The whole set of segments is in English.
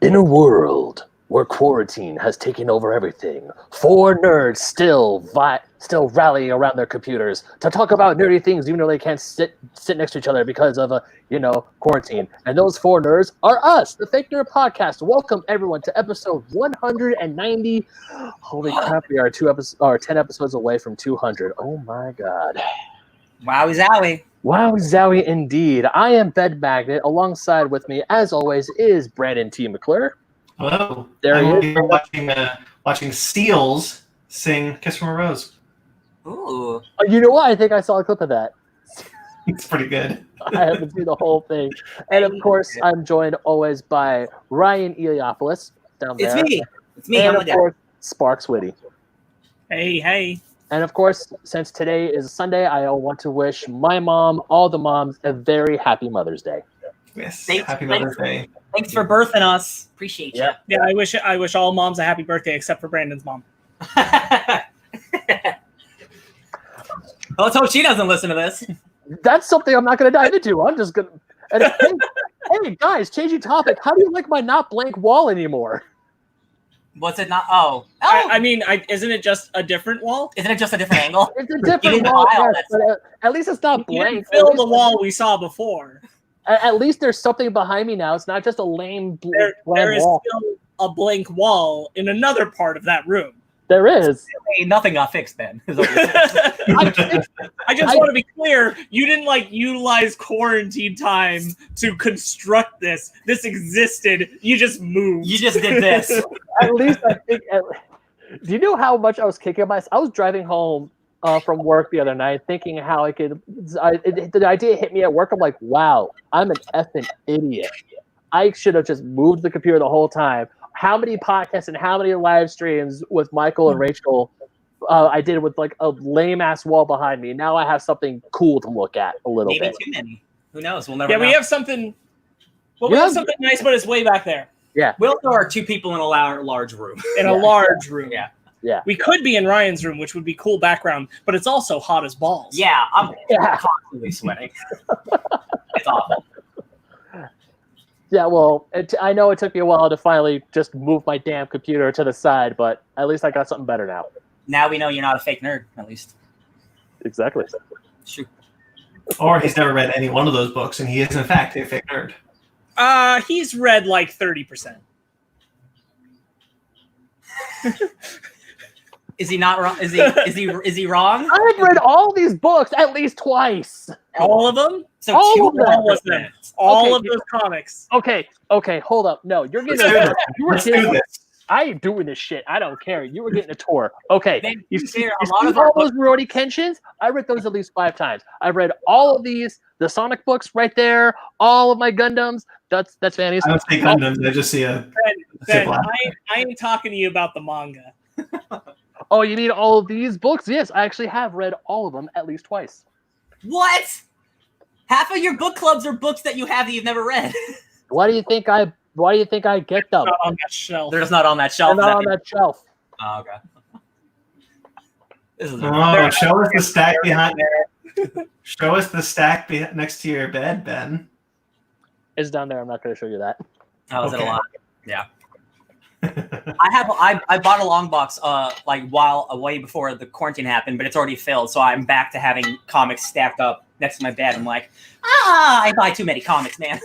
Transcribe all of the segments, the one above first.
In a world where quarantine has taken over everything, 4 nerds still rally around their computers to talk about nerdy things, even though they can't sit next to each other because of quarantine. And those 4 nerds are us, the Fake Nerd Podcast. Welcome everyone to episode 190. Holy crap, we are 10 episodes away from 200. Oh my god! Wowie zowie! Wowie zowie indeed. I am Bed Magnet. Alongside with me, as always, is Brandon T. McClure. Hello. There he is. Here watching seals sing "Kiss from a Rose." Ooh. You know what? I think I saw a clip of that. It's pretty good. I haven't seen the whole thing. And of course, I'm joined always by Ryan Iliopoulos down there. It's me. And of course, Sparkz.Witty. Hey. And of course, since today is Sunday, I want to wish my mom, all the moms, a very happy Mother's Day. Yes. Happy Mother's Day. Thanks for birthing us. Appreciate you. Yeah, I wish all moms a happy birthday except for Brandon's mom. Let's hope she doesn't listen to this. That's something I'm not going to dive into. I'm just going to... Hey, guys, changing topic. How do you like my not blank wall anymore? What's it not? Oh. I mean, isn't it just a different wall? Isn't it just a different angle? It's a different wall, yes, but at least it's not You blank. didn't fill the wall we saw before. At least there's something behind me now. It's not just a lame There is wall. still a blank wall in another part of that room. There is. Hey, nothing got fixed then. I just want to be clear. You didn't utilize quarantine time to construct this. This existed. You just moved. You just did this. At least I think. Do you know how much I was kicking myself? I was driving home from work the other night, thinking how I could. The idea hit me at work. I'm like, wow, I'm an effing idiot. I should have just moved the computer the whole time. How many podcasts and how many live streams with Michael and Rachel I did with a lame ass wall behind me. Now I have something cool to look at a little bit. Maybe too many. Who knows? We'll never know. We have something. Well, we have something nice, but it's way back there. Yeah. We also are 2 people in a large room. A large room. Yeah. We could be in Ryan's room, which would be cool background, but it's also hot as balls. Yeah, I'm constantly sweating. It's awful. Yeah, well, I know it took me a while to finally just move my damn computer to the side, but at least I got something better now. Now we know you're not a fake nerd, at least. Exactly. Shoot. Or he's never read any one of those books, and he is in fact a fake nerd. He's read 30%. Is he not wrong? Is he wrong? I've read all these books at least twice. All of them? So all of them. All of those comics. Okay, hold up. No, you're getting Let's do this. I ain't doing this shit. I don't care. You were getting a tour. Okay. You see a lot of all those Rurouni Kenshins? I read those at least 5 times. I read all of these, the Sonic books right there, all of my Gundams. That's Fanny's. I don't see Gundams. I just see a Ben, I ain't talking to you about the manga. Oh, you mean all of these books? Yes, I actually have read all of them at least twice. What? Half of your book clubs are books that you have that you've never read. Why do you think I get them? Not on that shelf. They're just not on that shelf. They're not on that shelf. Oh, okay. Show us the stack behind there. Show us the stack next to your bed, Ben. It's down there. I'm not going to show you that. Oh, is it a lot? Yeah. I bought a long box way before the quarantine happened, but it's already filled, so I'm back to having comics stacked up next to my bed. I'm like, I buy too many comics, man.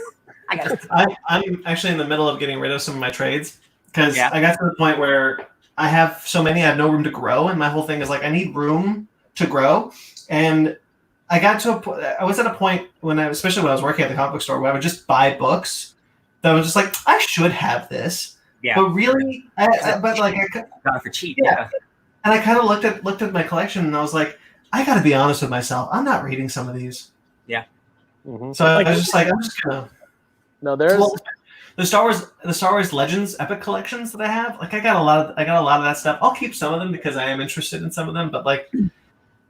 I'm actually in the middle of getting rid of some of my trades because I got to the point where I have so many, I have no room to grow, and my whole thing is I need room to grow. And I was at a point especially when I was working at the comic book store, where I would just buy books that was just I should have this. Yeah. But really, I got it for cheap. Yeah. And I kind of looked at my collection, and I was like, I got to be honest with myself. I'm not reading some of these. Yeah. Mm-hmm. So I was just I'm just gonna. No, there's the Star Wars Legends Epic collections that I have. I got a lot of that stuff. I'll keep some of them because I am interested in some of them. But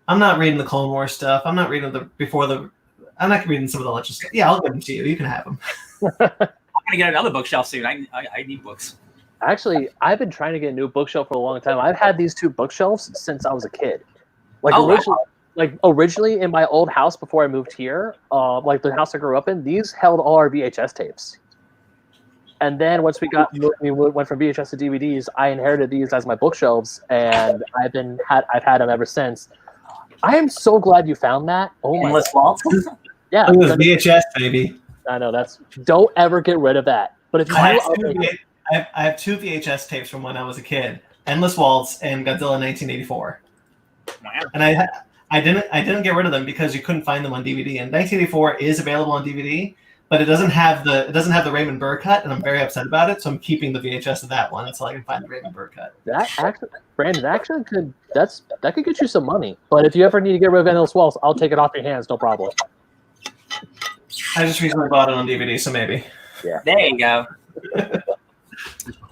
I'm not reading the Clone Wars stuff. I'm not reading I'm not reading some of the Legends stuff. Yeah, I'll give them to you. You can have them. I'm gonna get another bookshelf soon. I need books. Actually, I've been trying to get a new bookshelf for a long time. I've had these 2 bookshelves since I was a kid. Originally, like originally in my old house before I moved here, like the house I grew up in, these held all our VHS tapes. And then once we went from VHS to DVDs, I inherited these as my bookshelves, and I've had them ever since. I am so glad you found that. Oh my Endless Waltz. Yeah, It was VHS, baby. I know don't ever get rid of that. But if you I do, have 2 VHS tapes from when I was a kid: Endless Waltz and Godzilla 1984. Wow. And I didn't get rid of them because you couldn't find them on DVD. And 1984 is available on DVD, but it doesn't have the Raymond Burr cut, and I'm very upset about it. So I'm keeping the VHS of that one until I can find the Raymond Burr cut. that actually, Brandon, actually could that could get you some money. But if you ever need to get rid of Endless Waltz, I'll take it off your hands, no problem. I just recently bought it on DVD, so maybe. Yeah. There you go.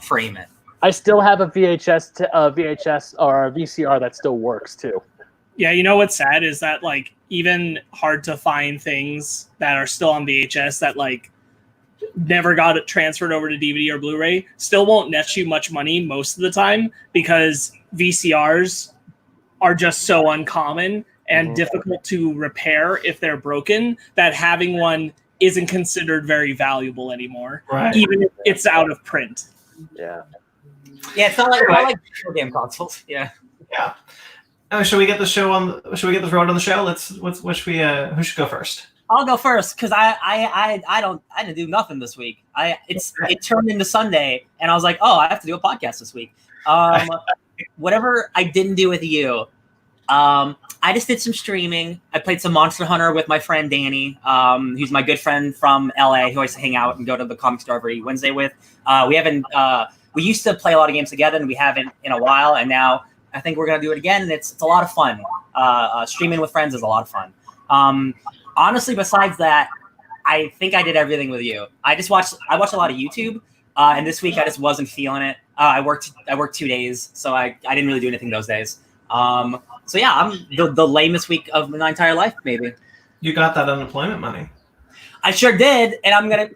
Frame it. I still have a VHS or a VCR that still works too. Yeah, you know what's sad is that like even hard to find things that are still on VHS that like never got it transferred over to DVD or Blu-ray still won't net you much money most of the time because VCRs are just so uncommon and difficult to repair if they're broken that having one isn't considered very valuable anymore, Right. even if it's out of print. Yeah. Yeah, it's not like video game consoles. Yeah. Yeah. Oh, should we get this road on the show? Who should go first? I'll go first because I didn't do nothing this week. It turned into Sunday and I was like, oh, I have to do a podcast this week. Whatever I didn't do with you. I just did some streaming. I played some Monster Hunter with my friend Danny, who's my good friend from LA, who I used to hang out and go to the comic store every Wednesday with. We used to play a lot of games together, and we haven't in a while. And now I think we're gonna do it again, and it's a lot of fun. Streaming with friends is a lot of fun. Honestly, besides that, I think I did everything with you. I watched a lot of YouTube, and this week I just wasn't feeling it. I worked 2 days, so I didn't really do anything those days. So yeah, I'm the lamest week of my entire life, maybe. You got that unemployment money. I sure did, and I'm gonna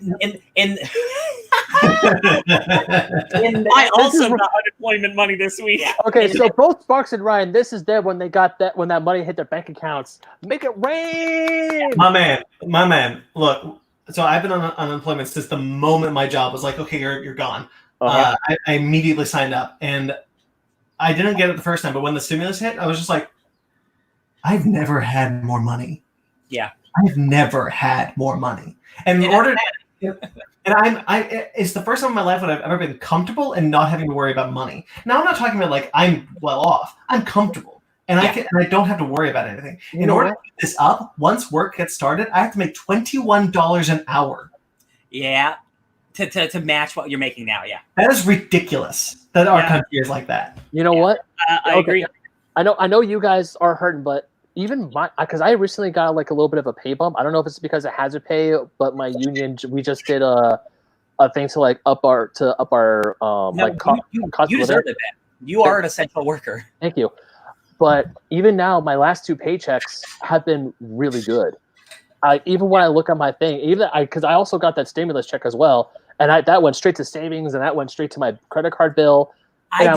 I also got unemployment money this week. Okay, so both Sparkz and Ryan, this is them when that money hit their bank accounts. Make it rain. My man. Look, so I've been on unemployment since the moment my job was like, okay, you're gone. I immediately signed up, and I didn't get it the first time, but when the stimulus hit, I was just like, I've never had more money. Yeah. I've never had more money. And it's the first time in my life when I've ever been comfortable and not having to worry about money. Now I'm not talking about like I'm well off. I'm comfortable. And I don't have to worry about anything. In order to keep this up, once work gets started, I have to make $21 an hour. Yeah. To match what you're making now, yeah. That is ridiculous that our country is like that. You know what? I agree. I know you guys are hurting, but even because I recently got like a little bit of a pay bump. I don't know if it's because of hazard pay, but my union, we just did a thing to like up our cost. You deserve it, man. You are an essential worker. Thank you. But even now, my last 2 paychecks have been really good. Even when I look at my thing, because I also got that stimulus check as well, and that went straight to savings, and that went straight to my credit card bill. I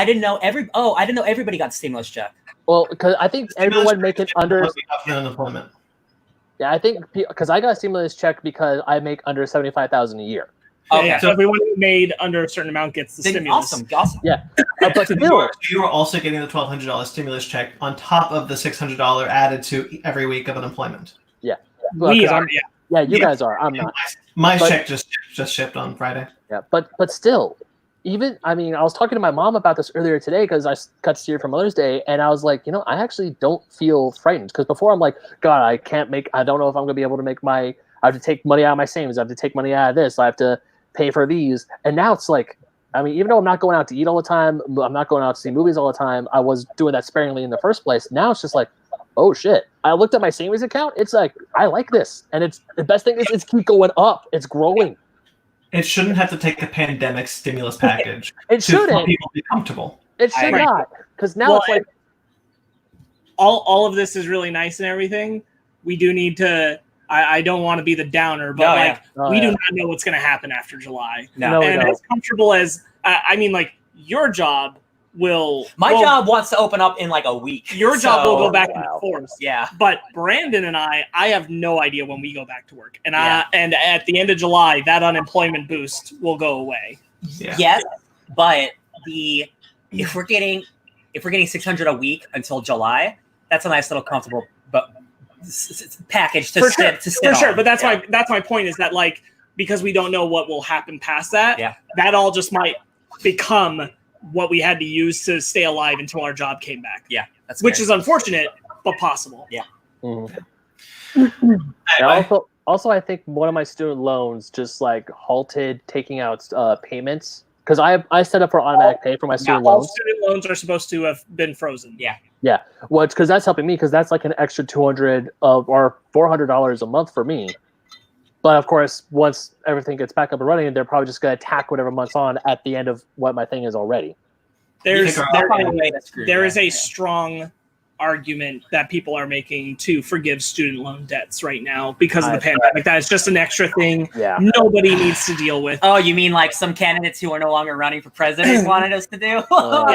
didn't know everybody got stimulus check. Well, because I think everyone making under unemployment. Yeah, I think because I got a stimulus check because I make under $75,000 a year. Okay, yeah, so everyone who made under a certain amount gets the stimulus. Awesome. Yeah, but still, you are also getting the $1,200 stimulus check on top of the $600 added to every week of unemployment. Yeah, we are. Yeah, you guys are. I'm not. My check just shipped on Friday. Yeah, but still, I was talking to my mom about this earlier today because I got to see her for Mother's Day, and I was like, I actually don't feel frightened because before I'm like, God, I don't know if I'm gonna be able to make I have to take money out of my savings. I have to take money out of this. I have to pay for these. And now it's like, even though I'm not going out to eat all the time, I'm not going out to see movies all the time, I was doing that sparingly in the first place. Now it's just like, oh shit. I looked at my savings account. It's like, I like this. And it's the best thing is it's keep going up. It's growing. It shouldn't have to take a pandemic stimulus package. It shouldn't. For people to be comfortable. It should not. Because now it's like all of this is really nice and everything. We do need to I don't want to be the downer, but we do not know what's going to happen after July. No, and as comfortable as your job My job wants to open up in like a week. Your job will go back into force. Yeah. But Brandon and I have no idea when we go back to work. And and at the end of July, that unemployment boost will go away. Yeah. Yes, but if we're getting 600 a week until July, that's a nice little comfortable package to sit for sure. on. But that's my point is that like because we don't know what will happen past that, that all just might become what we had to use to stay alive until our job came back. Yeah, which is unfortunate but possible. Yeah. Mm-hmm. Also, I think one of my student loans just like halted taking out payments because I set up for automatic pay for my student loans. All student loans are supposed to have been frozen. Yeah. Yeah. Well, because that's helping me because that's like an extra $200 or $400 a month for me. But of course, once everything gets back up and running, they're probably just going to tack whatever month's on at the end of what my thing is already. There is a strong argument that people are making to forgive student loan debts right now because of the pandemic. That is just an extra thing nobody needs to deal with. Oh, you mean like some candidates who are no longer running for president wanted us to do? But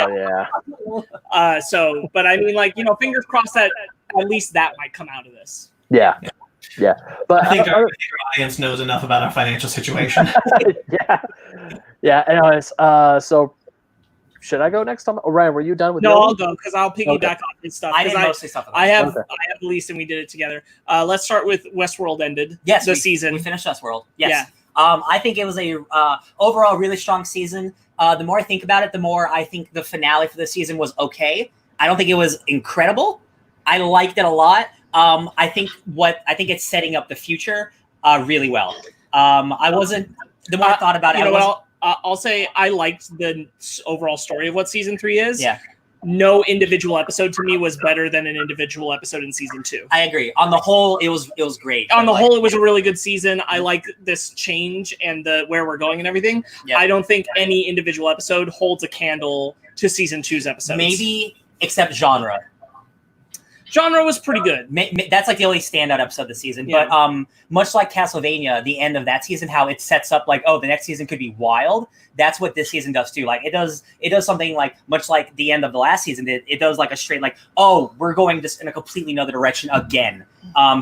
I mean, like, you know, fingers crossed that at least that might come out of this. Yeah. But I think our audience knows enough about our financial situation. Anyways, so should I go next time? Oh, Ryan, were you done with? No, I'll go because I'll piggyback on his stuff. I did mostly stuff. I have the least, and we did it together. Let's start with Westworld ended. Yes, the season. We finished Westworld. Yes. Yeah. I think it was a overall really strong season. The more I think about it, the more I think the finale for the season was okay. I don't think it was incredible. I liked it a lot. I think it's setting up the future really well. I wasn't. The more I thought about it, I'll say I liked the overall story of what season 3 is. Yeah. No individual episode to me was better than an individual episode in season 2. I agree. On the whole, it was great. On the whole, it was a really good season. I like this change and where we're going and everything. Yeah. I don't think any individual episode holds a candle to season 2's episodes. Maybe except genre. Genre was pretty good. That's like the only standout episode this season. Yeah. But much like Castlevania, the end of that season, how it sets up like, oh, the next season could be wild. That's what this season does too. Like it does something like much like the end of the last season. It does like a straight like, oh, we're going just in a completely another direction again.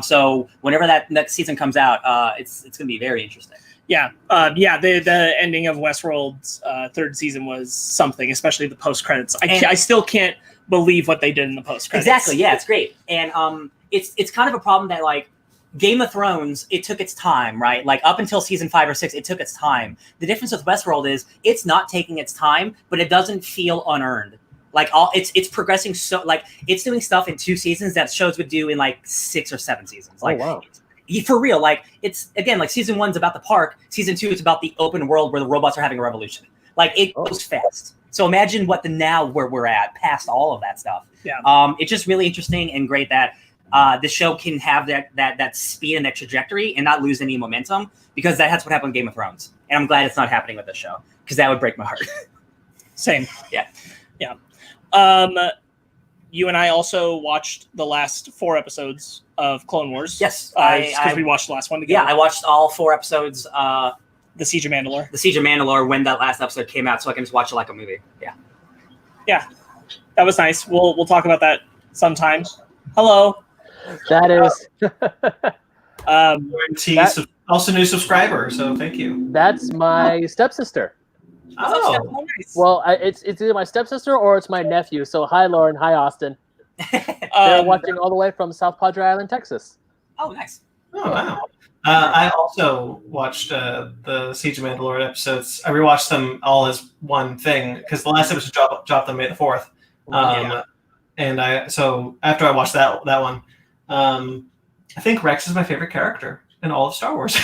So whenever that next season comes out, it's gonna be very interesting. Yeah. The ending of Westworld's third season was something, especially the post credits. I still can't believe what they did in the post credits. Exactly. Yeah, it's great. And it's kind of a problem that like Game of Thrones, it took its time, right? Like up until season 5 or 6, it took its time. The difference with Westworld is it's not taking its time, but it doesn't feel unearned. Like it's progressing so like it's doing stuff in 2 seasons that shows would do in like 6 or 7 seasons. Like for real, like it's again like season 1's about the park, season 2 it's about the open world where the robots are having a revolution. Like it goes fast. So imagine what where we're at past all of that stuff. Yeah. It's just really interesting and great that the show can have that speed and that trajectory and not lose any momentum because that's what happened with Game of Thrones. And I'm glad it's not happening with this show because that would break my heart. Same. Yeah. You and I also watched the last 4 episodes of Clone Wars. Yes. Because we watched the last one together. Yeah, I watched all 4 episodes. The Siege of Mandalore. The Siege of Mandalore when that last episode came out, so I can just watch it like a movie. Yeah. Yeah. That was nice. We'll talk about that sometime. Hello. That is. Also new subscriber, so thank you. That's my stepsister. Oh. Well, it's either my stepsister or it's my nephew. So hi, Lauren. Hi, Austin. They're watching all the way from South Padre Island, Texas. Oh, nice. Oh, wow. I also watched the Siege of Mandalore episodes. I rewatched them all as one thing because the last episode dropped on May the 4th. And so after I watched that one, I think Rex is my favorite character in all of Star Wars.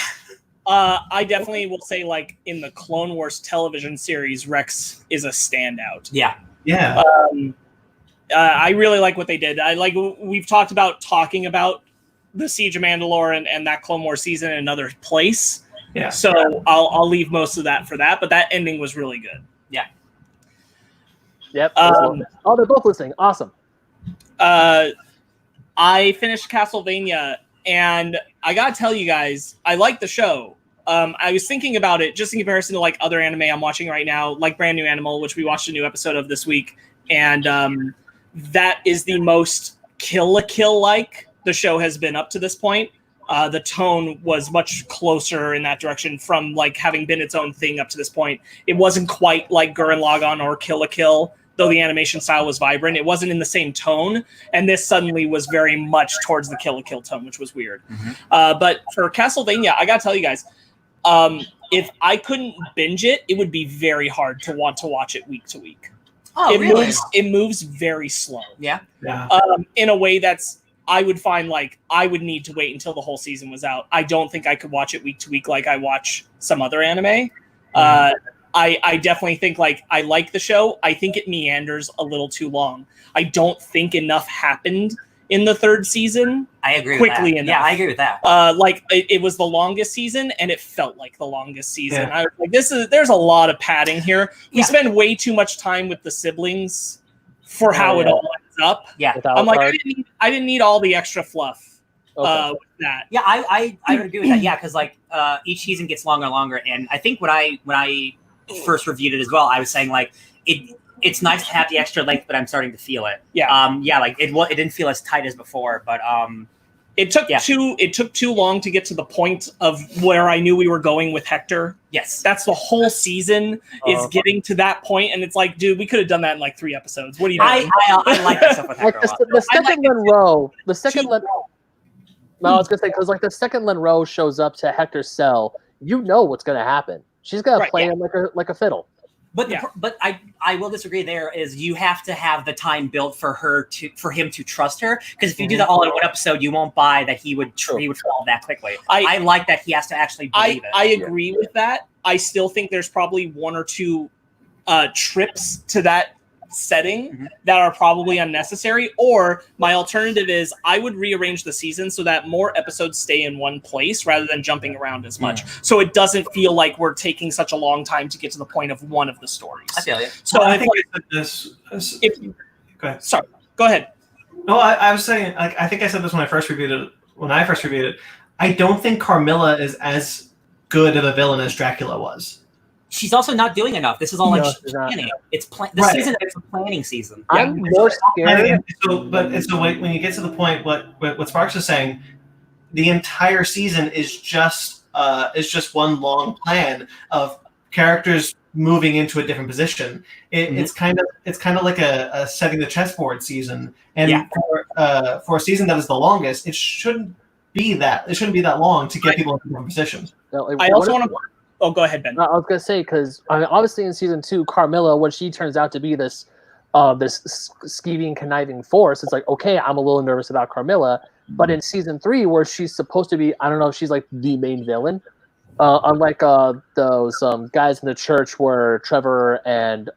I definitely will say, like, in the Clone Wars television series, Rex is a standout. Yeah. Yeah. I really like what they did. We've talked about the Siege of Mandalore and that Clone Wars season in another place. Yeah. So I'll leave most of that for that, but that ending was really good. Yeah. Yep. They're both listening. Awesome. I finished Castlevania, and I gotta tell you guys, I like the show. I was thinking about it just in comparison to like other anime I'm watching right now, like Brand New Animal, which we watched a new episode of this week, and that is the most Kill la Kill like the show has been up to this point. The tone was much closer in that direction from like having been its own thing up to this point. It wasn't quite like Gurren Lagann or Kill la Kill, though the animation style was vibrant. It wasn't in the same tone, and this suddenly was very much towards the Kill la Kill tone, which was weird. But for Castlevania, I gotta tell you guys, if I couldn't binge it, it would be very hard to want to watch it week to week. Oh, really? It moves very slow. Yeah. In a way that's, I would find like I would need to wait until the whole season was out. I don't think I could watch it week to week like I watch some other anime. I definitely think like I like the show. I think it meanders a little too long. I don't think enough happened in the third season. I agree quickly with that. enough. Yeah, I agree with that. Like it was the longest season, and it felt like the longest season. I was like, there's a lot of padding here. We spend way too much time with the siblings for how it all ends up. Yeah, I'm like, I didn't need all the extra fluff. With that. Yeah, I would agree with that. Yeah, because like each season gets longer and longer, and I think when I first reviewed it as well, I was saying like it's nice to have the extra length, but I'm starting to feel it. Like it didn't feel as tight as before, but it took too long to get to the point of where I knew we were going with Hector. Yes, that's the whole season is getting to that point, and it's like, dude, we could have done that in like 3 episodes. What do you doing? I like this stuff with Hector. The second Lenro, no, I was gonna say because like the second Lenro shows up to Hector's cell, you know what's gonna happen. She's gonna play him like a fiddle. But but I will disagree. There is you have to have the time built for him to trust her, because if you do that all in one episode, you won't buy that he would fall that quickly. I like that he has to actually believe it. I agree with that. I still think there's probably 1 or 2 trips to that setting that are probably unnecessary, or my alternative is I would rearrange the season so that more episodes stay in one place rather than jumping around as much, so it doesn't feel like we're taking such a long time to get to the point of one of the stories. I feel you. So I think this. Go ahead. Sorry, go ahead. No, I was saying, like, I think I said this when I first reviewed it. I don't think Carmilla is as good of a villain as Dracula was. She's also not doing enough. This is all like planning. It's season is a planning season. I'm more scared. So when you get to the point, what Sparkz is saying, the entire season is just one long plan of characters moving into a different position. It's kind of like a setting the chessboard season. And for a season that is the longest, it shouldn't be that long to get people into different positions. I also want to. Oh, go ahead, Ben. I was gonna say because obviously in season 2, Carmilla, when she turns out to be this scheming, conniving force, it's like, okay, I'm a little nervous about Carmilla. But in season 3, where she's supposed to be, I don't know if she's like the main villain, unlike those guys in the church where Trevor and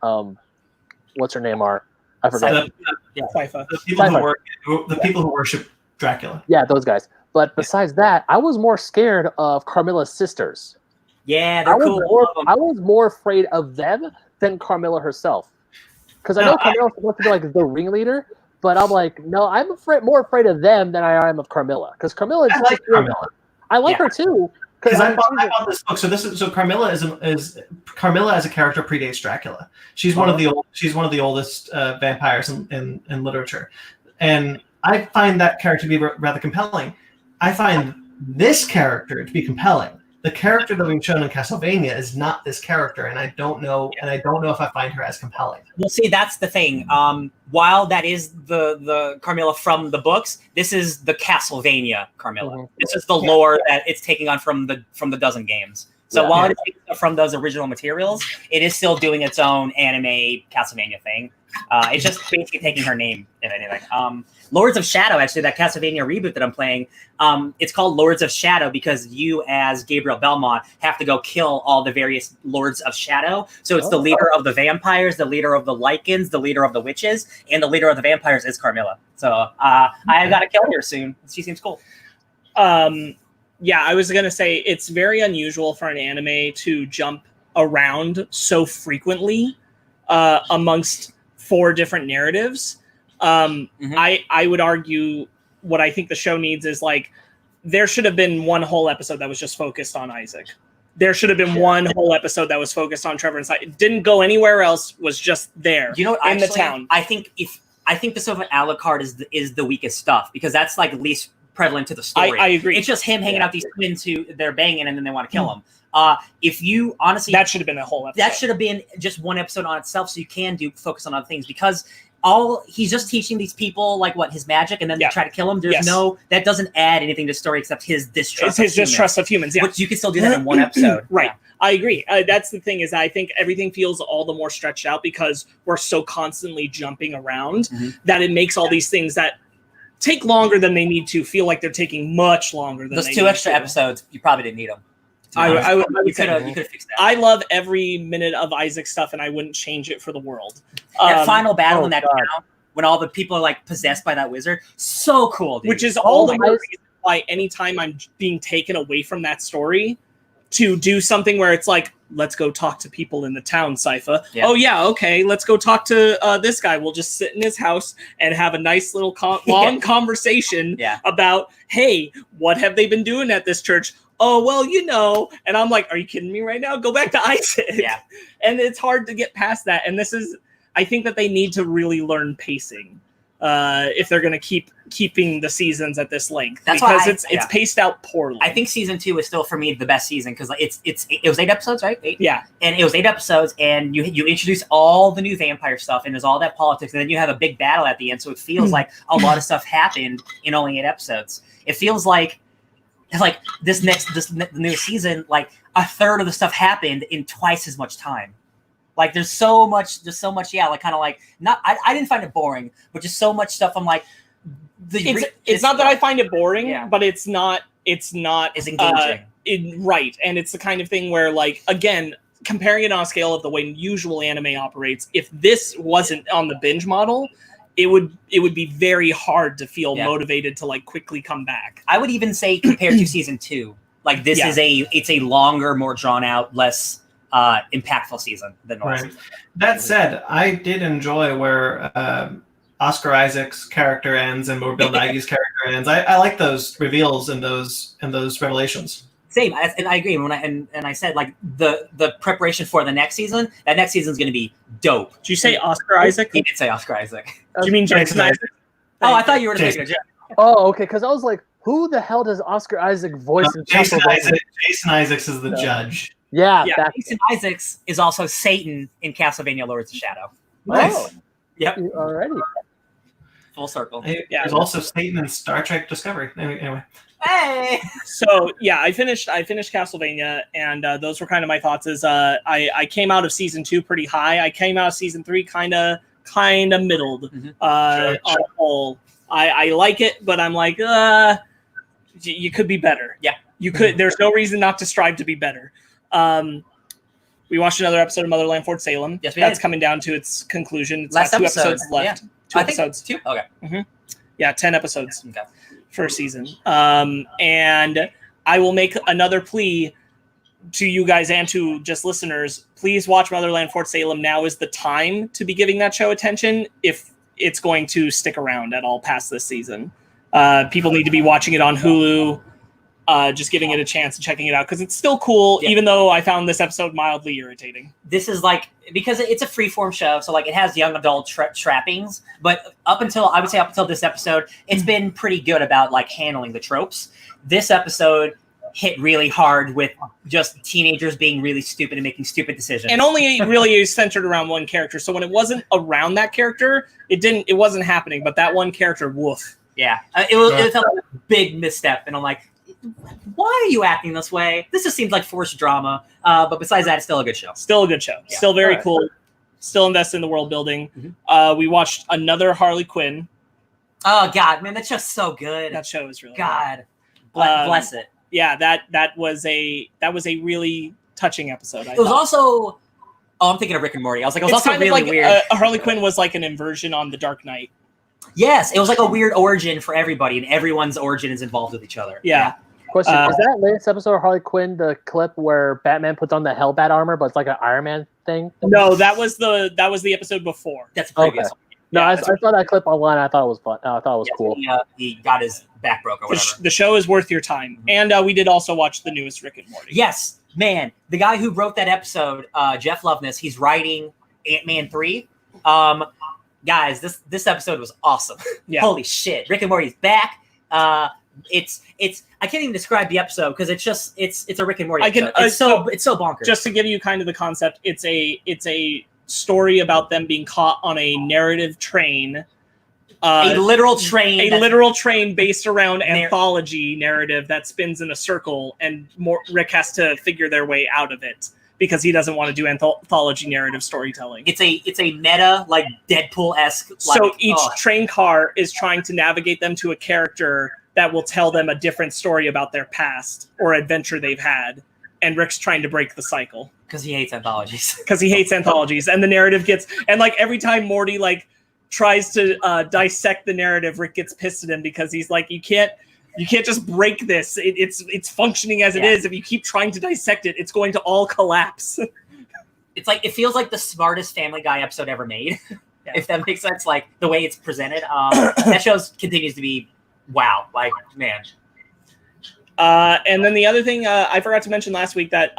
what's her name are, I forgot. The people who worship Dracula. Yeah, those guys. But besides that, I was more scared of Carmilla's sisters. Yeah, they're cool. I was more afraid of them than Carmilla herself, because I know Carmilla's supposed to be like the ringleader, but I'm like, no, I'm more afraid of them than I am of Carmilla, because Carmilla is just Carmilla. I like her too. Because I bought this book. So Carmilla is Carmilla as a character predates Dracula. She's one of the oldest vampires in literature, and I find that character to be rather compelling. I find this character to be compelling. The character that we've shown in Castlevania is not this character, and I don't know if I find her as compelling. Well, see, that's the thing. While that is the Carmilla from the books, this is the Castlevania Carmilla. This is the lore that it's taking on from the dozen games. So while it is taking from those original materials, it is still doing its own anime Castlevania thing. It's just basically taking her name, if anything. Lords of Shadow, actually, that Castlevania reboot that I'm playing, it's called Lords of Shadow because you, as Gabriel Belmont, have to go kill all the various Lords of Shadow. So it's the leader of the vampires, the leader of the Lycans, the leader of the witches, and the leader of the vampires is Carmilla. So I've got to kill her soon. She seems cool. Yeah, I was going to say it's very unusual for an anime to jump around so frequently amongst 4 different narratives. I would argue what I think the show needs is like there should have been one whole episode that was just focused on Isaac. There should have been one whole episode that was focused on Trevor and Cy. It didn't go anywhere else. Was just there. You know what? In the town. I think the stuff with Alucard is the weakest stuff because that's like least prevalent to the story. I agree. It's just him hanging out these twins who they're banging and then they want to kill him. If you honestly, that should have been a whole episode. That should have been just one episode on itself, so you can focus on other things because he's just teaching these people like his magic, and then they try to kill him. There's that doesn't add anything to the story except his distrust. It's his distrust of humans. Yeah, but you can still do that in one episode. Right. Yeah. I agree. That's the thing is I think everything feels all the more stretched out because we're so constantly jumping around that it makes all these things that take longer than they need to feel like they're taking much longer than those 2 extra episodes. You probably didn't need them. You could have fixed that. I love every minute of Isaac stuff, and I wouldn't change it for the world. That final battle in that town, when all the people are like possessed by that wizard, so cool, dude. Which is all the more reason why anytime I'm being taken away from that story to do something where it's like, let's go talk to people in the town, Sypha. Yeah. Oh yeah, okay, let's go talk to this guy. We'll just sit in his house and have a nice little long conversation about, hey, what have they been doing at this church? Oh, well, and I'm like, are you kidding me right now? Go back to Isaac. Yeah. And it's hard to get past that. And I think that they need to really learn pacing if they're going to keeping the seasons at this length. That's because it's paced out poorly. I think season 2 is still for me the best season because it was 8 episodes, right? 8? Yeah. And it was 8 episodes, and you introduce all the new vampire stuff, and there's all that politics, and then you have a big battle at the end. So it feels like a lot of stuff happened in only 8 episodes. It feels like this new season, like a third of the stuff happened in twice as much time. Like there's so much, like kind of like not. I didn't find it boring, but just so much stuff. I'm like, it's not that I find it boring, but it's not as engaging. Right, and it's the kind of thing where, like, again, comparing it on a scale of the way usual anime operates, if this wasn't on the binge model, it would be very hard to feel motivated to like quickly come back. I would even say compared to season 2, like this is it's a longer, more drawn out, less impactful season than the last season. That said, I did enjoy where Oscar Isaac's character ends and where Bill Nighy's character ends. I like those reveals and those revelations. Same, and I agree. And I said like the preparation for the next season. That next season is going to be dope. Did you say Oscar Isaac? He did say Oscar Isaac. Do you mean Jason Isaac? Oh, I thought you were making a joke. Oh, okay. Because I was like, who the hell does Oscar Isaac voice? Jason Isaacs is the judge. Yeah. Jason Isaacs is also Satan in Castlevania: Lords of Shadow. Nice. Oh. Yep. Already. Full circle. There's also Satan in Star Trek Discovery. Anyway. Hey. So yeah, I finished Castlevania, and those were kind of my thoughts. I came out of season 2 pretty high. I came out of season 3 kind of middled. On the whole, I like it, but I'm like, you could be better. Yeah, you could. There's no reason not to strive to be better. We watched another episode of Motherland Fort Salem. Yes, that's coming down to its conclusion. It's last got 2 episode. episodes left. Yeah. 2 episodes. 2. Okay. Mm-hmm. Yeah, 10 episodes. Okay. First season. And I will make another plea to you guys and to just listeners. Please watch Motherland Fort Salem. Now is the time to be giving that show attention if it's going to stick around at all past this season. People need to be watching it on Hulu, just giving it a chance and checking it out because it's still cool, even though I found this episode mildly irritating. This is like, because it's a freeform show, so like it has young adult trappings, but up until this episode, it's been pretty good about like handling the tropes. This episode hit really hard with just teenagers being really stupid and making stupid decisions. And only really is centered around one character. So when it wasn't around that character, it wasn't happening, but that one character, woof. Yeah. It felt like a big misstep, and I'm like, why are you acting this way? This just seems like forced drama. But besides that, it's still a good show. Still a good show. Yeah. Still very cool. Still invest in the world building. Mm-hmm. We watched another Harley Quinn. Oh God, man, that's just so good. That show is really good. Bless it. Yeah, that was a really touching episode. It was also. Oh, I'm thinking of Rick and Morty. I was like, it was also kind really of like weird. Harley Quinn was like an inversion on the Dark Knight. Yes, it was like a weird origin for everybody, and everyone's origin is involved with each other. Yeah. Question: is that latest episode of Harley Quinn the clip where Batman puts on the Hellbat armor, but it's like an Iron Man thing? No, that was the episode before. That's previous. Okay. No, I saw that clip online. I thought it was fun. I thought it was cool. He got his back broke or whatever. The show is worth your time, and we did also watch the newest Rick and Morty. Yes, man, the guy who wrote that episode, Jeff Loveness, he's writing Ant-Man 3. Guys, this episode was awesome. Yeah. Holy shit. Rick and Morty's back. It's I can't even describe the episode because it's a Rick and Morty episode. It's so bonkers. Just to give you kind of the concept, it's a story about them being caught on a narrative train. A literal train based around anthology narrative that spins in a circle, and Rick has to figure their way out of it because he doesn't want to do anthology narrative storytelling. It's a meta, like Deadpool-esque. So each train car is trying to navigate them to a character that will tell them a different story about their past or adventure they've had, and Rick's trying to break the cycle because he hates anthologies. And the narrative gets, and like every time Morty like tries to dissect the narrative, Rick gets pissed at him because he's like, you can't just break this. It's functioning as it is. If you keep trying to dissect it, it's going to all collapse. It's like, it feels like the smartest Family Guy episode ever made. Yeah. If that makes sense, like the way it's presented. That show continues to be wow. Like, man. And then the other thing I forgot to mention last week that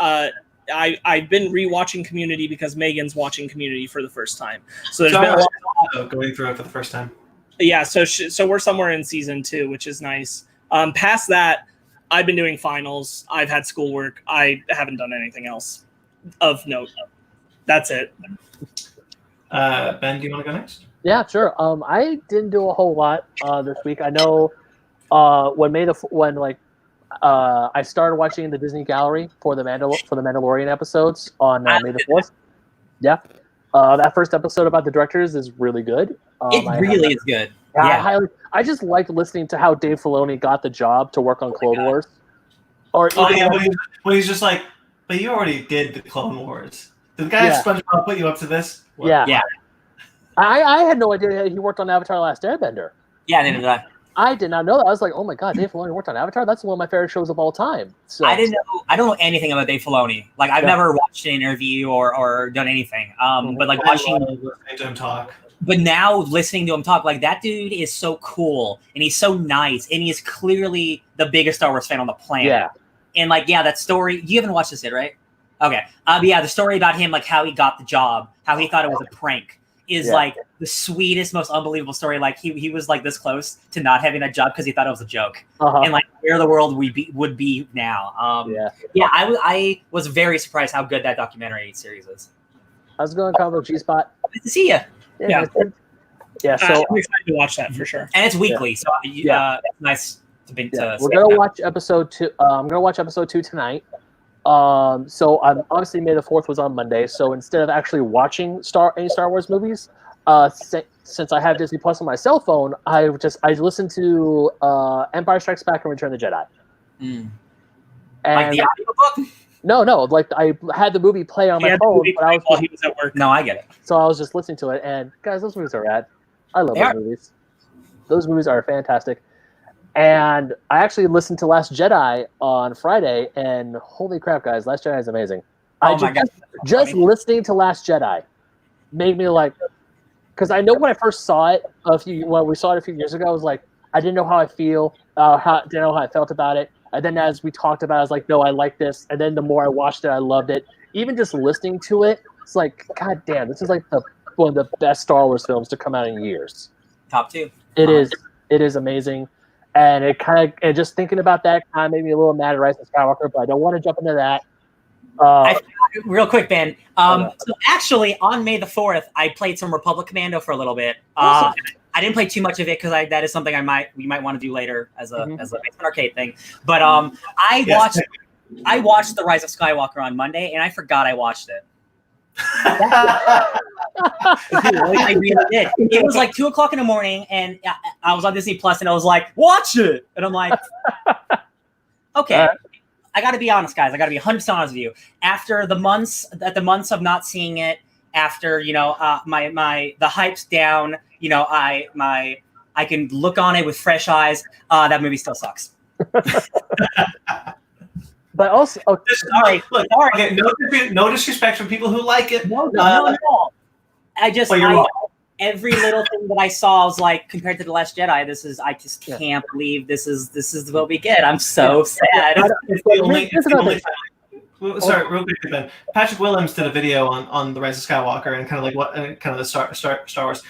I've been rewatching Community because Megan's watching Community for the first time. So there's been a lot going through it for the first time. Yeah, so we're somewhere in season 2, which is nice. Past that, I've been doing finals. I've had schoolwork. I haven't done anything else of note. That's it. Ben, do you want to go next? Yeah, sure. I didn't do a whole lot this week. I know I started watching the Disney Gallery for the Mandalorian episodes on May the 4th. Yeah. That first episode about the directors is really good. It really is good. Yeah. I just liked listening to how Dave Filoni got the job to work on Clone Wars. When he's just like, but you already did the Clone Wars. Did the guy at SpongeBob put you up to this? What? Yeah. I had no idea he worked on Avatar: Last Airbender. Yeah, neither did I. I did not know that. I was like, oh my god, Dave Filoni worked on Avatar? That's one of my favorite shows of all time. So I don't know anything about Dave Filoni. Like, I've never watched an interview or done anything. But like listening to him talk. But now listening to him talk, like, that dude is so cool and he's so nice and he is clearly the biggest Star Wars fan on the planet. Yeah. And like, that story, you haven't watched this yet, right? Okay. The story about him, like how he got the job, how he thought it was a prank, is like the sweetest, most unbelievable story. Like he was like this close to not having that job because he thought it was a joke, and like where the world would be now. I was very surprised how good that documentary series is. How's it going, Combo G-Spot? Good to see you. Yeah. So I'm excited to watch that for sure. And it's weekly, so it's nice to. We're gonna watch episode 2. I'm gonna watch episode 2 tonight. So obviously May the 4th was on Monday. So instead of actually watching any Star Wars movies, since I have Disney Plus on my cell phone, I listened to Empire Strikes Back and Return of the Jedi. And like the audiobook? No. Like I had the movie play on my phone, but while he was at work. No, I get it. So I was just listening to it, and guys, those movies are rad. I love those movies. Those movies are fantastic. And I actually listened to Last Jedi on Friday, and holy crap, guys, Last Jedi is amazing. Just listening to Last Jedi made me like, because I know when I first saw it when we saw it a few years ago, I was like, I didn't know how I didn't know how I felt about it. And then as we talked about it, I was like, no, I like this. And then the more I watched it, I loved it. Even just listening to it, it's like, god damn, this is like one of the best Star Wars films to come out in years. Top 2. It is amazing. And and just thinking about that kind of made me a little mad at Rise of Skywalker, but I don't want to jump into that. Real quick, Ben. So actually, on May the 4th, I played some Republic Commando for a little bit. Awesome. I didn't play too much of it because that is something we might want to do later as an arcade thing. But I watched The Rise of Skywalker on Monday, and I forgot I watched it. I really did. It was like 2:00 in the morning, and I was on Disney Plus, and I was like, "Watch it!" And I'm like, "Okay." I got to be honest, guys. I got to be 100% honest with you. After the months of not seeing it, after the hype's down, I can look on it with fresh eyes. That movie still sucks. But also, sorry. Okay, no disrespect for people who like it. No. Every little thing that I saw, I was like, compared to The Last Jedi, I just can't believe this is what we get. I'm so sad. It's the sorry, real quick, Ben. Patrick Willems did a video on the Rise of Skywalker and kind of like what kind of the Star Wars,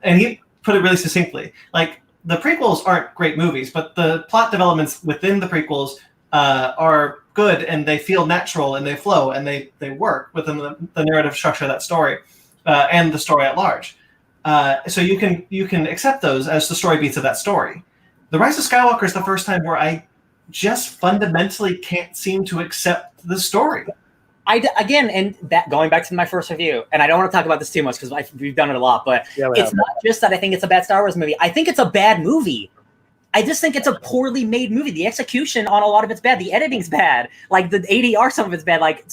and he put it really succinctly. Like the prequels aren't great movies, but the plot developments within the prequels are good and they feel natural and they flow and they work within the narrative structure of that story and the story at large. So you can accept those as the story beats of that story. The Rise of Skywalker is the first time where I just fundamentally can't seem to accept the story. And that going back to my first review, and I don't want to talk about this too much because we've done it a lot, but it's not just that I think it's a bad Star Wars movie. I think it's a bad movie. I just think it's a poorly made movie. The execution on a lot of it's bad. The editing's bad. Like the ADR, some of it's bad. Like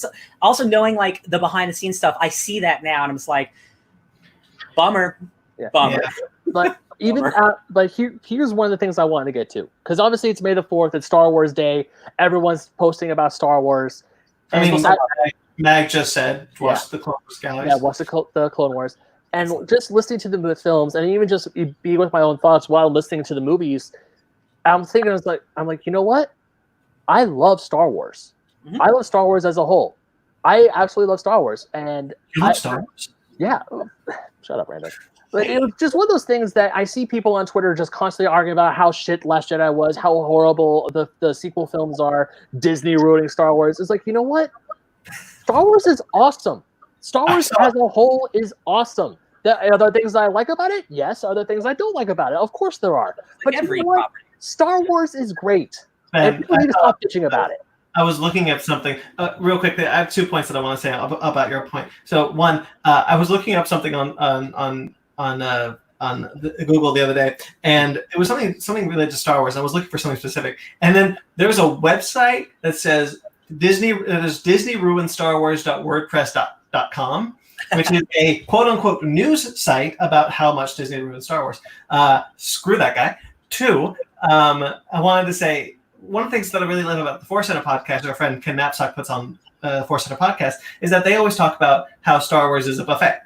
also knowing like the behind the scenes stuff, I see that now, and I'm just like, bummer. Yeah. But even here's one of the things I wanted to get to, because obviously it's May the 4th. It's Star Wars Day. Everyone's posting about Star Wars. And Mag just said, watch the Clone Wars, guys. Yeah, watch the Clone Wars. And just listening to the films, and even just be with my own thoughts while listening to the movies, I'm thinking, I'm like, you know what? I love Star Wars. Mm-hmm. I love Star Wars as a whole. I absolutely love Star Wars. And you love Star Wars? Yeah. Shut up, Brandon. But it was just one of those things that I see people on Twitter just constantly arguing about how shit Last Jedi was, how horrible the sequel films are, Disney ruining Star Wars. It's like, you know what? Star Wars is awesome. Star Wars as a whole is awesome. Are there things I like about it? Yes. Are there things I don't like about it? Of course there are. But you know what? Star Wars is great. And people need to stop bitching about it. I was looking at something real quick. I have 2 points that I want to say about your point. So one, I was looking up something on Google the other day, and it was something related to Star Wars. I was looking for something specific, and then there's a website that says Disney ruined Star Wars.wordpress.com, which is a quote unquote news site about how much Disney ruined Star Wars. Screw that guy. Two, I wanted to say one of the things that I really love about the Force Center podcast, our friend Ken Knapsack puts on the Force Center podcast, is that they always talk about how Star Wars is a buffet.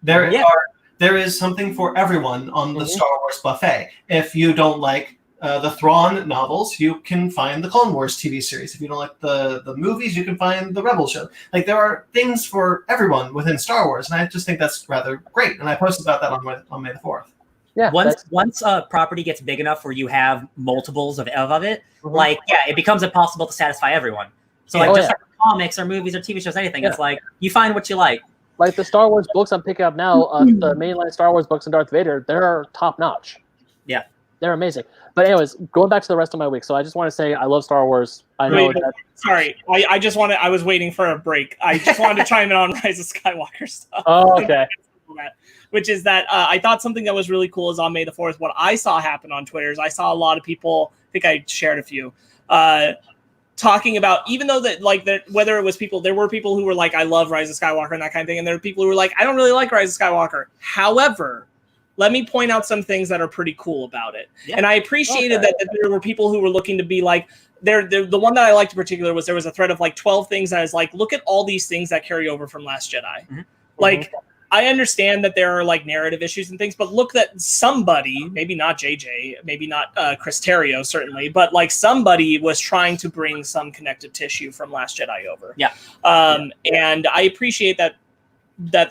There is something for everyone on the Star Wars buffet. If you don't like the Thrawn novels, you can find the Clone Wars TV series. If you don't like the movies, you can find the Rebels show. Like, there are things for everyone within Star Wars, and I just think that's rather great. And I posted about that on May the 4th. Yeah. Once a property gets big enough where you have multiples of it, it becomes impossible to satisfy everyone. So like comics or movies or TV shows, anything, it's like you find what you like. Like the Star Wars books I'm picking up now, the mainline Star Wars books and Darth Vader, they're top notch. Yeah. They're amazing. But anyways, going back to the rest of my week. So I just want to say I love Star Wars. I know that. Sorry, I was waiting for a break. I just wanted to chime in on Rise of Skywalker stuff. Oh, okay. Which is that I thought something that was really cool is on May the 4th, what I saw happen on Twitter is I saw a lot of people, I think I shared a few, talking about, even though whether it was people, there were people who were like, I love Rise of Skywalker and that kind of thing. And there were people who were like, I don't really like Rise of Skywalker. However, let me point out some things that are pretty cool about it. Yeah. And I appreciated that there were people who were looking to be like, the one that I liked in particular was there was a thread of like 12 things that I was like, look at all these things that carry over from Last Jedi. Mm-hmm. Like, I understand that there are like narrative issues and things, but look that somebody, maybe not JJ, maybe not Chris Terrio, certainly, but like somebody was trying to bring some connective tissue from Last Jedi over. Yeah. And I appreciate that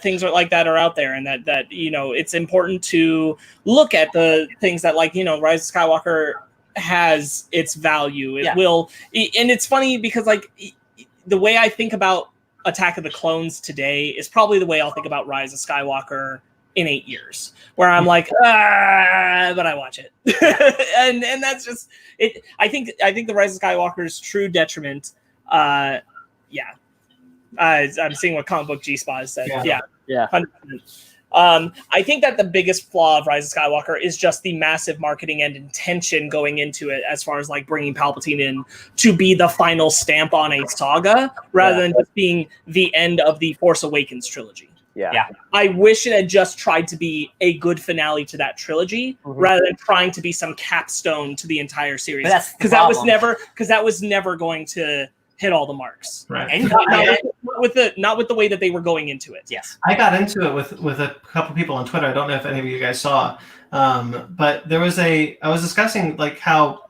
things are like that are out there, and that it's important to look at the things that Rise of Skywalker has its value. It will, and it's funny because like the way I think about Attack of the Clones today is probably the way I'll think about Rise of Skywalker in 8 years, where I'm like, but I watch it. and that's just it. I think the Rise of Skywalker's true detriment. I'm seeing what Comic Book G-Spot said. Yeah. 100%. I think that the biggest flaw of Rise of Skywalker is just the massive marketing and intention going into it, as far as like bringing Palpatine in to be the final stamp on a saga, rather than just being the end of the Force Awakens trilogy. Yeah. I wish it had just tried to be a good finale to that trilogy, rather than trying to be some capstone to the entire series. Because that was never going to hit all the marks. Right. And not with the way that they were going into it. Yes. I got into it with a couple people on Twitter. I don't know if any of you guys saw, but I was discussing like how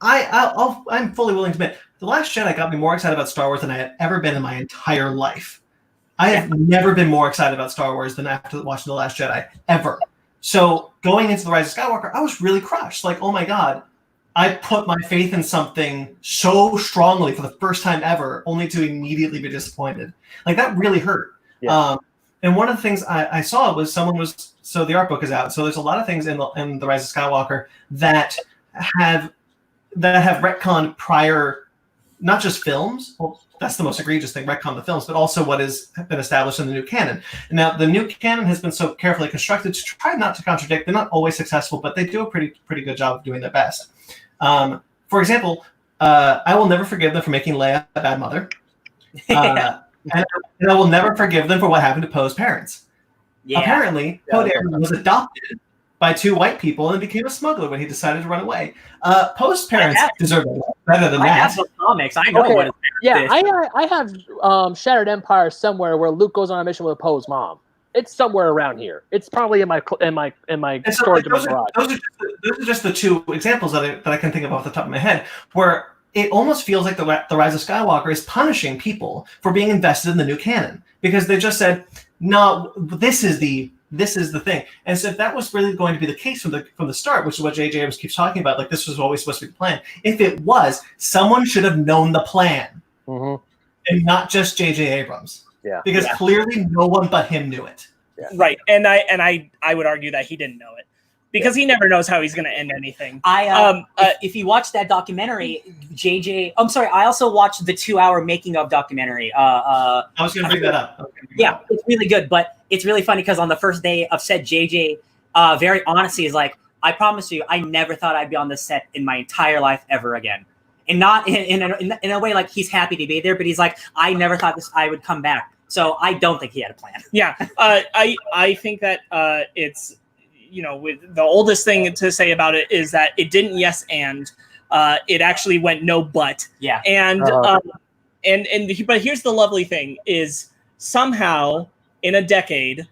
I'm fully willing to admit, The Last Jedi got me more excited about Star Wars than I had ever been in my entire life. I have never been more excited about Star Wars than after watching The Last Jedi, ever. So going into The Rise of Skywalker, I was really crushed. Like, oh my God, I put my faith in something so strongly for the first time ever, only to immediately be disappointed. Like, that really hurt. Yeah. And one of the things I saw was so the art book is out. So there's a lot of things in the Rise of Skywalker that have retconned prior, not just films. Well, that's the most egregious thing, retcon the films, but also what has been established in the new canon. And now the new canon has been so carefully constructed to try not to contradict. They're not always successful, but they do a pretty good job of doing their best. For example, I will never forgive them for making Leia a bad mother. And I will never forgive them for what happened to Poe's parents. Yeah. Apparently, Poe Dameron was adopted by 2 white people and became a smuggler when he decided to run away. Poe's parents deserve better than that. I have those comics. I know what his parents did. I have Shattered Empire somewhere where Luke goes on a mission with Poe's mom. It's somewhere around here. It's probably in my storage in my garage. Those are just the 2 examples that I can think of off the top of my head, where it almost feels like the Rise of Skywalker is punishing people for being invested in the new canon, because they just said, no, this is the thing. And so if that was really going to be the case from the start, which is what J.J. Abrams keeps talking about, like this was always supposed to be the plan. If it was, someone should have known the plan, and not just J.J. Abrams. Yeah. Because clearly no one but him knew it. Yeah. Right. And I would argue that he didn't know it. Because he never knows how he's going to end anything. If you watch that documentary, I also watched the 2-hour making of documentary. I was going to bring that up. Yeah, it's really good, but it's really funny because on the first day of set, JJ very honestly is like, I promise you, I never thought I'd be on this set in my entire life ever again. And not in a way like he's happy to be there, but he's like, I never thought I would come back. So I don't think he had a plan. Yeah, I think that it's, with the oldest thing to say about it is that it didn't yes and it actually went no but. Yeah. But here's the lovely thing is somehow in a decade,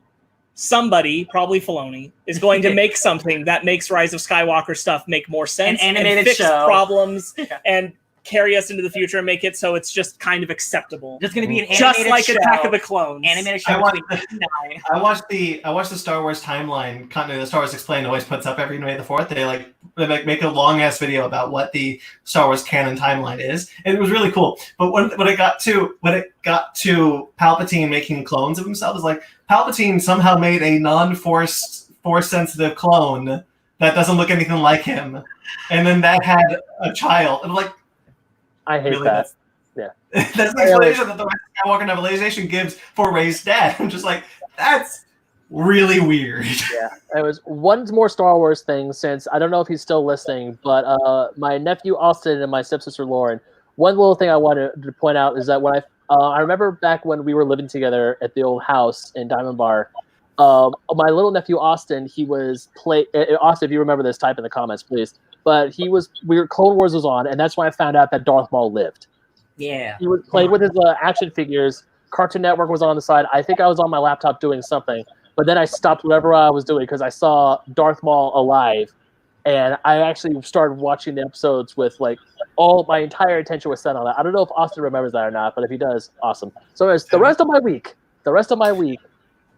somebody, probably Filoni, is going to make something that makes Rise of Skywalker stuff make more sense, an animated and fix show. Problems and carry us into the future and make it so it's just kind of acceptable. There's going to be an animated just like show. Attack of the Clones. Animated show. I watched the Star Wars timeline. The Star Wars Explained always puts up every May the 4th. They make a long ass video about what the Star Wars canon timeline is, and it was really cool. But when it got to Palpatine making clones of himself, it's like Palpatine somehow made a non-force sensitive clone that doesn't look anything like him, and then that had a child. And I'm like, I hate really, that. That's the explanation that the Skywalker novelization gives for Rey's dad. I'm just like, that's really weird. Yeah, it was one more Star Wars thing, since I don't know if he's still listening, but my nephew Austin and my stepsister Lauren, one little thing I wanted to point out is that when I remember back when we were living together at the old house in Diamond Bar, my little nephew Austin, Austin, if you remember this, type in the comments, please. But Clone Wars was on, and that's when I found out that Darth Maul lived. Yeah. He would play with his action figures. Cartoon Network was on the side. I think I was on my laptop doing something, but then I stopped whatever I was doing because I saw Darth Maul alive, and I actually started watching the episodes with all my entire attention was set on that. I don't know if Austin remembers that or not, but if he does, awesome. So the rest of my week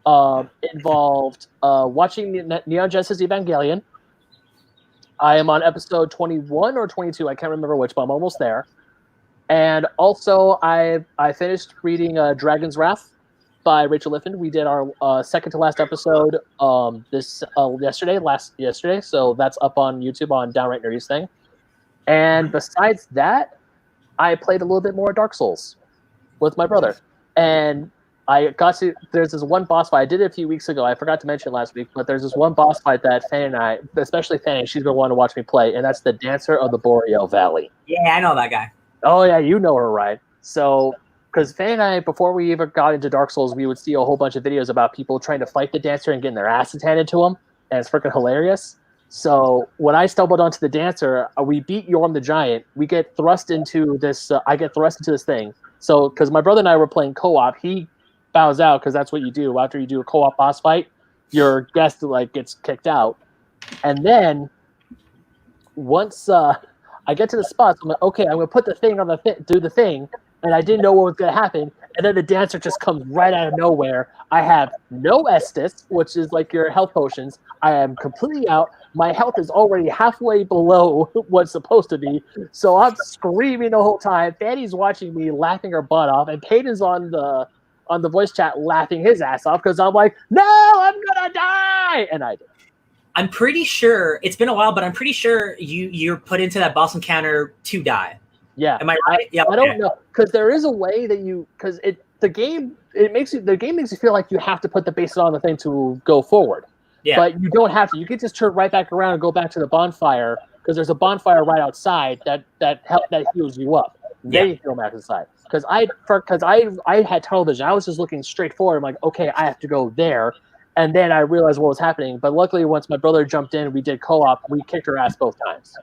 involved watching Neon Genesis Evangelion. I am on episode 21 or 22. I can't remember which, but I'm almost there. And also, I finished reading Dragon's Wrath by Rachel Liffen. We did our second to last episode yesterday. So that's up on YouTube on Downright Nerdy's thing. And besides that, I played a little bit more Dark Souls with my brother. And there's this one boss fight. I did it a few weeks ago. I forgot to mention it last week, but there's this one boss fight that Fanny and I, especially Fanny, she's been wanting to watch me play, and that's the Dancer of the Boreal Valley. Yeah, I know that guy. Oh, yeah, you know her, right? So, because Fanny and I, before we even got into Dark Souls, we would see a whole bunch of videos about people trying to fight the Dancer and getting their asses handed to them, and it's freaking hilarious. So, when I stumbled onto the Dancer, we beat Yorm the Giant. We get thrust into this, I get thrust into this thing. So, because my brother and I were playing co-op, he bows out because that's what you do after you do a co-op boss fight. Your guest gets kicked out, and then once I get to the spot, so I'm like, okay, I'm gonna put the thing on do the thing, and I didn't know what was gonna happen, and then the dancer just comes right out of nowhere. I have no Estus, which is like your health potions. I am completely out. My health is already halfway below what's supposed to be, so I'm screaming the whole time. Fanny's watching me, laughing her butt off, and Peyton's on the voice chat laughing his ass off because I'm like, no, I'm gonna die, and I did. I'm pretty sure it's been a while, but I'm pretty sure you're put into that boss encounter to die. Yeah. Am I right? Yeah. I don't know, because there is a way that the game makes you feel like you have to put the base on the thing to go forward. Yeah. But you don't have to. You can just turn right back around and go back to the bonfire, because there's a bonfire right outside that heals you up. Then you go back inside. Because I had tunnel vision. I was just looking straight forward. I'm like, okay, I have to go there. And then I realized what was happening. But luckily, once my brother jumped in, we did co-op. We kicked her ass both times.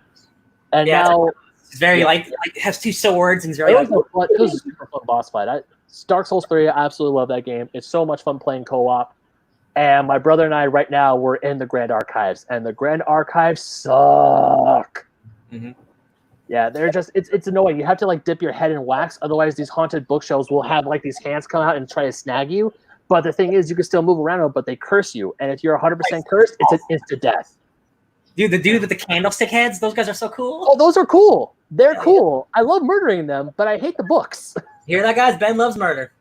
And now it's very like has two swords and it's very. It was a super fun boss fight. Dark Souls 3, I absolutely love that game. It's so much fun playing co-op. And my brother and I right now we're in the Grand Archives, and the Grand Archives suck. Mm-hmm. Yeah, they're just it's annoying. You have to like dip your head in wax, otherwise these haunted bookshelves will have like these hands come out and try to snag you. But the thing is, you can still move around them, but they curse you. And if you're 100% cursed, it's an instant death. Dude, the dude with the candlestick heads, those guys are so cool. Oh, those are cool. They're cool. I love murdering them, but I hate the books. Hear that, guys? Ben loves murder.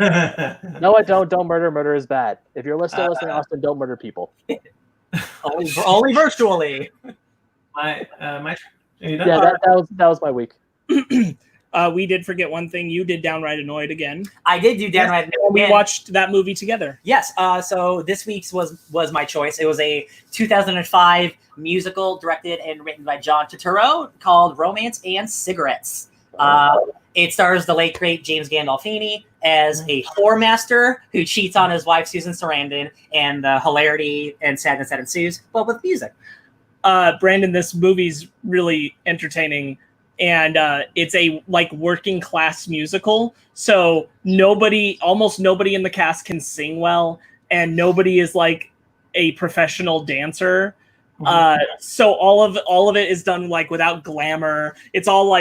No, I don't. Don't murder. Murder is bad. If you're still listening, Austin, don't murder people. only virtually. My yeah, that was my week. We did forget one thing. You did Downright Annoyed again. I did do Downright Annoyed. We watched that movie together. Yes. So this week's was my choice. It was a 2005 musical directed and written by John Turturro called Romance and Cigarettes. It stars the late, great James Gandolfini as a whore master who cheats on his wife, Susan Sarandon, and the hilarity and sadness that ensues, but with music. Brandon, this movie's really entertaining, and it's a working class musical. So almost nobody in the cast can sing well, and nobody is like a professional dancer. So all of it is done without glamour. It's all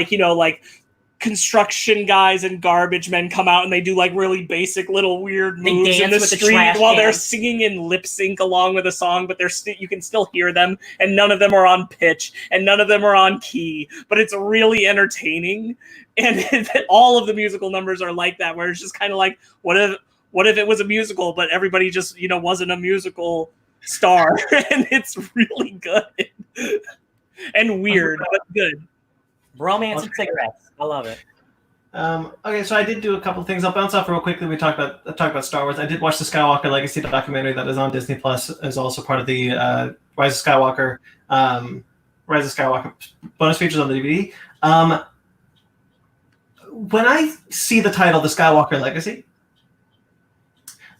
construction guys and garbage men come out and they do really basic little weird moves in the street while they're singing in lip sync along with a song, but you can still hear them, and none of them are on pitch and none of them are on key, but it's really entertaining. And all of the musical numbers are like that, where it's just kind of like, what if it was a musical, but everybody just, wasn't a musical star. And it's really good and weird, but good. Romance and Cigarettes. I love it. Okay, so I did do a couple of things. I'll bounce off real quickly. We talked about Star Wars. I did watch the Skywalker Legacy documentary that is on Disney Plus. Is also part of the Rise of Skywalker bonus features on the DVD. When I see the title, The Skywalker Legacy,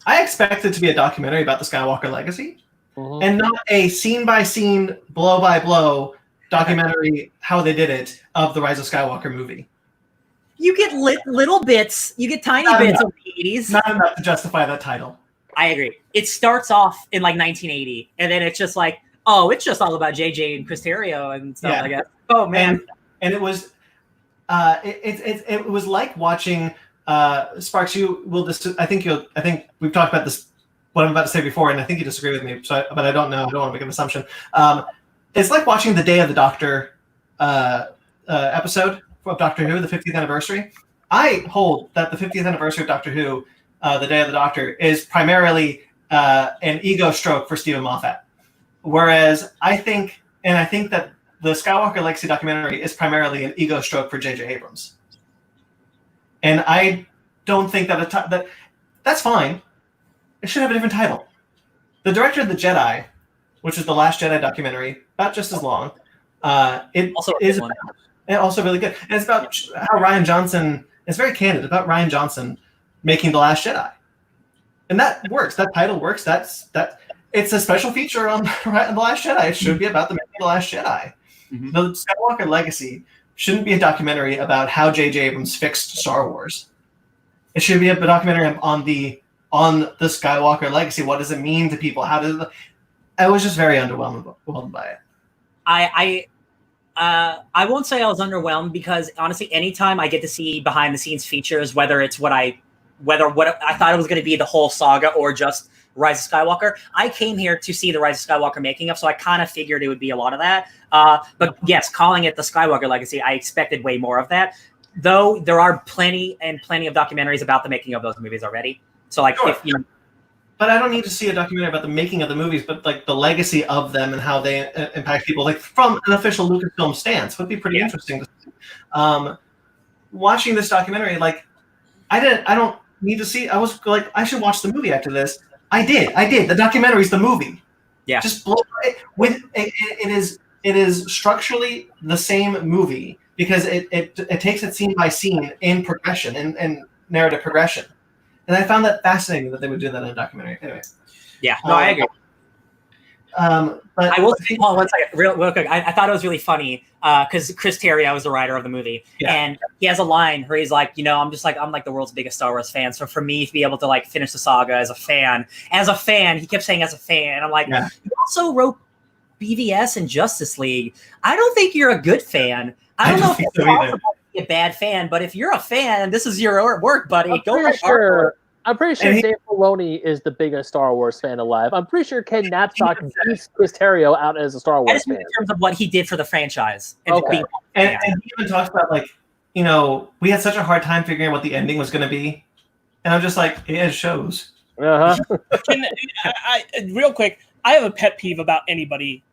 I expect it to be a documentary about the Skywalker Legacy, and not a scene-by-scene, blow-by-blow documentary how they did it of the Rise of Skywalker movie. You get little bits. You get tiny bits of the 80s. Not enough to justify that title. I agree. It starts off in 1980, and then it's just it's just all about JJ and Chris Terrio and stuff like that. Oh man! And it was, it was like watching Sparkz. I think we've talked about this. What I'm about to say before, and I think you disagree with me. But I don't know. I don't want to make an assumption. It's like watching the Day of the Doctor episode of Doctor Who, the 50th anniversary. I hold that the 50th anniversary of Doctor Who, the Day of the Doctor, is primarily an ego stroke for Stephen Moffat. Whereas I think that the Skywalker Legacy documentary is primarily an ego stroke for J.J. Abrams. And I don't think that that's fine. It should have a different title. The director of The Jedi, which is the Last Jedi documentary, about just as long. It also is also really good. And it's about how Ryan Johnson is very candid about Ryan Johnson making The Last Jedi. And that works. That title works. It's a special feature on The Last Jedi. It should be about the making of The Last Jedi. Mm-hmm. The Skywalker Legacy shouldn't be a documentary about how J.J. Abrams fixed Star Wars. It should be a documentary on the Skywalker Legacy. What does it mean to people? I was just very underwhelmed by it. I won't say I was underwhelmed because honestly, anytime I get to see behind the scenes features, whether what I thought it was going to be the whole saga or just Rise of Skywalker, I came here to see the Rise of Skywalker making of, so I kind of figured it would be a lot of that. But yes, calling it the Skywalker Legacy, I expected way more of that. Though there are plenty of documentaries about the making of those movies already. So like, Sure. if you know. But I don't need to see a documentary about the making of the movies, but like the legacy of them and how they impact people, like from an official Lucasfilm stance, would be pretty interesting to see. Watching this documentary, like I don't need to see. I was like, I should watch the movie after this. I did. The documentary's the movie. Yeah. Just blow it with it is structurally the same movie because it takes it scene by scene in progression and narrative progression. And I found that fascinating that they would do that in a documentary. Anyway. Yeah, no, I agree. But I will say, hold on one second, real quick. I thought it was really funny because Chris Terrio was the writer of the movie, and he has a line where he's like, I'm like the world's biggest Star Wars fan. So for me to be able to like finish the saga as a fan, he kept saying as a fan. I'm like, you also wrote BVS and Justice League. I don't think you're a good fan. I don't know if it's possible to be a bad fan, but if you're a fan, this is your work, buddy. I'm pretty sure Dave Filoni is the biggest Star Wars fan alive. I'm pretty sure Ken Napzok beats Chris Terrio out as a Star Wars fan. In terms of what he did for the franchise. And he even talks about, like, we had such a hard time figuring out what the ending was going to be. And I'm just like, it shows. Uh-huh. Real quick, I have a pet peeve about anybody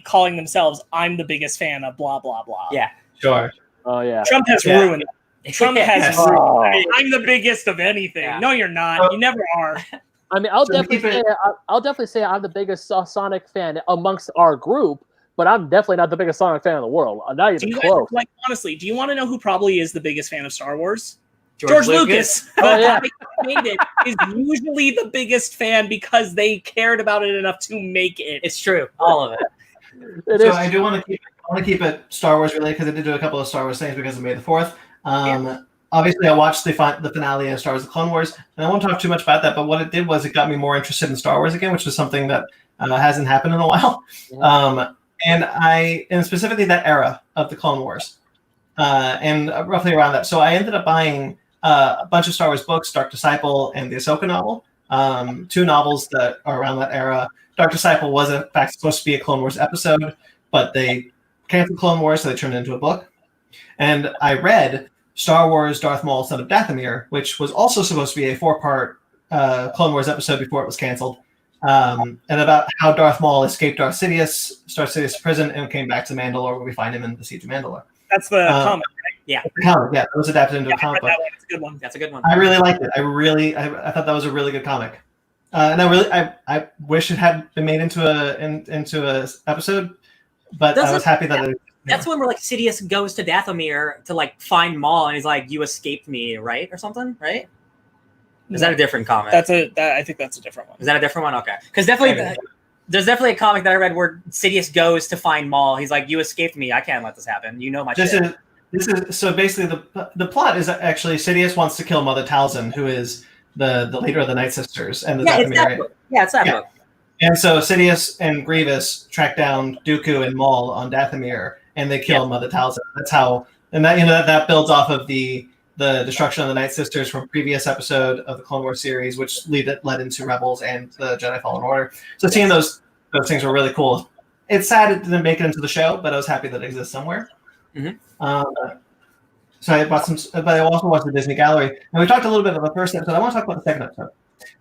calling themselves, I'm the biggest fan of blah, blah, blah. Yeah. Sure. Oh, yeah. Trump has ruined it. Trump has ruined it. I'm the biggest of anything. Yeah. No, you're not. You never are. I mean, I'll definitely say I'm the biggest Sonic fan amongst our group, but I'm definitely not the biggest Sonic fan in the world. I'm not even close. Like, honestly, do you want to know who probably is the biggest fan of Star Wars? George Lucas. Oh, yeah. Made it is usually the biggest fan because they cared about it enough to make it. It's true. All of it. I do want to keep it Star Wars related because I did do a couple of Star Wars things because of May the 4th. Obviously, I watched the finale of Star Wars: The Clone Wars, and I won't talk too much about that. But what it did was it got me more interested in Star Wars again, which is something that hasn't happened in a while. Yeah. And specifically that era of the Clone Wars, and roughly around that. So I ended up buying a bunch of Star Wars books, Dark Disciple and the Ahsoka novel, 2 novels that are around that era. Dark Disciple was in fact supposed to be a Clone Wars episode, but they canceled Clone Wars, so they turned it into a book. And I read Star Wars Darth Maul, Son of Dathomir, which was also supposed to be a 4-part Clone Wars episode before it was canceled, and about how Darth Maul escaped Darth Sidious prison and came back to Mandalore, where we find him in the Siege of Mandalore. That's the comic, right? Yeah. The comic, yeah. It was adapted into a comic book. That's a good one. That's a good one. I really liked it. I thought that was a really good comic. And I wish it had been made into a episode, but I was happy that it. That's when we're like Sidious goes to Dathomir to like find Maul, and he's like, "You escaped me, right?" or something, right? Is that a different comic? I think that's a different one. Is that a different one? Okay, because there's definitely a comic that I read where Sidious goes to find Maul. He's like, "You escaped me. I can't let this happen. You know my shit." This is so basically the plot is actually Sidious wants to kill Mother Talzin, who is the leader of the Night Sisters and the Dathomir. It's that book. And so Sidious and Grievous track down Dooku and Maul on Dathomir, and they kill Mother Talzin. That's how, and that builds off of the destruction of the Night Sisters from previous episode of the Clone Wars series, which led into Rebels and the Jedi Fallen Order. So seeing those things were really cool. It's sad it didn't make it into the show, but I was happy that it exists somewhere. Mm-hmm. So I bought some, but I also watched the Disney Gallery, and we talked a little bit about the first episode. I want to talk about the second episode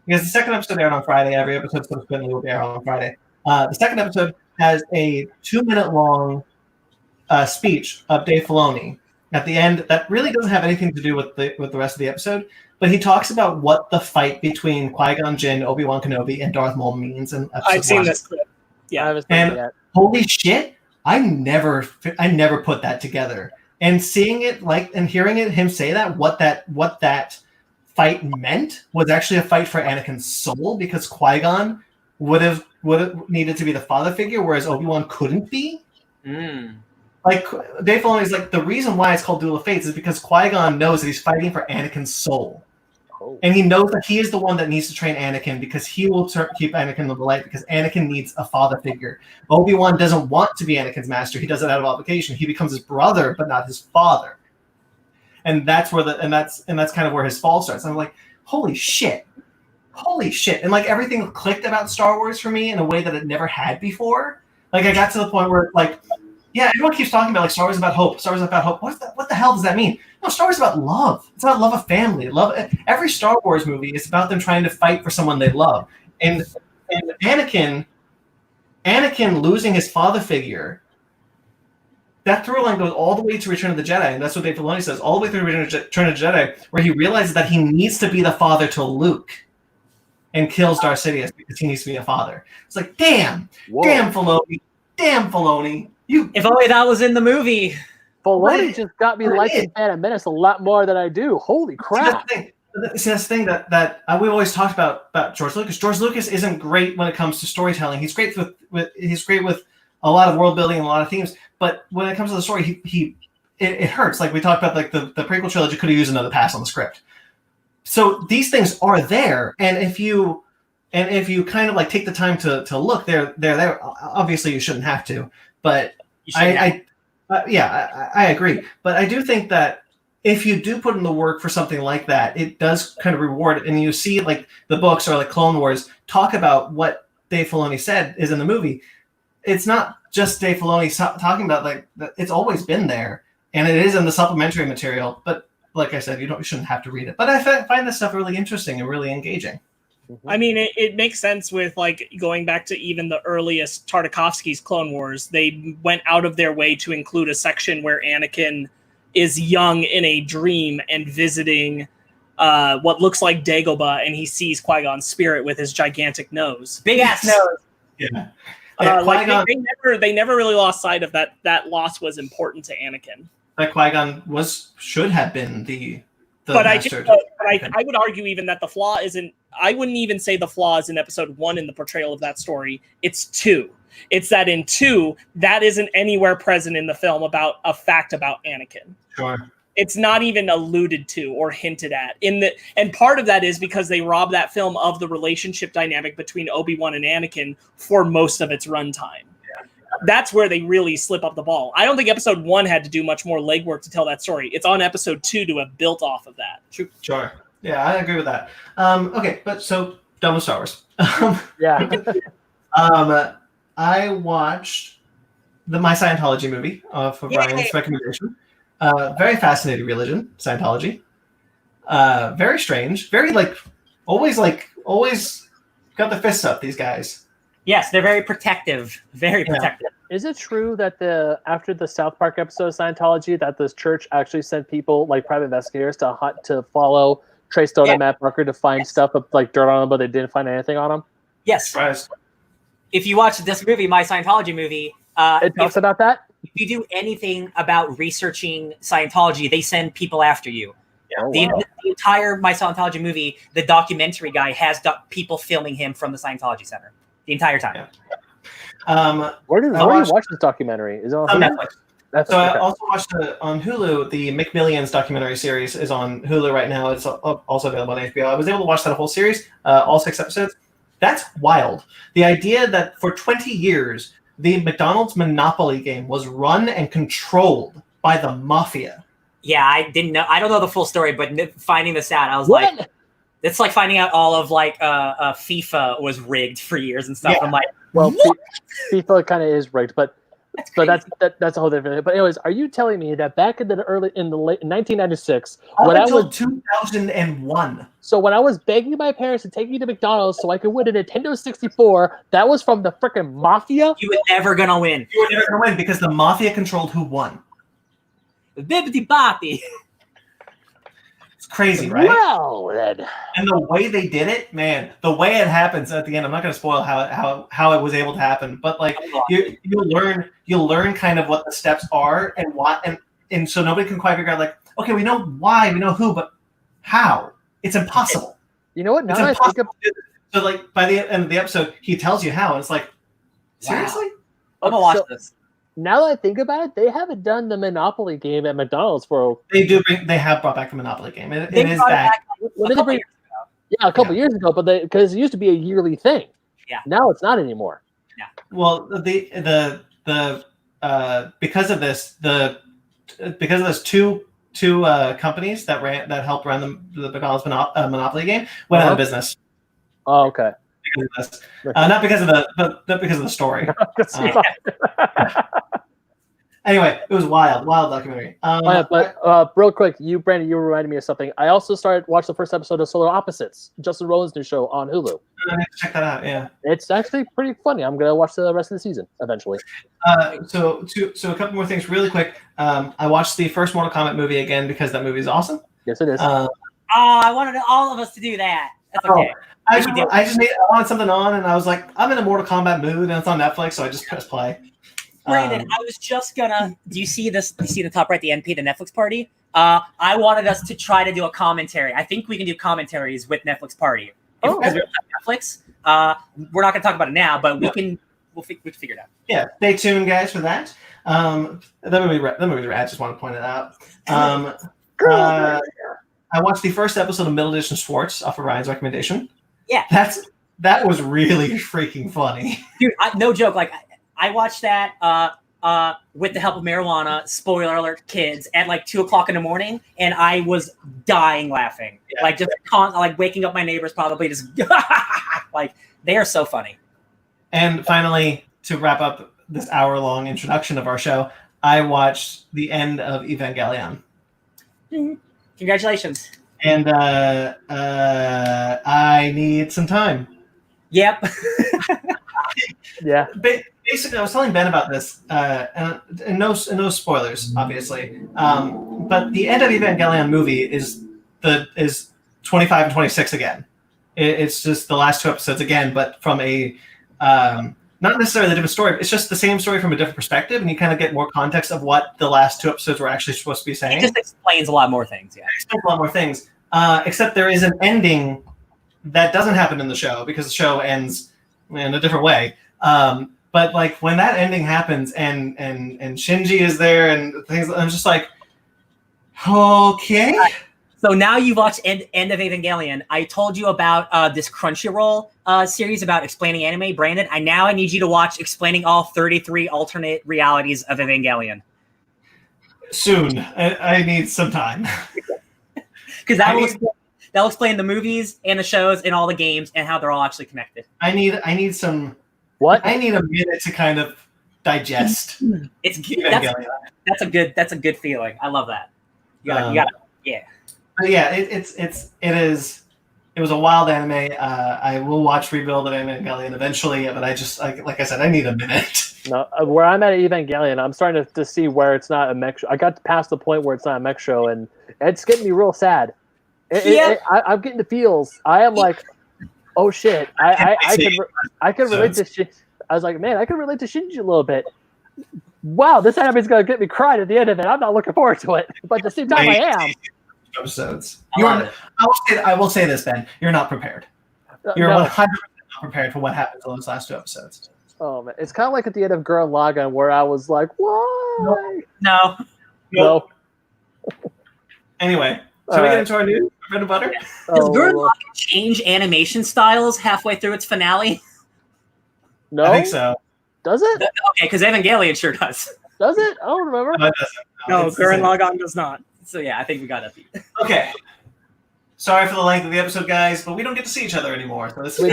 because the second episode aired on Friday. Every episode subsequently will be aired on Friday. The second episode has a 2-minute long speech of Dave Filoni at the end that really doesn't have anything to do with the rest of the episode, but he talks about what the fight between Qui-Gon Jinn, Obi-Wan Kenobi, and Darth Maul means. And I've seen this clip. Yeah, I was and holy shit, I never put that together. And seeing it and hearing him say that what that fight meant was actually a fight for Anakin's soul, because Qui-Gon would have needed to be the father figure, whereas Obi-Wan couldn't be. Like Dave Filoni's like, the reason why it's called Duel of Fates is because Qui-Gon knows that he's fighting for Anakin's soul. Oh. And he knows that he is the one that needs to train Anakin because he will keep Anakin in the light because Anakin needs a father figure. Obi-Wan doesn't want to be Anakin's master. He does it out of obligation. He becomes his brother, but not his father. And that's where that's kind of where his fall starts. I'm like, holy shit. And like everything clicked about Star Wars for me in a way that it never had before. Like I got to the point where like, yeah, everyone keeps talking about like Star Wars about hope. Star Wars about hope. What the hell does that mean? No, Star Wars is about love. It's about love of family. Every Star Wars movie is about them trying to fight for someone they love. And Anakin losing his father figure, that through line goes all the way to Return of the Jedi, and that's what Dave Filoni says, all the way through Return of the Jedi, where he realizes that he needs to be the father to Luke and kills Darth Sidious because he needs to be a father. It's like, damn Filoni. If only that was in the movie. Filoni just got me liking Phantom Menace a lot more than I do. Holy crap! See, that's the thing that we've always talked about George Lucas. George Lucas isn't great when it comes to storytelling. He's great with a lot of world building and a lot of themes. But when it comes to the story, it hurts. Like we talked about, like the prequel trilogy could have used another pass on the script. So these things are there, and if you kind of like take the time to look, they're there. Obviously, you shouldn't have to. But I agree. But I do think that if you do put in the work for something like that, it does kind of reward it. And you see like the books or like Clone Wars talk about what Dave Filoni said is in the movie. It's not just Dave Filoni talking about like it's always been there, and it is in the supplementary material. But like I said, you shouldn't have to read it. But I find this stuff really interesting and really engaging. I mean, it makes sense with like going back to even the earliest Tartakovsky's Clone Wars. They went out of their way to include a section where Anakin is young in a dream and visiting what looks like Dagobah, and he sees Qui-Gon's spirit with his gigantic nose. Big ass nose. Yeah. They never really lost sight of that. That loss was important to Anakin. Like Qui-Gon should have been the but master. I would argue even that the flaw isn't. I wouldn't even say the flaw is in episode 1 in the portrayal of that story. It's 2. It's that in 2, that isn't anywhere present in the film about a fact about Anakin. Sure. It's not even alluded to or hinted at and part of that is because they robbed that film of the relationship dynamic between Obi-Wan and Anakin for most of its runtime. That's where they really slip up the ball. I don't think episode 1 had to do much more legwork to tell that story. It's on episode 2 to have built off of that. Sure. Yeah, I agree with that. Okay, but so done with Star Wars. Yeah. I watched my Scientology movie for Ryan's recommendation. Very fascinating religion, Scientology. Very strange. Very always got the fists up, these guys. Yes, they're very protective. Very protective. Is it true that after the South Park episode of Scientology, that this church actually sent people like private investigators to follow Trey Stone and Matt Parker to find stuff like dirt on them, but they didn't find anything on them? Yes. Surprise. If you watch this movie, My Scientology Movie, it talks about that. If you do anything about researching Scientology, they send people after you. Oh, the wow. entire My Scientology movie, the documentary guy has people filming him from the Scientology Center the entire time. Yeah. Where do you watch this documentary? Is it on Netflix? So I also watched on Hulu. The McMillions documentary series is on Hulu right now. It's also available on HBO. I was able to watch that whole series, all 6 episodes. That's wild. The idea that for 20 years, the McDonald's Monopoly game was run and controlled by the mafia. Yeah, I didn't know. I don't know the full story, but finding this out, I was like, it's like finding out all of FIFA was rigged for years and stuff. Yeah. I'm like, well, FIFA kind of is rigged, but that's a whole different thing. But anyways, are you telling me that back in the late 1996, when I was 2001, so when I was begging my parents to take me to McDonald's so I could win a Nintendo 64, that was from the freaking mafia? You were never gonna win. You were never gonna win because the mafia controlled who won. The Bibbidi Boppy. It's crazy, right? Well, then. And the way they did it, man, the way it happens at the end, I'm not going to spoil how it was able to happen, but like you'll learn kind of what the steps are and what, and so nobody can quite figure out like, okay, we know why, we know who, but how? It's impossible. You know what? Now it's impossible. So like by the end of the episode, he tells you how, and it's like, seriously? I'm gonna watch this. Now that I think about it, they haven't done the Monopoly game at McDonald's for. They have brought back the Monopoly game. It is back. a couple years ago, but because it used to be a yearly thing. Yeah. Now it's not anymore. Yeah. Well, because of this, two companies that helped run the McDonald's Monopoly game went out of business. Oh, okay. Because of this. Not because of the story. Anyway, it was wild documentary. But real quick, Brandon, you reminded me of something. I also started watching the first episode of Solar Opposites, Justin Roiland's new show on Hulu. I need to check that out. Yeah, it's actually pretty funny. I'm gonna watch the rest of the season eventually. So a couple more things really quick. I watched the first Mortal Kombat movie again because that movie is awesome. Yes, it is. I wanted all of us to do that. That's okay. I wanted something on, and I was like, I'm in a Mortal Kombat mood, and it's on Netflix, so I just pressed play. Brandon, I was just gonna. Do you see this? You see the top right, the NP, the Netflix party? I wanted us to try to do a commentary. I think we can do commentaries with Netflix party because we don't have Netflix. We're not gonna talk about it now, but we can. We'll figure it out. Yeah, stay tuned, guys, for that. That movie's rad. Just want to point it out. I watched the first episode of Middle Edition Schwartz off of Ryan's recommendation. Yeah, that was really freaking funny, dude. No joke. Like. I watched that with the help of marijuana. Spoiler alert, kids, at like 2:00 in the morning, and I was dying laughing. Yeah. Like just like waking up my neighbors, probably just like they are so funny. And finally, to wrap up this hour-long introduction of our show, I watched the end of Evangelion. Congratulations! And I need some time. Yep. Yeah. Basically, I was telling Ben about this, and no spoilers, obviously. But the end of Evangelion movie is 25 and 26 again. It's just the last two episodes again, but from a not necessarily a different story. It's just the same story from a different perspective, and you kind of get more context of what the last two episodes were actually supposed to be saying. It just explains a lot more things. Yeah, it explains a lot more things. Except there is an ending that doesn't happen in the show because the show ends in a different way. But like when that ending happens and Shinji is there and things, I'm just like, okay. So now you've watched End of Evangelion. I told you about this Crunchyroll series about explaining anime. Brandon, I need you to watch explaining all 33 alternate realities of Evangelion. Soon. I need some time. Because that'll explain the movies and the shows and all the games and how they're all actually connected. I need some. What? I need a minute to kind of digest. That's a good feeling. I love that. You gotta, yeah. But yeah, it was a wild anime. I will watch Rebuild of Evangelion eventually, but I just like I said, I need a minute. No, where I'm at Evangelion, I'm starting to see where it's not a mech show. I got past the point where it's not a mech show, and it's getting me real sad. I'm getting the feels. I am like, oh shit! I could relate to shit. I was like, man, I could relate to Shinji a little bit. Wow, this anime's gonna get me crying at the end of it. I'm not looking forward to it, but at the same time, I am. Episodes. I will say this, Ben. You're not prepared. You're 100% not prepared for what happens in those last two episodes. Oh man, it's kind of like at the end of Gurren Lagann where I was like, why? No. Anyway, so we get into our new bread and butter. Does Gurren Lagann change animation styles halfway through its finale? No, I think so. Does it? Okay, because Evangelion sure does. Does it? I don't remember. No, it doesn't. No, Gurren Lagann does not. So yeah, I think we got it. Okay. Sorry for the length of the episode, guys, but we don't get to see each other anymore. So this is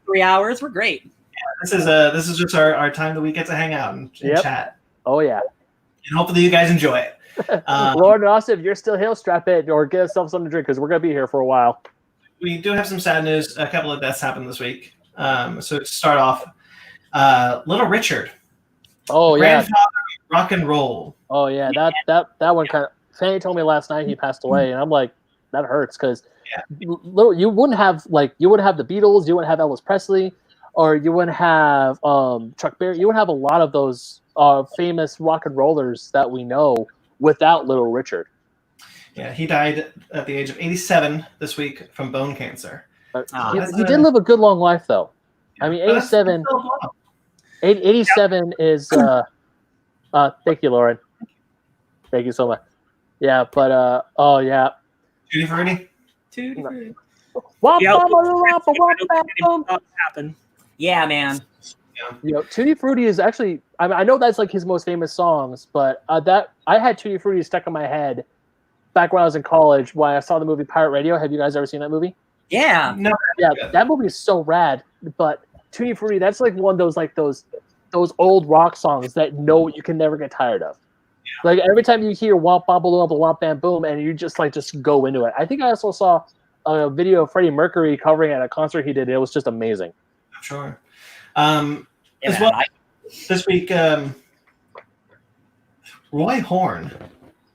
3 hours. We're great. Yeah, this is just our time that we get to hang out and chat. Oh yeah. And hopefully you guys enjoy it. Lord and Austin, if you're still here, strap in or get yourself something to drink because we're gonna be here for a while. We do have some sad news. A couple of deaths happened this week. So to start off, Little Richard. Oh yeah. Grandfather of rock and roll. Oh yeah, that one kind of. Fanny told me last night he passed away, and I'm like, that hurts because you wouldn't have the Beatles, you wouldn't have Elvis Presley, or you wouldn't have Chuck Berry. You wouldn't have a lot of those famous rock and rollers that we know without Little Richard. Yeah, he died at the age of 87 this week from bone cancer. He did live a good long life, though. I mean, 87 is. Thank you, Lauren. Thank you so much. Yeah, but oh yeah. Judy Ferdy? Tutti Frutti. Happen. Yeah, man. You know, Tutti Frutti is actually. I know that's like his most famous songs, but that I had Tutti Frutti stuck in my head back when I was in college. When I saw the movie Pirate Radio. Have you guys ever seen that movie? Yeah. No. Yeah, that movie is so rad. But Tutti Frutti, that's like one of those those old rock songs that you can never get tired of. Like every time you hear "Womp Bom Balloon Womp Bam Boom" and you just go into it. I think I also saw a video of Freddie Mercury covering at a concert he did. It was just amazing. I'm sure. As well, this week, Roy Horn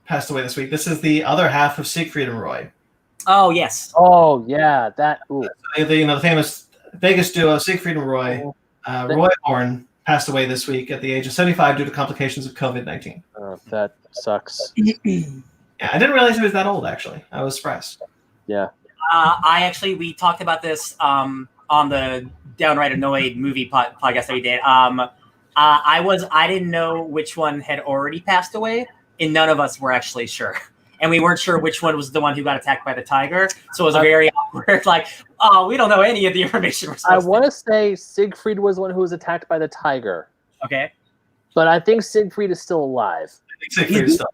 passed away this week. This is the other half of Siegfried and Roy. Oh yes. Oh yeah, that. Ooh. The famous Vegas duo Siegfried and Roy. Roy Horn passed away this week at the age of 75 due to complications of COVID-19. That sucks. Yeah, I didn't realize he was that old. Actually, I was surprised. Yeah. We talked about this on the Downright Annoyed movie podcast that we did. I didn't know which one had already passed away, and none of us were actually sure. And we weren't sure which one was the one who got attacked by the tiger. So it was very awkward. Like, oh, we don't know any of the information we're supposed I want to say Siegfried was the one who was attacked by the tiger. Okay. But I think Siegfried is still alive. I think Siegfried is still.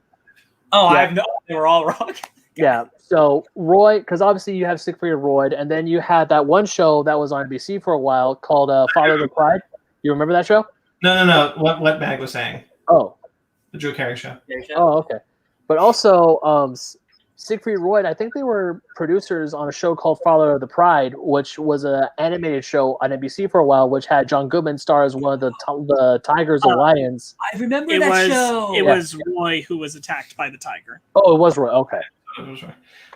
Oh, Yeah. I have no. They were all wrong. Yeah. So Roy, because obviously you have Siegfried and Roy, and then you had that one show that was on NBC for a while called Father of the Pride. You remember that show? No. What Mag was saying. Oh. The Drew Carey show. Oh, okay. But also, Siegfried and Roy, I think they were producers on a show called Father of the Pride, which was an animated show on NBC for a while, which had John Goodman star as one of the tigers and lions. I remember that show. It was Roy who was attacked by the tiger. Oh, it was Roy. Okay.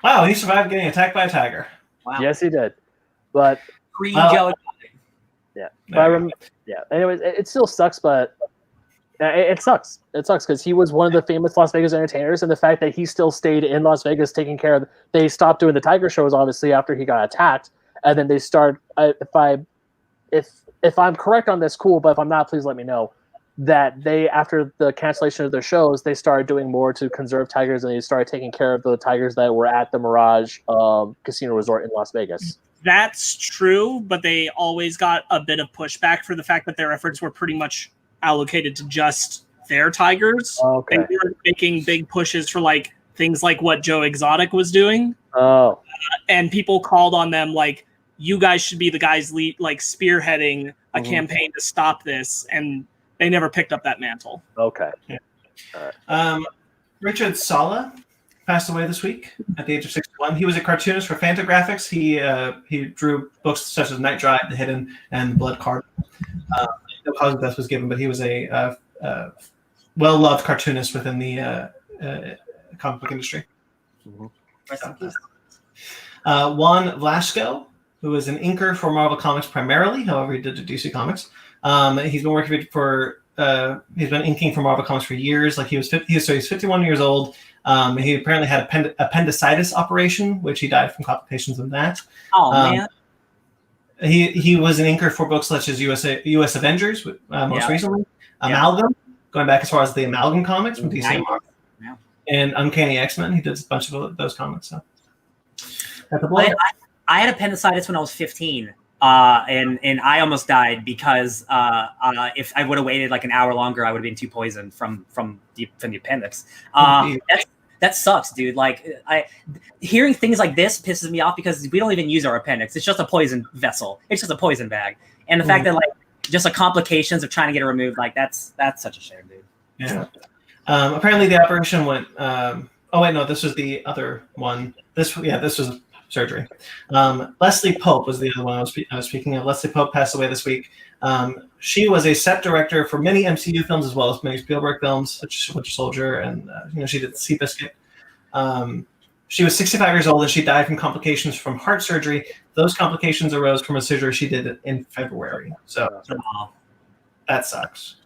Wow, he survived getting attacked by a tiger. Wow. Yes, he did. But Pre-Joe. yeah. But anyways, it still sucks, but it sucks. It sucks because he was one of the famous Las Vegas entertainers, and the fact that he still stayed in Las Vegas taking care of. They stopped doing the tiger shows obviously after he got attacked, and then they start. If I'm correct on this, cool. But if I'm not, please let me know. That they, after the cancellation of their shows, they started doing more to conserve tigers, and they started taking care of the tigers that were at the Mirage Casino Resort in Las Vegas. That's true, but they always got a bit of pushback for the fact that their efforts were pretty much allocated to just their tigers. Okay. They were making big pushes for like things like what Joe Exotic was doing. Oh. And people called on them like, you guys should be the guys spearheading a campaign to stop this, and they never picked up that mantle. Okay. Yeah. Richard Sala passed away this week at the age of 61. He was a cartoonist for Fantagraphics. He drew books such as Night Drive, The Hidden, and Blood Card. No cause of death was given, but he was a well-loved cartoonist within the comic book industry. Mm-hmm. Juan Velasco, who is an inker for Marvel Comics primarily, however he did the DC Comics. He's been working for he's been inking for Marvel Comics for years. Like he's 51 years old. He apparently had appendicitis operation, which he died from complications of that. Oh man. He was an inker for books such as US Avengers, most recently, Amalgam, going back as far as the Amalgam comics from DC and Marvel, and Uncanny X-Men. He did a bunch of those comics. So I had appendicitis when I was 15, and I almost died because if I would have waited like an hour longer, I would have been too poisoned from the appendix. That sucks, dude. Like, hearing things like this pisses me off because we don't even use our appendix. It's just a poison vessel. It's just a poison bag. And the fact that like just the complications of trying to get it removed, like that's such a shame, dude. Yeah. Apparently the operation went. Oh wait, no, this was the other one. This was surgery. Leslie Pope was the other one I was speaking of. Leslie Pope passed away this week. She was a set director for many MCU films as well as many Spielberg films, such as Winter Soldier, and she did Seabiscuit. She was 65 years old and she died from complications from heart surgery. Those complications arose from a surgery she did in February. So that sucks.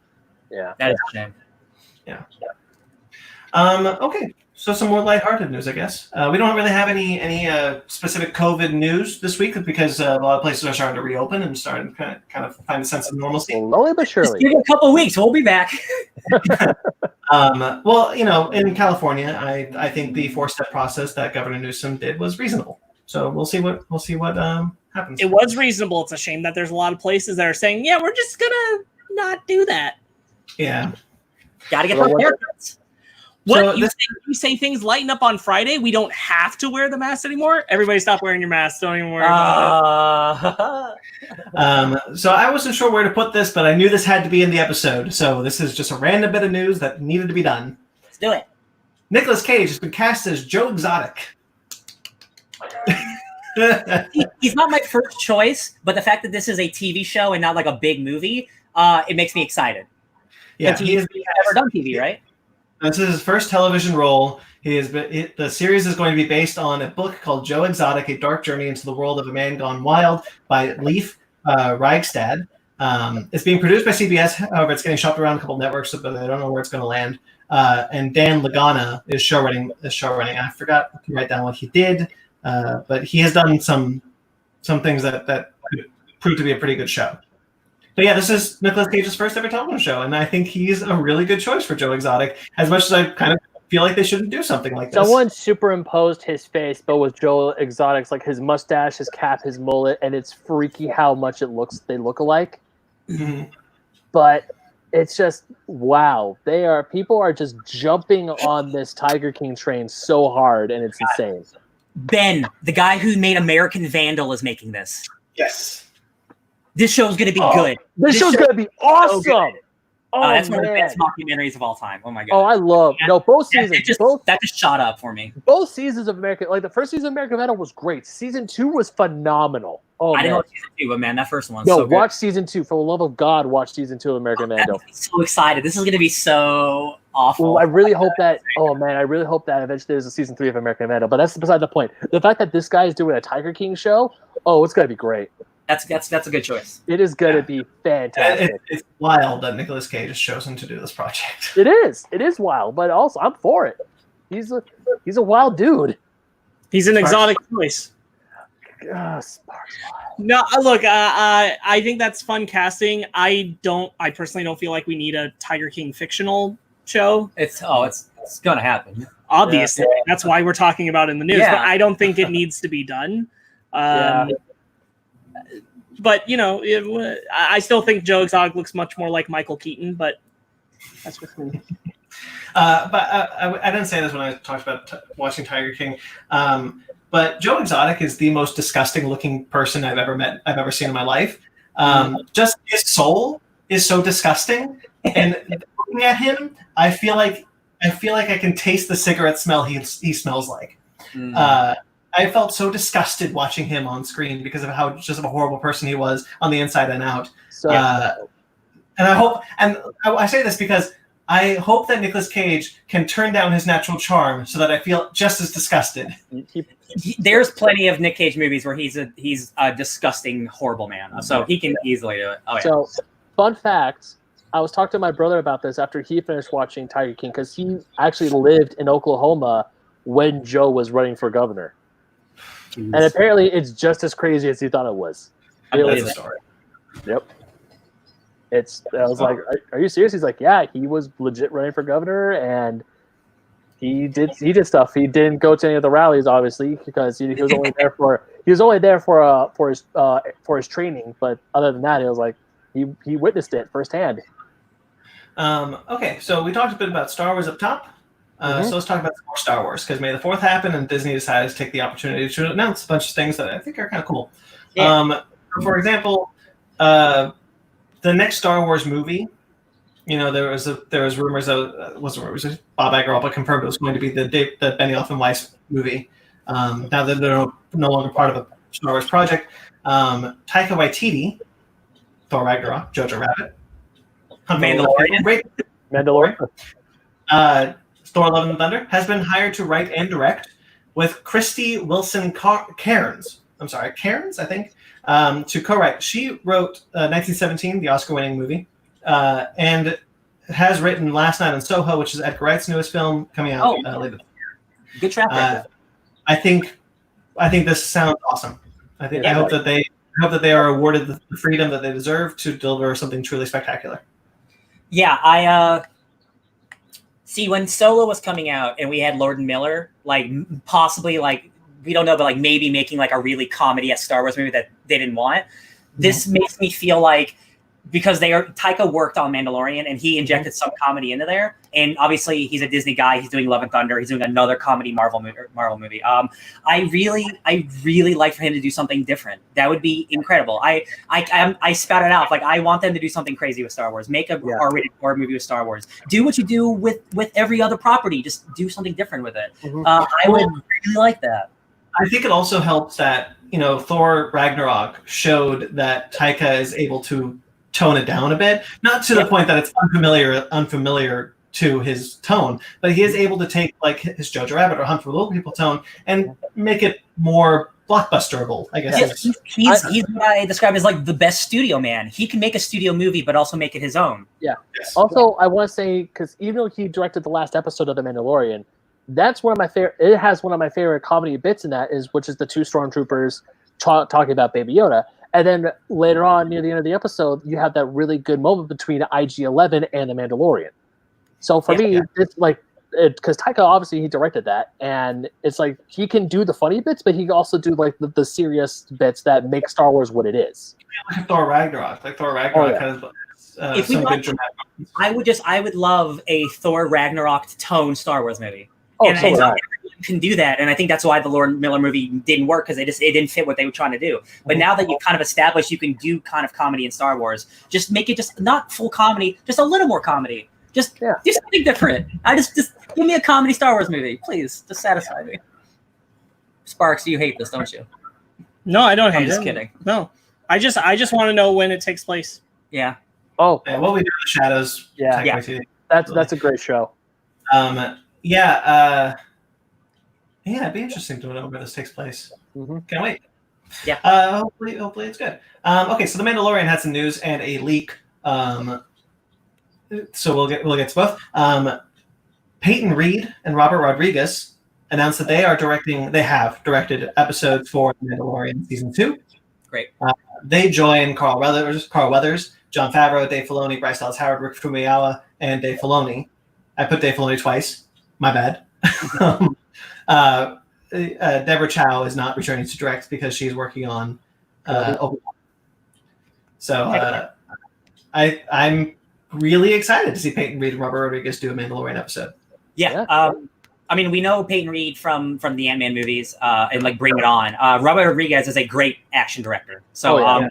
Yeah, that is a shame. Yeah. Okay. So some more lighthearted news, I guess. We don't really have any specific COVID news this week because a lot of places are starting to reopen and starting to kind of find a sense of normalcy. Slowly but surely. Just give it a couple of weeks. We'll be back. Well, in California, I think the 4-step process that Governor Newsom did was reasonable. So we'll see what happens. It was reasonable. It's a shame that there's a lot of places that are saying, yeah, we're just gonna not do that. Yeah. Gotta get those haircuts. What you say things lighten up on Friday? We don't have to wear the mask anymore. Everybody, stop wearing your mask. Don't even worry about it. So I wasn't sure where to put this, but I knew this had to be in the episode. So this is just a random bit of news that needed to be done. Let's do it. Nicolas Cage has been cast as Joe Exotic. He's not my first choice, but the fact that this is a TV show and not like a big movie, it makes me excited. Yeah, he's never done TV, right? This is his first television role. The series is going to be based on a book called Joe Exotic, A Dark Journey into the World of a Man Gone Wild by Leif Rygstad. It's being produced by CBS. However, it's getting shopped around a couple networks, but I don't know where it's going to land. And Dan Lagana is showrunning. I forgot to write down what he did, but he has done some things that could prove to be a pretty good show. But yeah, this is Nicolas Cage's first ever television show, and I think he's a really good choice for Joe Exotic, as much as I kind of feel like they shouldn't do something like this. Someone superimposed his face, but with Joe Exotic's, like his mustache, his cap, his mullet, and it's freaky how much they look alike. Mm-hmm. But it's just, wow. People are just jumping on this Tiger King train so hard, and it's insane. Ben, the guy who made American Vandal, is making this. Yes. This show's going to be good. This show's going to be awesome. So that's one of the best documentaries of all time. Oh my god. Oh, I love both seasons. That just shot up for me. Both seasons of American, like the first season of American Vandal was great. Season 2 was phenomenal. Oh, I didn't know season 2, but man, that first one. Watch season 2. For the love of God, watch season 2 of American Vandal. I'm so excited. This is going to be so awful. Well, I really hope that. Oh man, I really hope that eventually there's a season 3 of American Vandal. But that's beside the point. The fact that this guy is doing a Tiger King show. Oh, it's going to be great. That's a good choice. It is going to be fantastic. It's wild that Nicolas Cage has chosen to do this project. It is wild, but also I'm for it. He's a wild dude. He's an exotic choice. Sparkz. No, look, I think that's fun casting. I personally don't feel like we need a Tiger King fictional show. It's gonna happen. Obviously, that's why we're talking about it in the news. Yeah. But I don't think it needs to be done. But I still think Joe Exotic looks much more like Michael Keaton. But that's just me. I didn't say this when I talked about watching Tiger King. But Joe Exotic is the most disgusting looking person I've ever seen in my life. Just his soul is so disgusting, and looking at him, I feel like I can taste the cigarette smell he smells like. I felt so disgusted watching him on screen because of how just of a horrible person he was on the inside and out. And I say this because I hope that Nicolas Cage can turn down his natural charm so that I feel just as disgusted. There's plenty of Nick Cage movies where he's a disgusting, horrible man. So he can easily do it. Oh, yeah. So, fun fact, I was talking to my brother about this after he finished watching Tiger King because he actually lived in Oklahoma when Joe was running for governor. Jeez. And apparently it's just as crazy as he thought it was. That's the story. Yep. I was like, are you serious? He's like, yeah, he was legit running for governor, and he did stuff. He didn't go to any of the rallies, obviously, because he was only there for his training. But other than that, it was like he witnessed it firsthand. Okay, so we talked a bit about Star Wars up top. So let's talk about some more Star Wars, because May the 4th happened, and Disney decided to take the opportunity to announce a bunch of things that I think are kind of cool. Yeah. For example, the next Star Wars movie, there was rumors of wasn't rumors, Bob Iger, but confirmed it was going to be the Benioff and Weiss movie. Now that they're no longer part of a Star Wars project, Taika Waititi, Thor Ragnarok, Jojo Rabbit, Mandalorian. Thor: Love and Thunder has been hired to write and direct with Christy Wilson Cairns. Cairns, I think, to co-write. She wrote 1917, the Oscar-winning movie, and has written Last Night in Soho, which is Edgar Wright's newest film coming out later this year. Good track record. I think this sounds awesome. I hope that they are awarded the freedom that they deserve to deliver something truly spectacular. Yeah, I see when Solo was coming out and we had Lord and Miller, possibly we don't know, but like maybe making like a really comedy-esque Star Wars movie that they didn't want. This makes me feel like, because Taika worked on Mandalorian and he injected some comedy into there, and obviously he's a Disney guy. He's doing Love and Thunder. He's doing another comedy Marvel movie. I really like for him to do something different. That would be incredible. I spouted out like I want them to do something crazy with Star Wars. Make a R-rated horror movie with Star Wars. Do what you do with every other property. Just do something different with it. I would really like that. I think it also helps that Thor Ragnarok showed that Taika is able to tone it down a bit, not to the point that it's unfamiliar to his tone, but he is able to take like his Jojo Rabbit or Hunt for Little People tone and make it more blockbusterable, I guess. He's what I describe as like the best studio man. He can make a studio movie, but also make it his own. Yeah. Yes. Also, I want to say, because even though he directed the last episode of The Mandalorian, that's one of my favorite. It has one of my favorite comedy bits in that, which is the two stormtroopers talking about Baby Yoda. And then later on, near the end of the episode, you have that really good moment between IG-11 and The Mandalorian. So for me, it's like, because Taika, obviously, he directed that. And it's like, he can do the funny bits, but he can also do like the serious bits that make Star Wars what it is. Like Thor Ragnarok. Like Thor Ragnarok has some good dramatic. I would love a Thor Ragnarok tone Star Wars movie. Oh, and everyone can do that, and I think that's why the Lord Miller movie didn't work, because it didn't fit what they were trying to do. But now that you kind of established you can do kind of comedy in Star Wars, just make it just not full comedy, just a little more comedy. Just do something different. Just give me a comedy Star Wars movie, please. Just satisfy me. Sparkz, you hate this, don't you? No, I don't hate it. I'm just kidding. No, I just want to know when it takes place. Yeah. Oh, What We Do in the Shadows. Yeah. That's a great show. It'd be interesting to know where this takes place. Can't wait. Yeah. Hopefully it's good. Okay, so The Mandalorian had some news and a leak. So we'll get to both. Peyton Reed and Robert Rodriguez announced that they have directed episodes for The Mandalorian season 2. Great. They join Carl Weathers, Jon Favreau, Dave Filoni, Bryce Dallas Howard, Rick Famuyiwa, and Dave Filoni. I put Dave Filoni twice. My bad. Deborah Chow is not returning to direct because she's working on Obi-Wan. So I'm really excited to see Peyton Reed and Robert Rodriguez do a Mandalorian episode. Yeah. I mean, we know Peyton Reed from the Ant-Man movies and like Bring It On. Robert Rodriguez is a great action director. So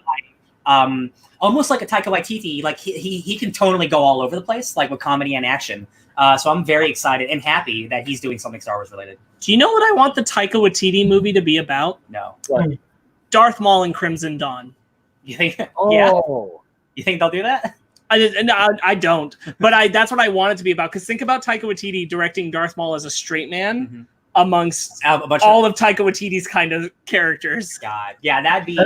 almost like a Taika Waititi, like he can totally go all over the place, like with comedy and action. So I'm very excited and happy that he's doing something Star Wars related. Do you know what I want the Taika Waititi movie to be about? No. Darth Maul and Crimson Dawn. You think? Oh. Yeah. You think they'll do that? I don't. But that's what I want it to be about. Because think about Taika Waititi directing Darth Maul as a straight man amongst all of Taika Waititi's kind of characters. God. Yeah, that'd be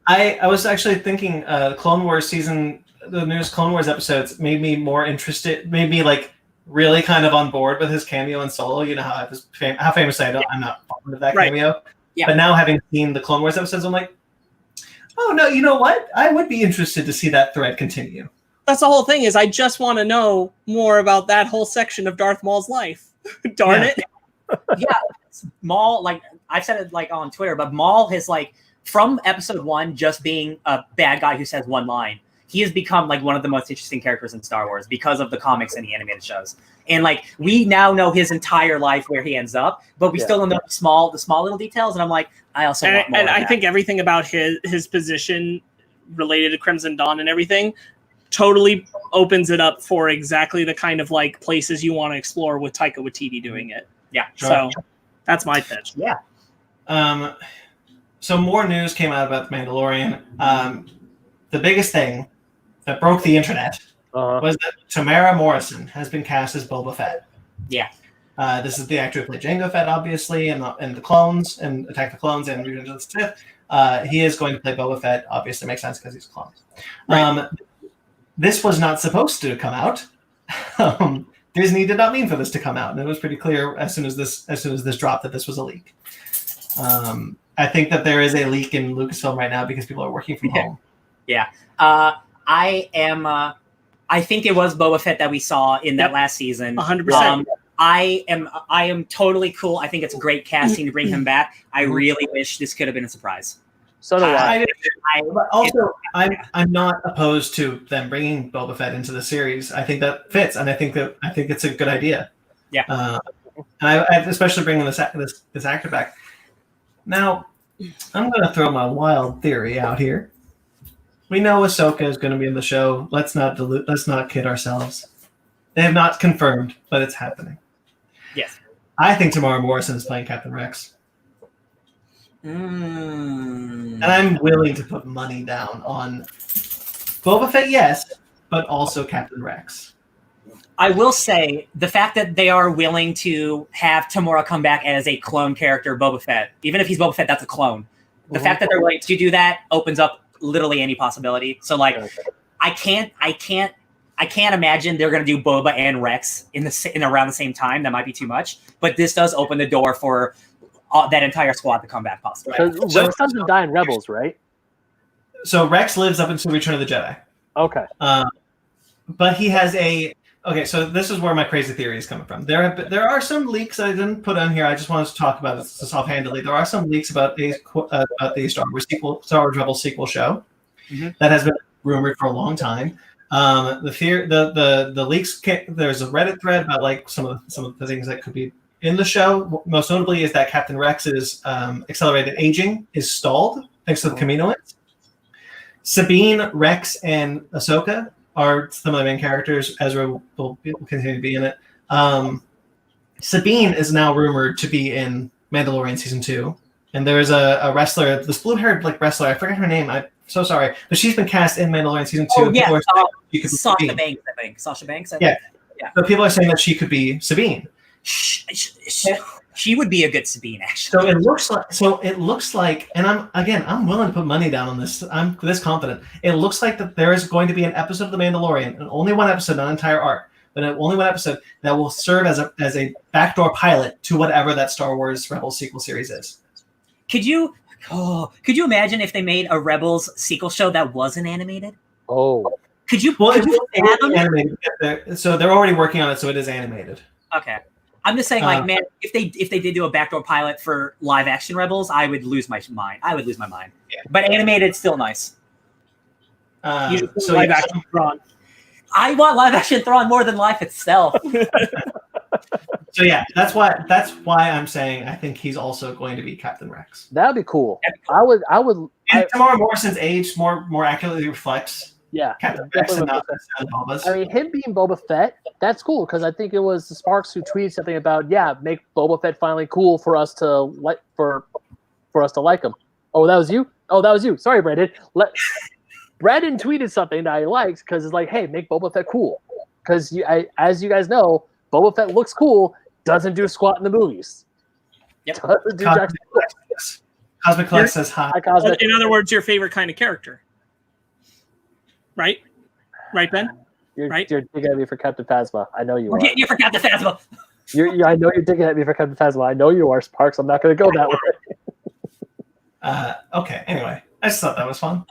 I was actually thinking Clone Wars the newest Clone Wars episodes made me more interested, made me like really kind of on board with his cameo in Solo. You know how famous I'm not fond of that cameo. Yeah. But now having seen the Clone Wars episodes, I'm like, oh no, you know what? I would be interested to see that thread continue. That's the whole thing, is I just want to know more about that whole section of Darth Maul's life. Darn it. Yeah. Maul, like I've said it like on Twitter, but Maul has like from episode 1 just being a bad guy who says one line, he has become like one of the most interesting characters in Star Wars because of the comics and the animated shows. And like we now know his entire life, where he ends up, but we still don't know the small little details. And I'm like, I also want more. And I think everything about his position related to Crimson Dawn and everything totally opens it up for exactly the kind of like places you want to explore with Taika Waititi doing it. Yeah. Sure. So that's my pitch. Yeah. So more news came out about The Mandalorian. The biggest thing that broke the internet was that Tamara Morrison has been cast as Boba Fett. Yeah. This is the actor who played Jango Fett, obviously, and the Clones, and Attack the Clones, and Revenge of the Sith. He is going to play Boba Fett. Obviously, makes sense because he's a clone. Right. This was not supposed to come out. Disney did not mean for this to come out, and it was pretty clear as soon as this dropped that this was a leak. I think that there is a leak in Lucasfilm right now because people are working from home. Yeah. I think it was Boba Fett that we saw in that last season. 100%. I am totally cool. I think it's great casting to bring him back. I really wish this could have been a surprise. So do I. But also, I'm not opposed to them bringing Boba Fett into the series. I think that fits, and I think it's a good idea. Yeah. And I especially bringing this actor back. Now, I'm going to throw my wild theory out here. We know Ahsoka is going to be in the show. Let's not kid ourselves. They have not confirmed, but it's happening. Yes. I think Tamara Morrison is playing Captain Rex. And I'm willing to put money down on Boba Fett, yes, but also Captain Rex. I will say the fact that they are willing to have Tamora come back as a clone character, Boba Fett, even if he's Boba Fett, that's a clone. The fact that they're willing to do that opens up literally any possibility. So, like, I can't imagine they're going to do Boba and Rex in around the same time. That might be too much, but this does open the door for that entire squad to come back, possibly. Because Rex doesn't die in Rebels, right? So Rex lives up until Return of the Jedi. Okay. But he has a... Okay, so this is where my crazy theory is coming from. There are some leaks I didn't put on here. I just wanted to talk about this offhandedly. There are some leaks about the Star Wars Rebels sequel show that has been rumored for a long time. The leaks. There's a Reddit thread about like some of the things that could be in the show. Most notably is that Captain Rex's accelerated aging is stalled thanks to the Kaminoans. Sabine, Rex, and Ahsoka are some of the main characters. Ezra will continue to be in it. Sabine is now rumored to be in Mandalorian Season 2. And there's a wrestler, this blue-haired wrestler, I forget her name, I'm so sorry, but she's been cast in Mandalorian Season 2. Oh, yeah, Sasha Banks, I think. Sasha Banks, I think. Yeah. So people are saying that she could be Sabine. She would be a good Sabine, actually. So it looks like, and I'm willing to put money down on this. I'm this confident. It looks like that there is going to be an episode of The Mandalorian, and only one episode, not an entire arc, but only one episode that will serve as a backdoor pilot to whatever that Star Wars Rebels sequel series is. Could you imagine if they made a Rebels sequel show that wasn't animated? Oh. Could you animated? So they're already working on it, so it is animated. Okay. I'm just saying, like, man, if they did do a backdoor pilot for live action Rebels, I would lose my mind. Yeah. But animated, still nice. Live action Thrawn. I want live action Thrawn more than life itself. So yeah, that's why I'm saying I think he's also going to be Captain Rex. That'd be cool. I would. And Tamara Morrison's age more accurately reflects. Yeah, Captain Rex and not Boba's. I mean, him being Boba Fett, that's cool because I think it was Sparkz who tweeted something about make Boba Fett finally cool for us to like for us to like him. Oh, that was you. Sorry, Brandon. Brandon tweeted something that I liked because it's like, hey, make Boba Fett cool because as you guys know, Boba Fett looks cool, doesn't do squat in the movies. Yep. Cosmic Colette says hi. In other words, your favorite kind of character. Right, Ben? You're digging at me for Captain Phasma. I know you are. We're getting you for Captain Phasma. I know you're digging at me for Captain Phasma. I know you are, Sparkz. I'm not going to go that way. Okay. Anyway, I just thought that was fun.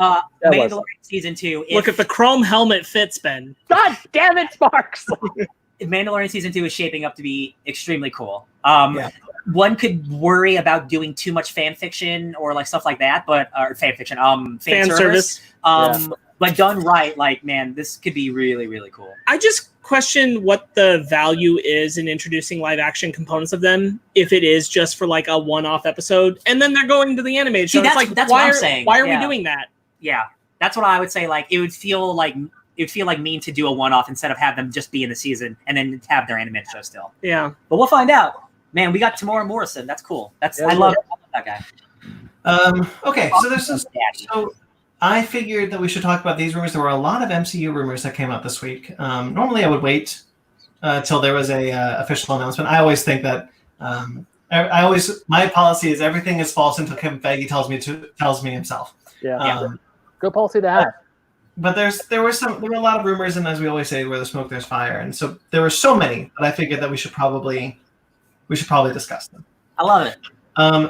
Mandalorian Season 2. Look, if the chrome helmet fits, Ben. God damn it, Sparkz! Mandalorian Season 2 is shaping up to be extremely cool. One could worry about doing too much fan fiction or like stuff like that, but fan service. But done right, like, man, this could be really, really cool. I just question what the value is in introducing live action components of them if it is just for like a one-off episode and then they're going to the animated show. That's what I'm saying. Why are we doing that? Yeah, that's what I would say. Like, it would feel like mean to do a one-off instead of have them just be in the season and then have their animated show still. Yeah, but we'll find out. Man, we got Tamora Morrison. That's cool. I love that guy. Okay, so there's this. So I figured that we should talk about these rumors. There were a lot of MCU rumors that came out this week. Normally, I would wait till there was a official announcement. I always think that my policy is everything is false until Kevin Feige tells me himself. Yeah, good policy to have. But there were a lot of rumors, and as we always say, where there's smoke, there's fire. And so there were so many that I figured that we should probably discuss them. I love it.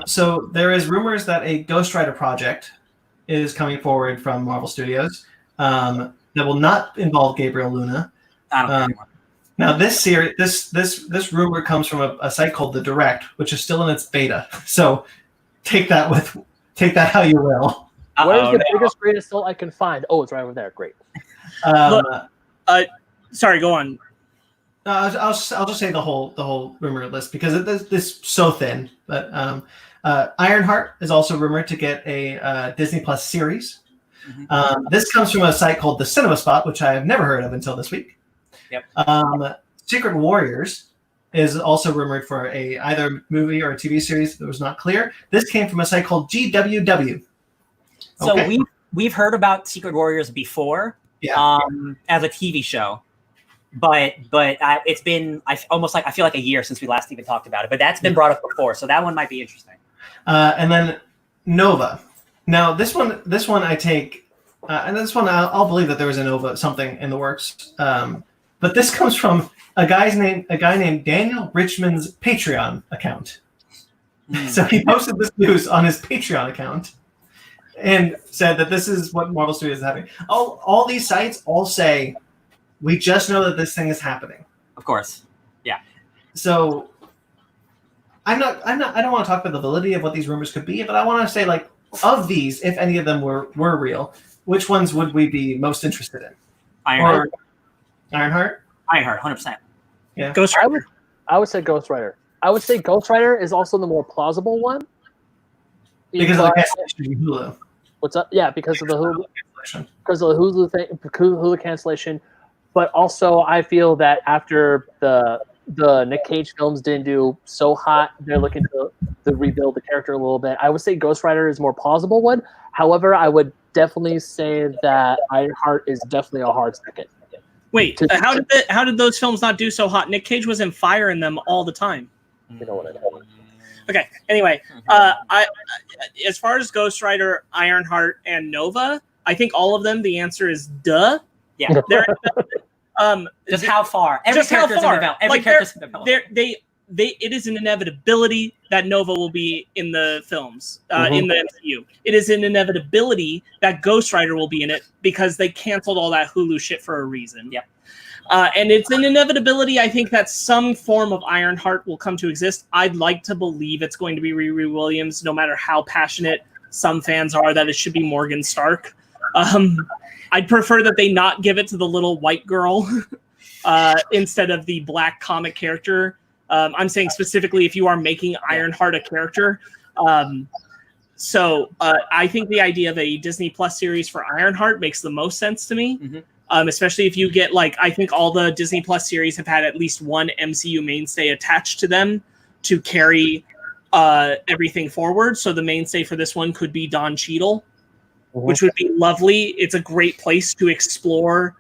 So there is rumors that a Ghost Rider project is coming forward from Marvel Studios that will not involve Gabriel Luna. I don't care. Now this series, this rumor comes from a site called The Direct, which is still in its beta. So take that how you will. Where's the biggest greatest salt I can find? Oh, it's right over there. Great. Sorry, go on. I'll just say the whole rumor list because it's so thin. But Ironheart is also rumored to get a Disney Plus series. Mm-hmm. This comes from a site called the Cinema Spot, which I have never heard of until this week. Yep. Secret Warriors is also rumored for either movie or a TV series that was not clear. This came from a site called GWW. So we've heard about Secret Warriors before, as a TV show, but it's been I feel like a year since we last even talked about it. But that's been brought up before, so that one might be interesting. And then Nova. Now this one I take, and this one I'll believe that there was a Nova something in the works. But this comes from a guy named Daniel Richmond's Patreon account. So he posted this news on his Patreon account and said that this is what Marvel Studios is having. All these sites all say, we just know that this thing is happening. Of course. Yeah. So I don't want to talk about the validity of what these rumors could be, but I want to say, like, of these, if any of them were real, which ones would we be most interested in? Ironheart. Ironheart? Ironheart, 100%. Yeah. Ghost Rider. I would say Ghost Rider. I would say Ghost Rider is also the more plausible one. Because of the cancellation of Hulu. What's up? Yeah, because of the Hulu. Because of the Hulu thing, Hulu cancellation. But also, I feel that after the Nick Cage films didn't do so hot, they're looking to rebuild the character a little bit. I would say Ghost Rider is a more plausible one. However, I would definitely say that Ironheart is definitely a hard second. Wait, how did those films not do so hot? Nick Cage was in fire in them all the time. You know what I mean. Okay. Anyway, I as far as Ghost Rider, Ironheart, and Nova, I think all of them. The answer is duh. Yeah. Just how far? Every character's in development. It is an inevitability that Nova will be in the films, in the MCU. It is an inevitability that Ghost Rider will be in it because they canceled all that Hulu shit for a reason. Yep. And it's an inevitability, I think, that some form of Ironheart will come to exist. I'd like to believe it's going to be Riri Williams, no matter how passionate some fans are that it should be Morgan Stark. I'd prefer that they not give it to the little white girl instead of the black comic character. I'm saying specifically if you are making Ironheart a character. So I think the idea of a Disney Plus series for Ironheart makes the most sense to me, especially if you get, like, I think all the Disney Plus series have had at least one MCU mainstay attached to them to carry everything forward. So the mainstay for this one could be Don Cheadle, which would be lovely. It's a great place to explore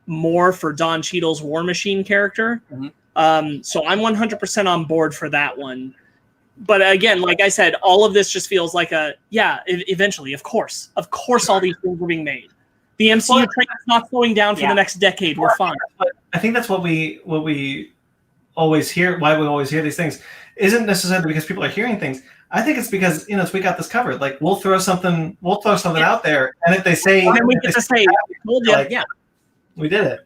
more for Don Cheadle's War Machine character. So I'm 100% on board for that one. But again, like I said, all of this just feels like eventually, of course, all these things are being made. The MCU train is not slowing down for the next decade. We're fine. But I think that's what we always hear. Why we always hear these things isn't necessarily because people are hearing things. I think it's because, we got this covered. Like, we'll throw something out there, and if they say, and then we get to say, we did it.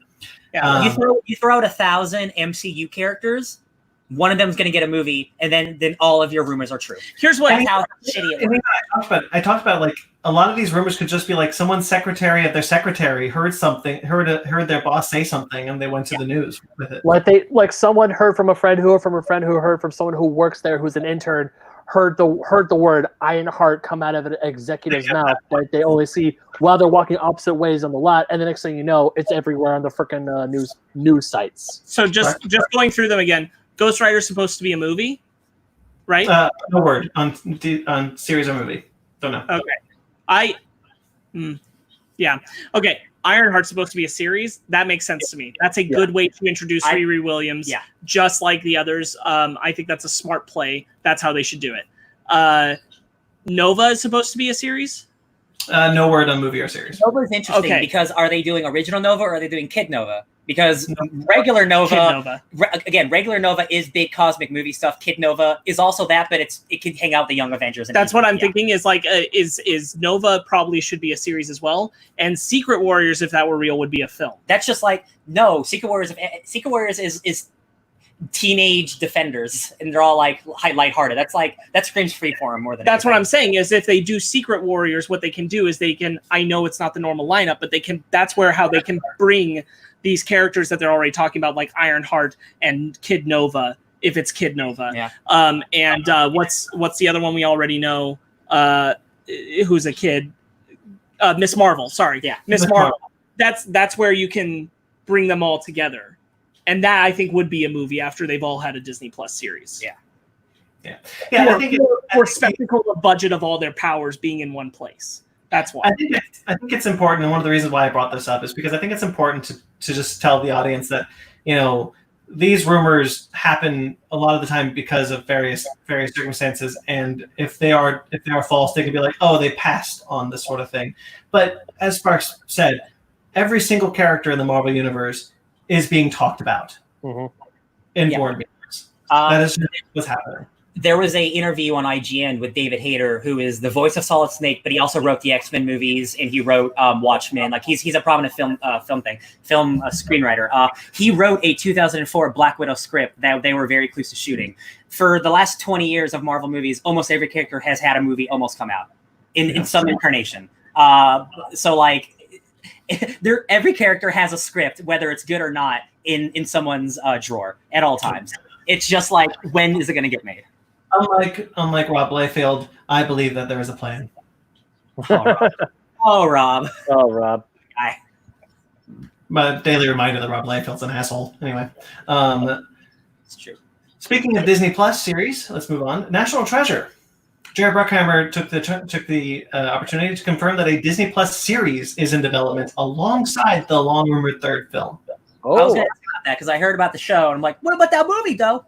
Yeah, you throw out 1,000 MCU characters, one of them's going to get a movie, and then all of your rumors are true. Here's what how shitty it is. I talked about like a lot of these rumors could just be like someone's secretary of their secretary heard their boss say something, and they went to the news with it. Like someone heard from a friend who heard from a friend who heard from someone who works there who's an intern. Heard the word Ironheart come out of an executive's mouth that they only see while they're walking opposite ways on the lot, and the next thing you know, it's everywhere on the freaking news sites. So just going through them again, Ghost Rider's supposed to be a movie, right? No word on series or movie. Don't know. Okay, okay. Ironheart's supposed to be a series. That makes sense to me. That's a good way to introduce Riri Williams, just like the others. I think that's a smart play. That's how they should do it. Nova is supposed to be a series? No word on movie or series. Nova is interesting because are they doing original Nova or are they doing Kid Nova? Because regular Nova, Kid Nova. Regular Nova is big cosmic movie stuff. Kid Nova is also that, but it can hang out with the Young Avengers. And That's what I'm thinking. Is like is Nova probably should be a series as well, and Secret Warriors, if that were real, would be a film. That's just like no Secret Warriors. Secret Warriors is teenage defenders, and they're all like lighthearted. That screams Freeform more than. That's anything. What I'm saying is if they do Secret Warriors, what they can do is they can. I know it's not the normal lineup, but they can. That's how they can bring these characters that they're already talking about, like Ironheart and Kid Nova, if it's Kid Nova. Yeah. And what's the other one we already know? Who's a kid? Miss Marvel. Sorry. Yeah. Miss Marvel. That's where you can bring them all together, and that I think would be a movie after they've all had a Disney Plus series. Yeah. I think for spectacle the budget of all their powers being in one place. That's why. I think it's important, and one of the reasons why I brought this up is because I think it's important to just tell the audience that, these rumors happen a lot of the time because of various circumstances, and if they are false, they can be like, oh, they passed on this sort of thing. But as Sparkz said, every single character in the Marvel Universe is being talked about in board meetings. That is what's happening. There was a interview on IGN with David Hayter, who is the voice of Solid Snake, but he also wrote the X-Men movies and he wrote Watchmen. Like he's a prominent film screenwriter. He wrote a 2004 Black Widow script that they were very close to shooting. For the last 20 years of Marvel movies, almost every character has had a movie almost come out in some incarnation. So like every character has a script, whether it's good or not, in someone's drawer at all times. It's just like, when is it going to get made? Unlike Rob Liefeld, I believe that there is a plan. Oh, Rob. My daily reminder that Rob Liefeld's an asshole. Anyway, it's true. Speaking of Disney Plus series, let's move on. National Treasure. Jared Bruckheimer took the opportunity to confirm that a Disney Plus series is in development alongside the long-rumored third film. Oh. I was going to ask about that because I heard about the show and I'm like, what about that movie, though?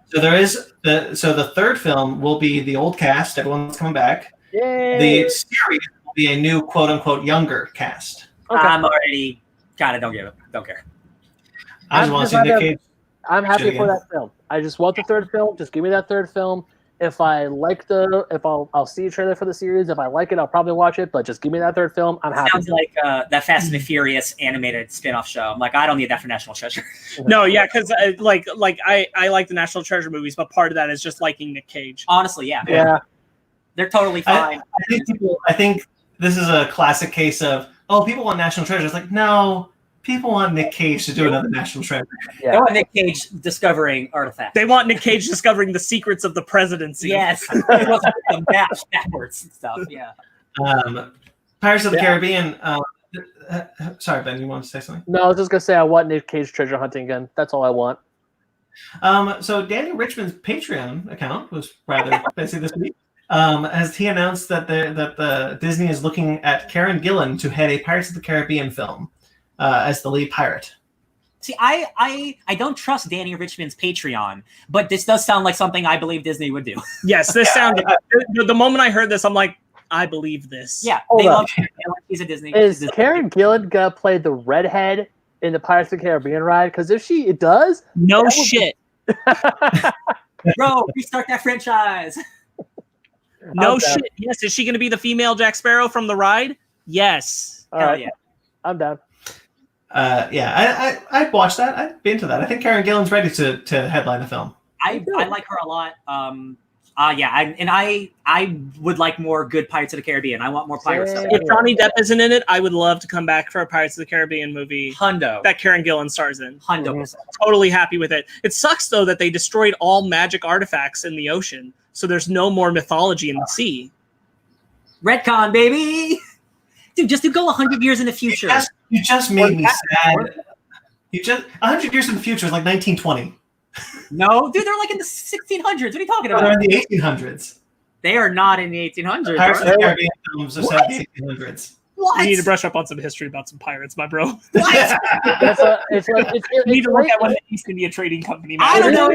So there is the third film will be the old cast. Everyone's coming back. Yay. The series will be a new quote unquote younger cast. Okay. I'm already don't care. I just want to see Nick Cage. I'm happy for that film. I just want the third film. Just give me that third film. If I like I'll see a trailer for the series. If I like it, I'll probably watch it. But just give me that third film. I'm happy. Sounds like that Fast and the Furious animated spin-off show. I'm like, I don't need that for National Treasure. No, yeah, because I like the National Treasure movies, but part of that is just liking Nick Cage. Honestly, yeah. They're totally fine. I think this is a classic case of people want National Treasure. It's like, no. People want Nick Cage to do another National Treasure. Yeah. They want Nick Cage discovering artifacts. They want Nick Cage discovering the secrets of the presidency. Yes. Backwards and stuff. Yeah. Pirates of the Caribbean. Sorry, Ben, you want to say something? No, I was just going to say I want Nick Cage treasure hunting again. That's all I want. So Daniel Richman's Patreon account was rather busy this week. As he announced that the Disney is looking at Karen Gillan to head a Pirates of the Caribbean film. As the lead pirate. See, I don't trust Danny Richmond's Patreon, but this does sound like something I believe Disney would do. Yes, this sounded. The moment I heard this, I'm like, I believe this. Yeah, he's a Disney. Is Karen Gillan gonna play the redhead in the Pirates of the Caribbean ride? Because if she does, no shit. Bro, restart that franchise. No shit. Yes, is she going to be the female Jack Sparrow from the ride? Yes. All right. Yeah, I'm down. I'd watch that. I'd be into that. I think Karen Gillan's ready to headline the film. I like her a lot. I would like more good Pirates of the Caribbean. I want more pirates. If Johnny Depp isn't in it, I would love to come back for a Pirates of the Caribbean movie. Hundo. That Karen Gillan stars in. Hundo. Totally happy with it. It sucks though that they destroyed all magic artifacts in the ocean, so there's no more mythology in the sea. Retcon, baby. Dude, just to go 100 years in the future. You just made me sad. 100 years in the future is like 1920. No, dude, they're like in the 1600s. What are you talking about? They're in the 1800s. They are not in the 1800s. Pirates of the Caribbean films are set in the 1800s. What? You need to brush up on some history about some pirates, my bro. What? You need to look at what the East India Trading Company. I don't know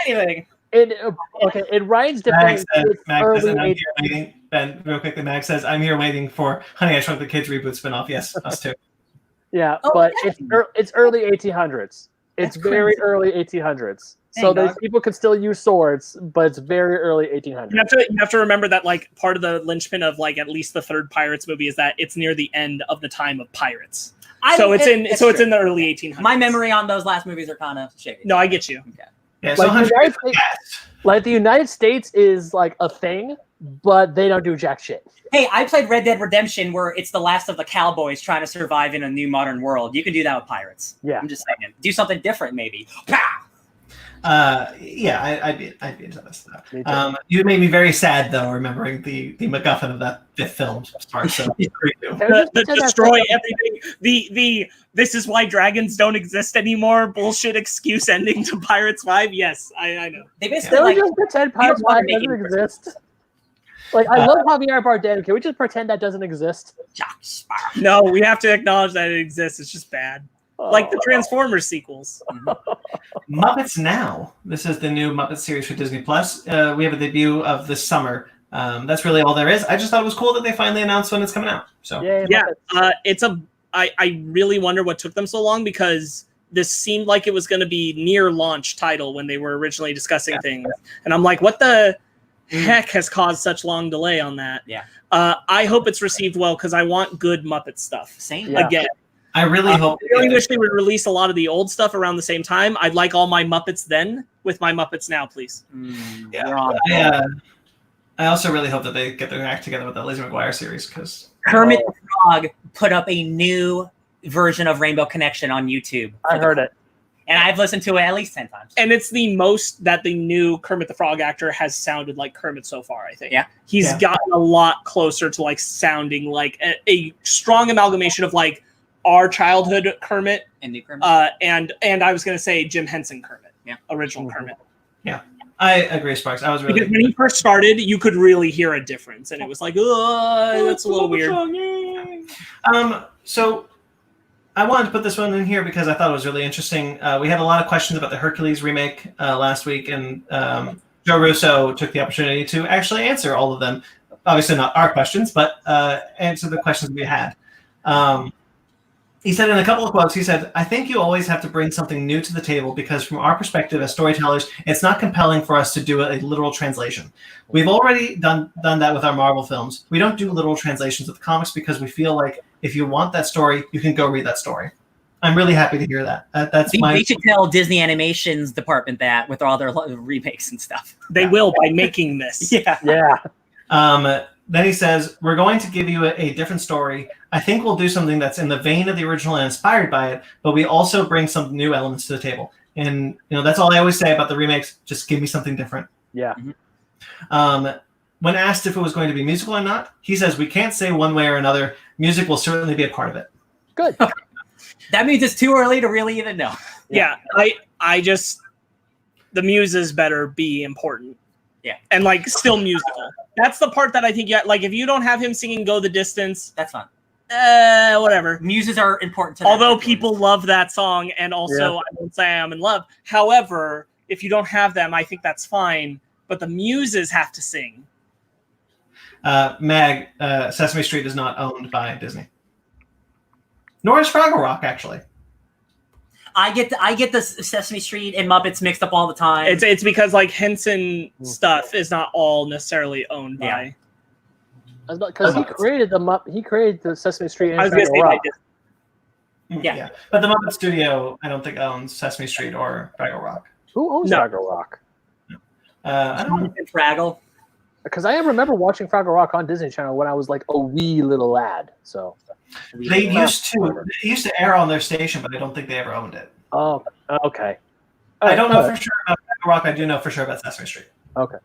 anything. In Ryan's defense, Ben, real quickly, Mag says, I'm here waiting for Honey, I Shrunk the Kids reboot spinoff. Yes, us too. Yeah, Oh, but yeah. it's early 1800s. It's That's very crazy. early 1800s. Dang, So dog. people can still use swords, but it's very early 1800s. You have to remember that like part of the linchpin of like at least the third Pirates movie is that it's near the end of the time of pirates. It's in the early 1800s. My memory on those last movies are kind of shaky. No, I get you. Okay. Yeah, so Like the United States is like a thing, but they don't do jack shit. Hey, I played Red Dead Redemption where it's the last of the cowboys trying to survive in a new modern world. You can do that with pirates. Yeah. I'm just saying. Do something different, maybe. Pow! Yeah, I'd be into this stuff. You made me very sad though, remembering the MacGuffin of that fifth film. Sparkz, so the destroy everything. This is why dragons don't exist anymore. Bullshit excuse ending to Pirates 5. Yes, I know. They basically just pretend Pirates 5 doesn't exist. Like I love Javier Bardem. Can we just pretend that doesn't exist? No, we have to acknowledge that it exists. It's just bad. Like the Transformers sequels. Muppets Now. This is the new Muppet series for Disney Plus. We have a debut of this summer. That's really all there is. I just thought it was cool that they finally announced when it's coming out. So yeah, I really wonder what took them so long, because this seemed like it was going to be near launch title when they were originally discussing things, and I'm like, what the heck has caused such long delay on that? Yeah. I hope it's received well, because I want good Muppet stuff. Same. Again. I really hope. I really wish they would release a lot of the old stuff around the same time. I'd like all my Muppets then with my Muppets Now, please. I also really hope that they get their act together with the Lizzie McGuire series, because Kermit the Frog put up a new version of Rainbow Connection on YouTube. I heard it. And I've listened to it at least 10 times. And it's the most that the new Kermit the Frog actor has sounded like Kermit so far, I think. Yeah. He's gotten a lot closer to like sounding like a strong amalgamation of like our childhood Kermit and new Kermit. And I was going to say Jim Henson Kermit. Yeah. Original Kermit. Yeah. I agree, Sparkz. I was really, because when he first started, you could really hear a difference, and it was like, oh, that's a little weird. So I wanted to put this one in here because I thought it was really interesting. We had a lot of questions about the Hercules remake last week, and Joe Russo took the opportunity to actually answer all of them. Obviously not our questions, but answer the questions we had. He said in a couple of quotes, he said, "I think you always have to bring something new to the table because from our perspective as storytellers, it's not compelling for us to do a literal translation. We've already done that with our Marvel films. We don't do literal translations with comics because we feel like if you want that story, you can go read that story." I'm really happy to hear that. They should tell Disney Animation's department that with all their remakes and stuff. They will by making this. Yeah. Then he says, "We're going to give you a different story. I think we'll do something that's in the vein of the original and inspired by it, but we also bring some new elements to the table." And that's all I always say about the remakes. Just give me something different. Yeah. When asked if it was going to be musical or not, he says, "We can't say one way or another. Music will certainly be a part of it." Good. That means it's too early to really even know. Yeah. I just, the muses better be important. Yeah. And like still musical. That's the part that I think, like if you don't have him singing Go the Distance, that's fine. Whatever. Muses are important to Although people love that song, and also I won't say I'm in love. However, if you don't have them, I think that's fine. But the muses have to sing. Mag, Sesame Street is not owned by Disney. Nor is Fraggle Rock, actually. I get the Sesame Street and Muppets mixed up all the time. It's because like Henson stuff is not all necessarily owned by. Because he created the Sesame Street and I was going to say Rock. Yeah, but the Muppet Studio I don't think owns Sesame Street or Fraggle Rock. Who owns Fraggle Rock? I don't know. Fraggle. Because I remember watching Fraggle Rock on Disney Channel when I was like a wee little lad. So they used to air on their station, but I don't think they ever owned it. Oh, okay. I don't know for sure about Fraggle Rock. I do know for sure about Sesame Street. Okay.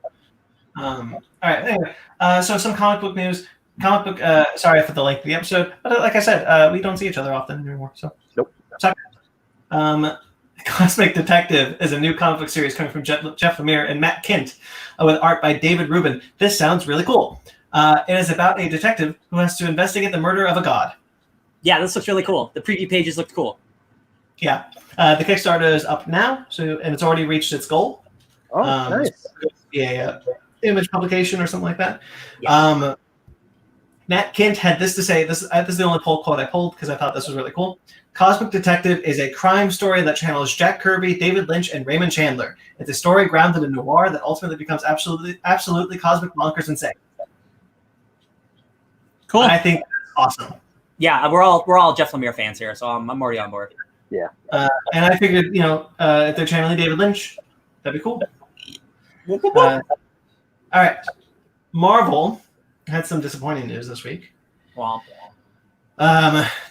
All right. Anyway, so some comic book news. Sorry for the length of the episode, but like I said, we don't see each other often anymore. So nope. Cosmic Detective is a new comic book series coming from Jeff Lemire and Matt Kint, with art by David Rubin. This sounds really cool. It is about a detective who has to investigate the murder of a god. Yeah, this looks really cool. The preview pages looked cool. Yeah. The Kickstarter is up now, and it's already reached its goal. Oh, nice. Yeah, image publication or something like that. Yeah. Nat Kint had this to say. This is the only poll quote I pulled because I thought this was really cool. Cosmic Detective is a crime story that channels Jack Kirby, David Lynch, and Raymond Chandler. It's a story grounded in noir that ultimately becomes absolutely cosmic, bonkers, insane. Cool. I think that's awesome. Yeah, we're all Jeff Lemire fans here, so I'm already on board. Yeah. And I figured, if they're channeling David Lynch, that'd be cool. All right. Marvel had some disappointing news this week. Well,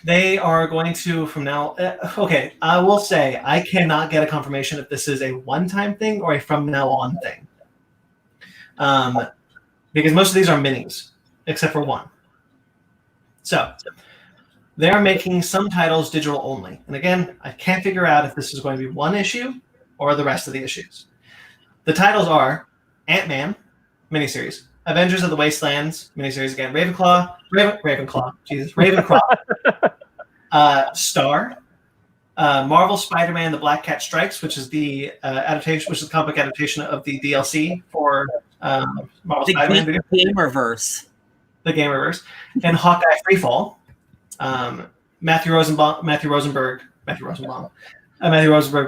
they are going to, from now... okay, I will say, I cannot get a confirmation if this is a one-time thing or a from now on thing. Because most of these are minis, except for one. So, they are making some titles digital only. And again, I can't figure out if this is going to be one issue or the rest of the issues. The titles are Ant-Man, miniseries, Avengers of the Wastelands, miniseries again, Ravenclaw, Star, Marvel Spider-Man: The Black Cat Strikes, which is the adaptation, which is the comic book adaptation of the DLC for Marvel Spider-Man. The Gamerverse. The Gamerverse, and Hawkeye Freefall. Matthew Rosenberg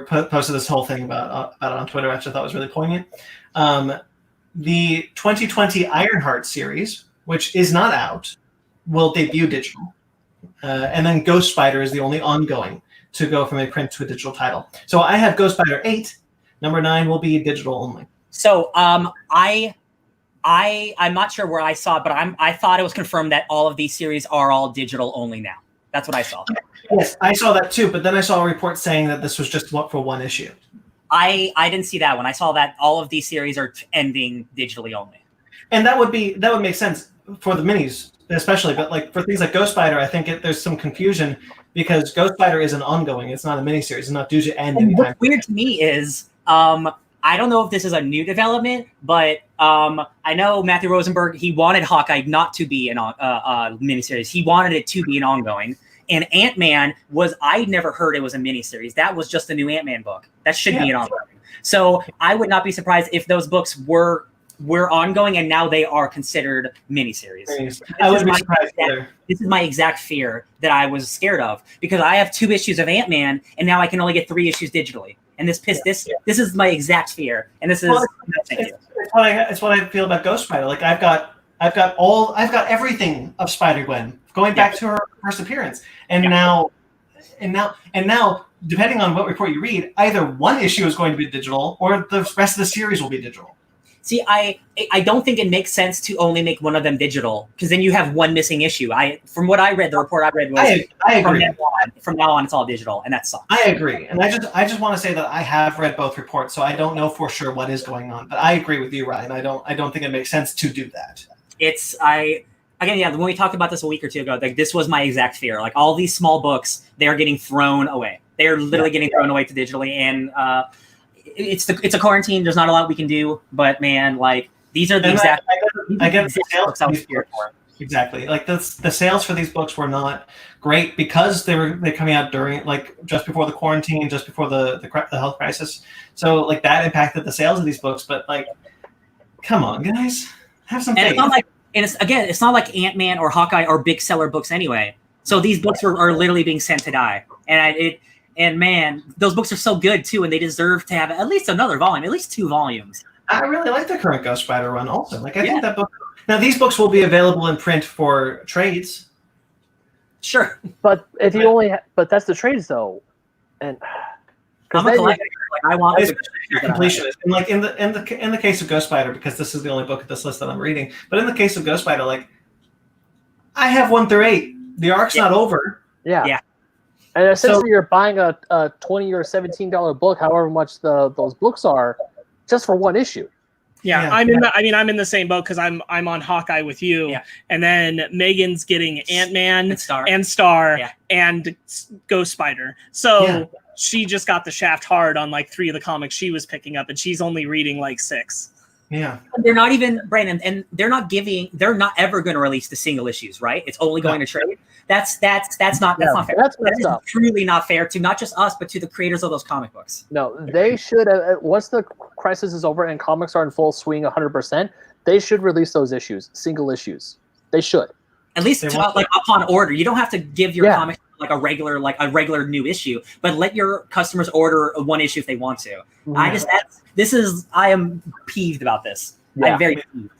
posted this whole thing about it on Twitter, which I thought was really poignant. The 2020 Ironheart series, which is not out, will debut digital. And then Ghost Spider is the only ongoing to go from a print to a digital title. So I have Ghost Spider 8. Number 9 will be digital only. So I'm not sure where I saw it, but I thought it was confirmed that all of these series are all digital only now. That's what I saw. Yes, I saw that too, but then I saw a report saying that this was just for one issue. I didn't see that one. I saw that all of these series are ending digitally only. And that would make sense for the minis, especially. But like for things like Ghost Spider, I think there's some confusion because Ghost Spider is an ongoing. It's not a miniseries. It's not due to end anytime. What's weird to me is I don't know if this is a new development, but I know Matthew Rosenberg, he wanted Hawkeye not to be a miniseries. He wanted it to be an ongoing. And Ant-Man I never heard it was a miniseries. That was just a new Ant-Man book. That should be an ongoing. So I would not be surprised if those books were ongoing and now they are considered miniseries. I wouldn't be surprised either. This is my exact fear that I was scared of because I have 2 issues of Ant-Man and now I can only get 3 issues digitally. And this is my exact fear. And this is it's what I feel about Ghost Spider. Like I've got everything of Spider-Gwen going back to her first appearance. And now, depending on what report you read, either one issue is going to be digital or the rest of the series will be digital. See, I don't think it makes sense to only make one of them digital because then you have one missing issue. From what I read, the report I read was I agree. From now on it's all digital, and that sucks. I agree, and I just want to say that I have read both reports, so I don't know for sure what is going on. But I agree with you, Ryan. I don't think it makes sense to do that. When we talked about this a week or two ago, like this was my exact fear. Like all these small books, they are getting thrown away. They are literally getting thrown away to digitally, and it's a quarantine. There's not a lot we can do, but man, like these are the exact. I get the sales I was scared for. Exactly, like the sales for these books were not great because they're coming out during just before the quarantine, just before the health crisis. So like that impacted the sales of these books. But like, come on, guys, have some faith. It's not like Ant-Man or Hawkeye are big seller books anyway. So these books are literally being sent to die, and man, those books are so good too, and they deserve to have at least another volume, at least 2 volumes. I really like the current Ghost Spider run also. Like I think that book. Now these books will be available in print for trades. Sure, but if you but that's the trades though, and I'm a collector. I want completionist. And like in the case of Ghost Spider, because this is the only book of this list that I'm reading. But in the case of Ghost Spider, like I have 1 through 8. The arc's not over. Yeah. And essentially, you're buying a $20 or $17 book, however much those books are, just for 1 issue. Yeah. I'm in the same boat because I'm on Hawkeye with you, and then Megan's getting Ant-Man and Star and Ghost Spider. So she just got the shaft hard on like 3 of the comics she was picking up, and she's only reading like 6. Yeah, they're not even Brandon, and they're not ever going to release the single issues, right? It's only going to trade. That's not fair. That's truly not fair to not just us, but to the creators of those comic books. No, they should. Once the crisis is over and comics are in full swing 100%, they should release those issues, single issues. They should. At least like upon order. You don't have to give your comics like a regular new issue, but let your customers order one issue if they want to. I am peeved about this. Yeah. I'm very peeved.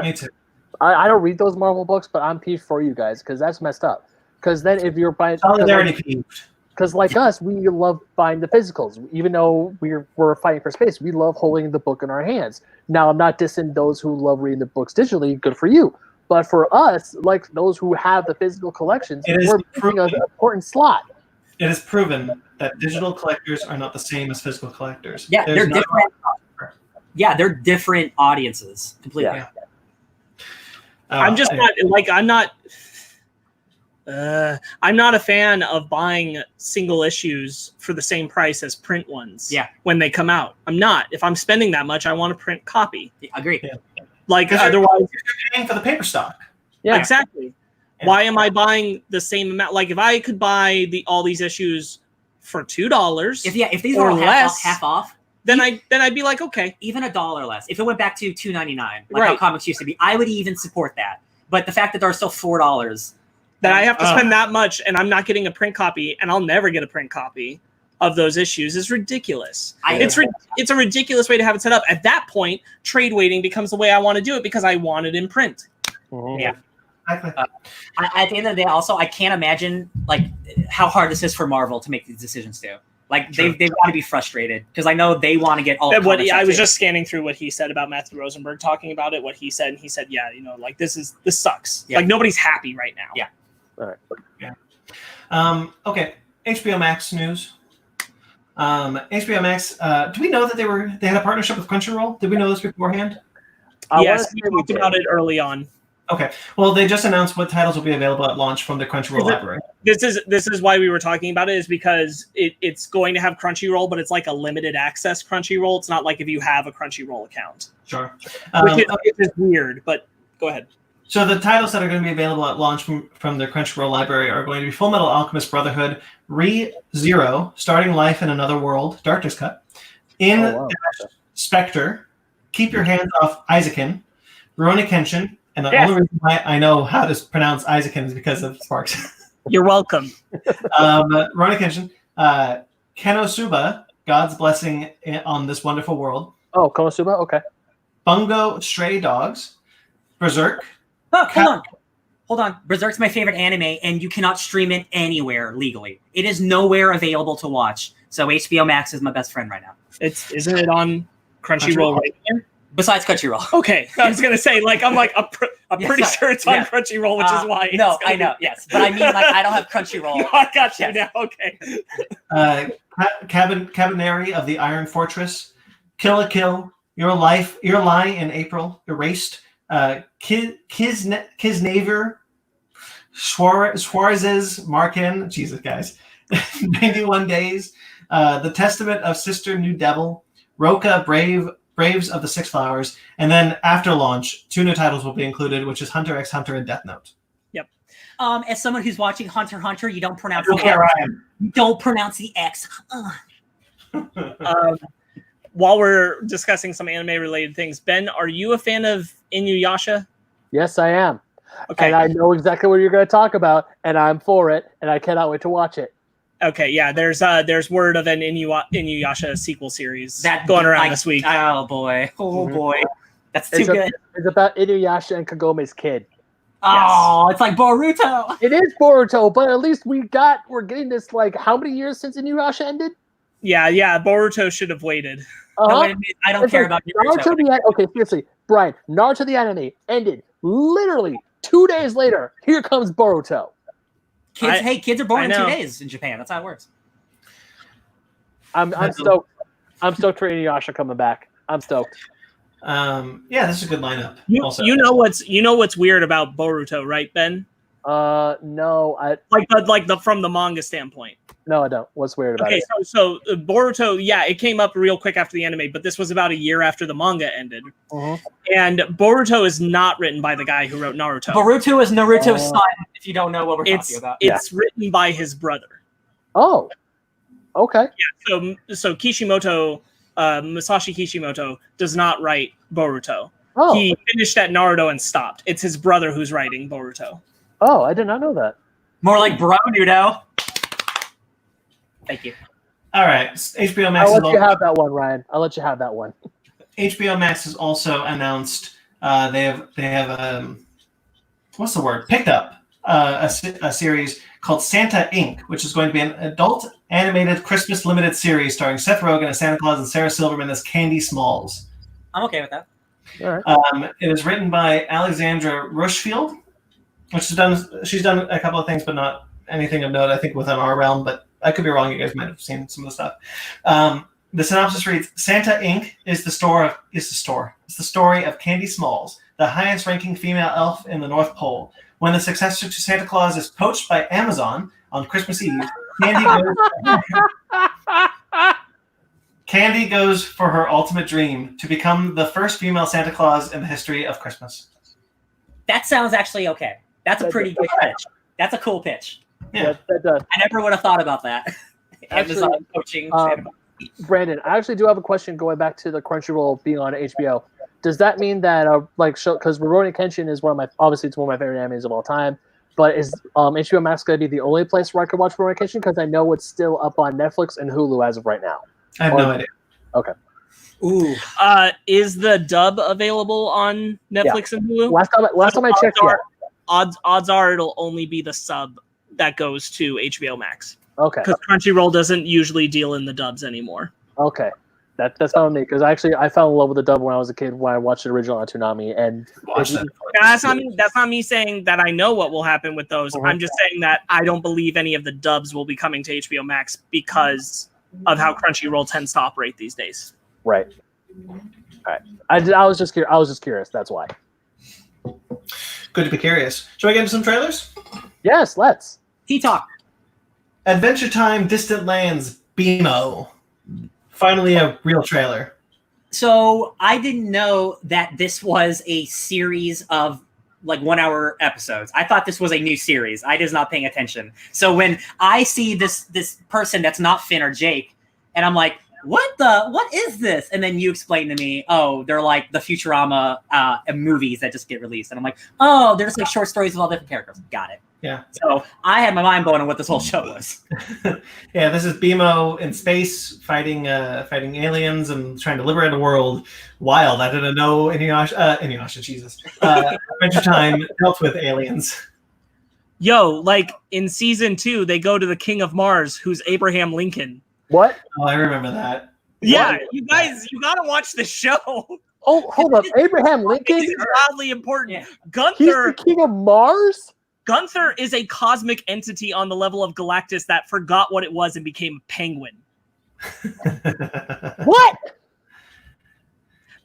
Me too. I don't read those Marvel books, but I'm peeved for you guys because that's messed up. Because then if you're buying, because like us, we love buying the physicals. Even though we're fighting for space, we love holding the book in our hands. Now, I'm not dissing those who love reading the books digitally. Good for you. But for us, like those who have the physical collections, we're missing an important slot. It is proven that digital collectors are not the same as physical collectors. Yeah, they're different. Yeah, they're different audiences completely. Yeah. I'm just not like I'm not a fan of buying single issues for the same price as print ones. Yeah. When they come out, I'm not. If I'm spending that much, I want a print copy. Yeah, agree. Yeah. Like otherwise, you're paying for the paper stock. Yeah, exactly. Yeah. Why am I buying the same amount? Like if I could buy all these issues for $2, if these were less, half off, then I'd be like, okay, even $1 less. If it went back to $2.99, like how comics used to be, I would even support that. But the fact that they're still $4, that I have to spend that much, and I'm not getting a print copy, and I'll never get a print copy of those issues is ridiculous. It's a ridiculous way to have it set up. At that point, trade waiting becomes the way I want to do it because I want it in print. Mm-hmm. Yeah. Exactly. At the end of the day, also, I can't imagine like how hard this is for Marvel to make these decisions too. Like they want to be frustrated because I know they want to get all. I was just scanning through what he said about Matthew Rosenberg talking about it. What he said, and he said, "Yeah, like this sucks. Yeah. Like nobody's happy right now." Yeah. All right. Yeah. Okay. HBO Max news. HBO Max. Do we know that they had a partnership with Crunchyroll? Did we know this beforehand? Yes, we talked about it early on. Okay. Well, they just announced what titles will be available at launch from the Crunchyroll library. This is why we were talking about it, is because it's going to have Crunchyroll, but it's like a limited access Crunchyroll. It's not like if you have a Crunchyroll account. Sure. Which is weird, but go ahead. So the titles that are going to be available at launch from the Crunchyroll library are going to be Full Metal Alchemist Brotherhood, Re:Zero, Starting Life in Another World, Director's Cut, Spectre, Keep Your Hands Off Isaacin, Rurouni Kenshin, and the only reason why I know how to pronounce Isaacin is because of Sparkz. You're welcome. Rurouni Kenshin, Konosuba, God's Blessing on This Wonderful World. Oh, Konosuba? Okay. Bungo Stray Dogs, Berserk. Oh, hold on. Berserk's my favorite anime, and you cannot stream it anywhere legally. It is nowhere available to watch. So HBO Max is my best friend right now. Isn't it on Crunchyroll right here? Besides Crunchyroll. Okay, I was gonna say, like, I'm pretty sure it's on Crunchyroll, which is why. No, I know, yes, but I mean, like, I don't have Crunchyroll. No, I got you now. Okay. Cabaneri of the Iron Fortress, Kill la Kill, Your Lie in April, Erased, Kisnaver, Suarez's Markin, Jesus guys, 91 Days, The Testament of Sister New Devil, Roka Braves of the Six Flowers, and then after launch, 2 new titles will be included, which is Hunter x Hunter and Death Note. Yep. As someone who's watching Hunter x Hunter, you don't pronounce the X. You don't pronounce the X. While we're discussing some anime-related things, Ben, are you a fan of Inuyasha? Yes, I am. Okay. And I know exactly what you're going to talk about, and I'm for it, and I cannot wait to watch it. Okay, yeah, there's word of an Inuyasha sequel series going around this week. Oh boy, boy, that's too good. It's about Inuyasha and Kagome's kid. Oh, It's like Boruto. It is Boruto, but at least we're getting this, like, how many years since Inuyasha ended? Yeah, Boruto should have waited. No, I don't care about Naruto. Okay, seriously, Brian, Naruto the anime ended literally 2 days later. Here comes Boruto. Kids are born in 2 days in Japan. That's how it works. I'm stoked. I'm stoked for Inuyasha coming back. I'm stoked. Yeah, this is a good lineup. You know what's weird about Boruto, right, Ben? No, from the manga standpoint. No, I don't. What's weird about it? Okay, so Boruto, yeah, it came up real quick after the anime, but this was about a year after the manga ended. Uh-huh. And Boruto is not written by the guy who wrote Naruto. Boruto is Naruto's son, if you don't know what we're talking about. It's written by his brother. Oh, okay. Yeah, so Kishimoto, Masashi Kishimoto, does not write Boruto. Oh. He finished at Naruto and stopped. It's his brother who's writing Boruto. Oh, I did not know that. More like bro, Nudo. Thank you. All right, HBO Max. I'll let you have that one, Ryan. I'll let you have that one. HBO Max has also announced they have what's the word? Picked up a series called Santa Inc., which is going to be an adult animated Christmas limited series starring Seth Rogen as Santa Claus and Sarah Silverman as Candy Smalls. I'm okay with that. All right. It is written by Alexandra Rushfield, which she's done a couple of things, but not anything of note, I think, within our realm, but I could be wrong. You guys might have seen some of the stuff. The synopsis reads: Santa Inc. is the story of Candy Smalls, the highest-ranking female elf in the North Pole. When the successor to Santa Claus is poached by Amazon on Christmas Eve, Candy goes for her ultimate dream to become the first female Santa Claus in the history of Christmas. That sounds actually okay. That's a pretty good pitch. That's a cool pitch. Yeah, that does. I never would have thought about that. Amazon poaching Santa Claus. Brandon, I actually do have a question going back to the Crunchyroll being on HBO. Does that mean that, because Rurouni Kenshin is obviously it's one of my favorite animes of all time, but is HBO Max going to be the only place where I could watch Rurouni Kenshin? Because I know it's still up on Netflix and Hulu as of right now. I have no idea. Okay. Ooh. Is the dub available on Netflix and Hulu? Last time I checked, odds are it'll only be the sub that goes to HBO Max. Okay. Because Crunchyroll doesn't usually deal in the dubs anymore. Okay. That's fine with me, because I fell in love with the dub when I was a kid when I watched the original on Toonami. And that's not me saying that I know what will happen with those. Mm-hmm. I'm just saying that I don't believe any of the dubs will be coming to HBO Max because of how Crunchyroll tends to operate these days. Right. All right. I was just curious. That's why. Good to be curious. Shall we get into some trailers? Yes, let's. T-Talk. Adventure Time Distant Lands BMO. Finally a real trailer. So I didn't know that this was a series of 1 hour episodes. I thought this was a new series. I was not paying attention. So when I see this person that's not Finn or Jake, and I'm like, what is this? And then you explain to me, oh, they're like the Futurama movies that just get released. And I'm like, oh, they're just like short stories with all different characters. Got it. Yeah. So I had my mind blown on what this whole show was. Yeah, this is BMO in space fighting aliens and trying to liberate the world. Wild. I didn't know Inuyasha, Jesus. Adventure Time dealt with aliens. Yo, in season 2, they go to the King of Mars, who's Abraham Lincoln. What? Oh, I remember that. Yeah, What? you guys, you gotta watch the show. Oh, hold up. Abraham Lincoln? It's oddly important. Yeah. He's the King of Mars? Gunther is a cosmic entity on the level of Galactus that forgot what it was and became a penguin. What?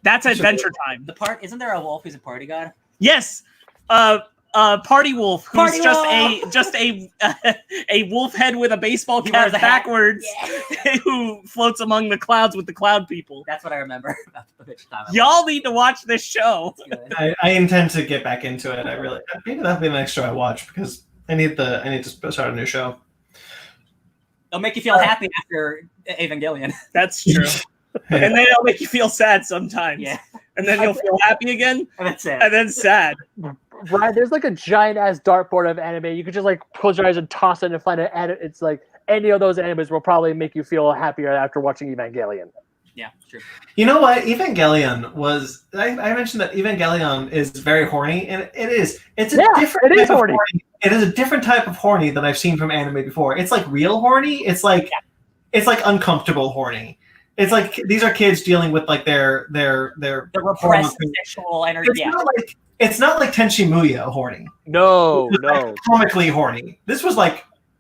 That's Adventure Time. Isn't there a wolf who's a party god? Yes. Party Wolf, who's just a wolf head with a baseball cap backwards, who floats among the clouds with the cloud people. That's what I remember about Adventure Time. Y'all need to watch this show. I intend to get back into it. Maybe that'll be the next show I watch, because I need to start a new show. It'll make you feel happy after Evangelion. That's true. And then it'll make you feel sad sometimes. Yeah. And then you'll feel happy again. And that's it. And then sad. Right, there's a giant ass dartboard of anime. You could just close your eyes and toss it and find it. And it's any of those animes will probably make you feel happier after watching Evangelion. Yeah, true. You know what? Evangelion was. I mentioned that Evangelion is very horny, and it is. It's a different. It is horny. It is a different type of horny that I've seen from anime before. It's real horny. It's uncomfortable horny. It's these are kids dealing with their repressed sexual energy. It's not like Tenchi Muyo horny. No. Comically horny. This was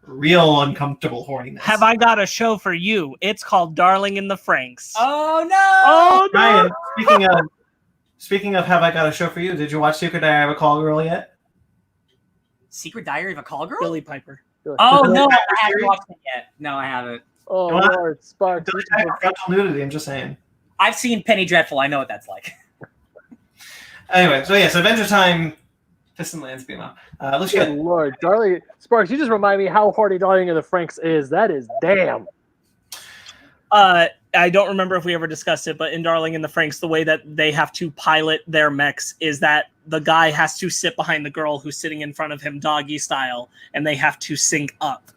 real uncomfortable horniness. Have I got a show for you? It's called Darling in the Franxx. Oh no! Oh no! Ryan, speaking of Have I Got a Show for You? Did you watch Secret Diary of a Call Girl yet? Secret Diary of a Call Girl? Billy Piper. Oh no, I haven't watched it yet. No, I haven't. Oh Lord, Sparkz. Frontal nudity. I'm just saying. I've seen Penny Dreadful. I know what that's like. Anyway, so Adventure Time, Distant Lands BMO. Looks good. Lord, Darling, Sparkz, you just remind me how horny Darling in the Franxx is. That is damn. I don't remember if we ever discussed it, but in Darling in the Franxx, the way that they have to pilot their mechs is that the guy has to sit behind the girl who's sitting in front of him doggy style, and they have to sync up.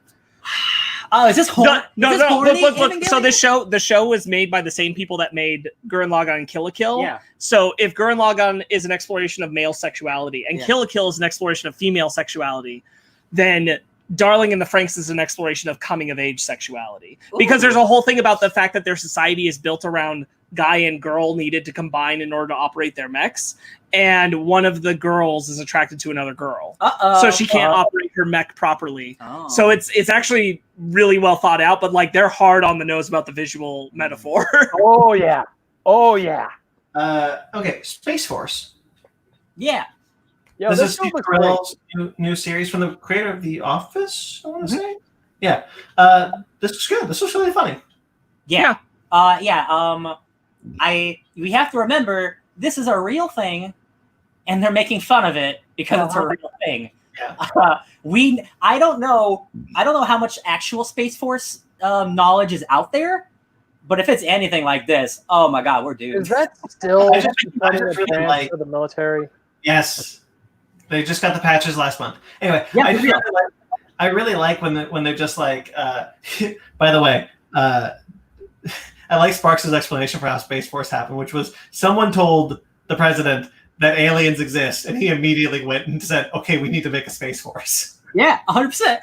Oh, is this horny? No. Look. So the show was made by the same people that made Gurren Lagann and Kill la Kill. Yeah. So if Gurren Lagann is an exploration of male sexuality and Kill la Kill is an exploration of female sexuality, then Darling in the Franxx is an exploration of coming-of-age sexuality. Because there's a whole thing about the fact that their society is built around guy and girl needed to combine in order to operate their mechs. And one of the girls is attracted to another girl. So she can't operate her mech properly. So it's actually really well thought out, but like they're hard on the nose about the visual metaphor. Oh, yeah. Okay, Space Force. Yeah. Yo, this is show Steve looks Carell's new series from the creator of The Office, I want to say. Yeah. This was good. This was really funny. Yeah. We have to remember this is a real thing, and they're making fun of it because it's a real thing. Yeah. I don't know how much actual Space Force knowledge is out there, but if it's anything like this, oh my god, we're doomed. Is that still I just really like for the military? Yes. They just got the patches last month. Anyway, Yeah, I really like when they're just like. By the way, I like Sparks' explanation for how Space Force happened, which was someone told the president that aliens exist, and he immediately went and said, "Okay, we need to make a Space Force." Yeah, 100%.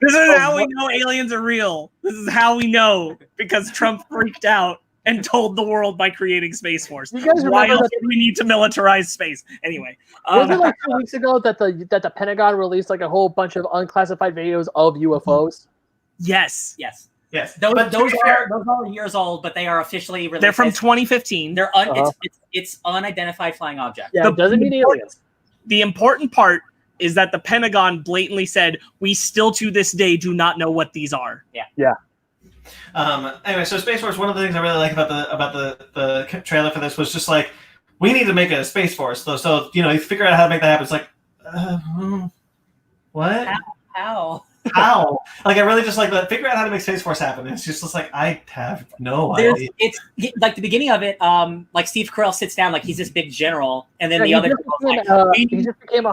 This is how we know aliens are real. This is how we know, because Trump freaked out and told the world by creating Space Force. You guys Why remember else do we need to militarize space? Anyway. Was it like 2 weeks ago that the Pentagon released like a whole bunch of unclassified videos of UFOs? Yes. Yes. Those are years old, but they are officially released. They're from 2015. They're it's unidentified flying object. Yeah, it doesn't mean aliens. The important part is that the Pentagon blatantly said, we still to this day do not know what these are. Yeah. Anyway, so Space Force. One of the things I really like about the trailer for this was just like, we need to make a Space Force. So you figure out how to make that happen. It's like, what? How? How? Like, I really just like figure out how to make Space Force happen. It's just like I have no idea. It's like the beginning of it. Like Steve Carell sits down, like he's this big general, and then the other he just became a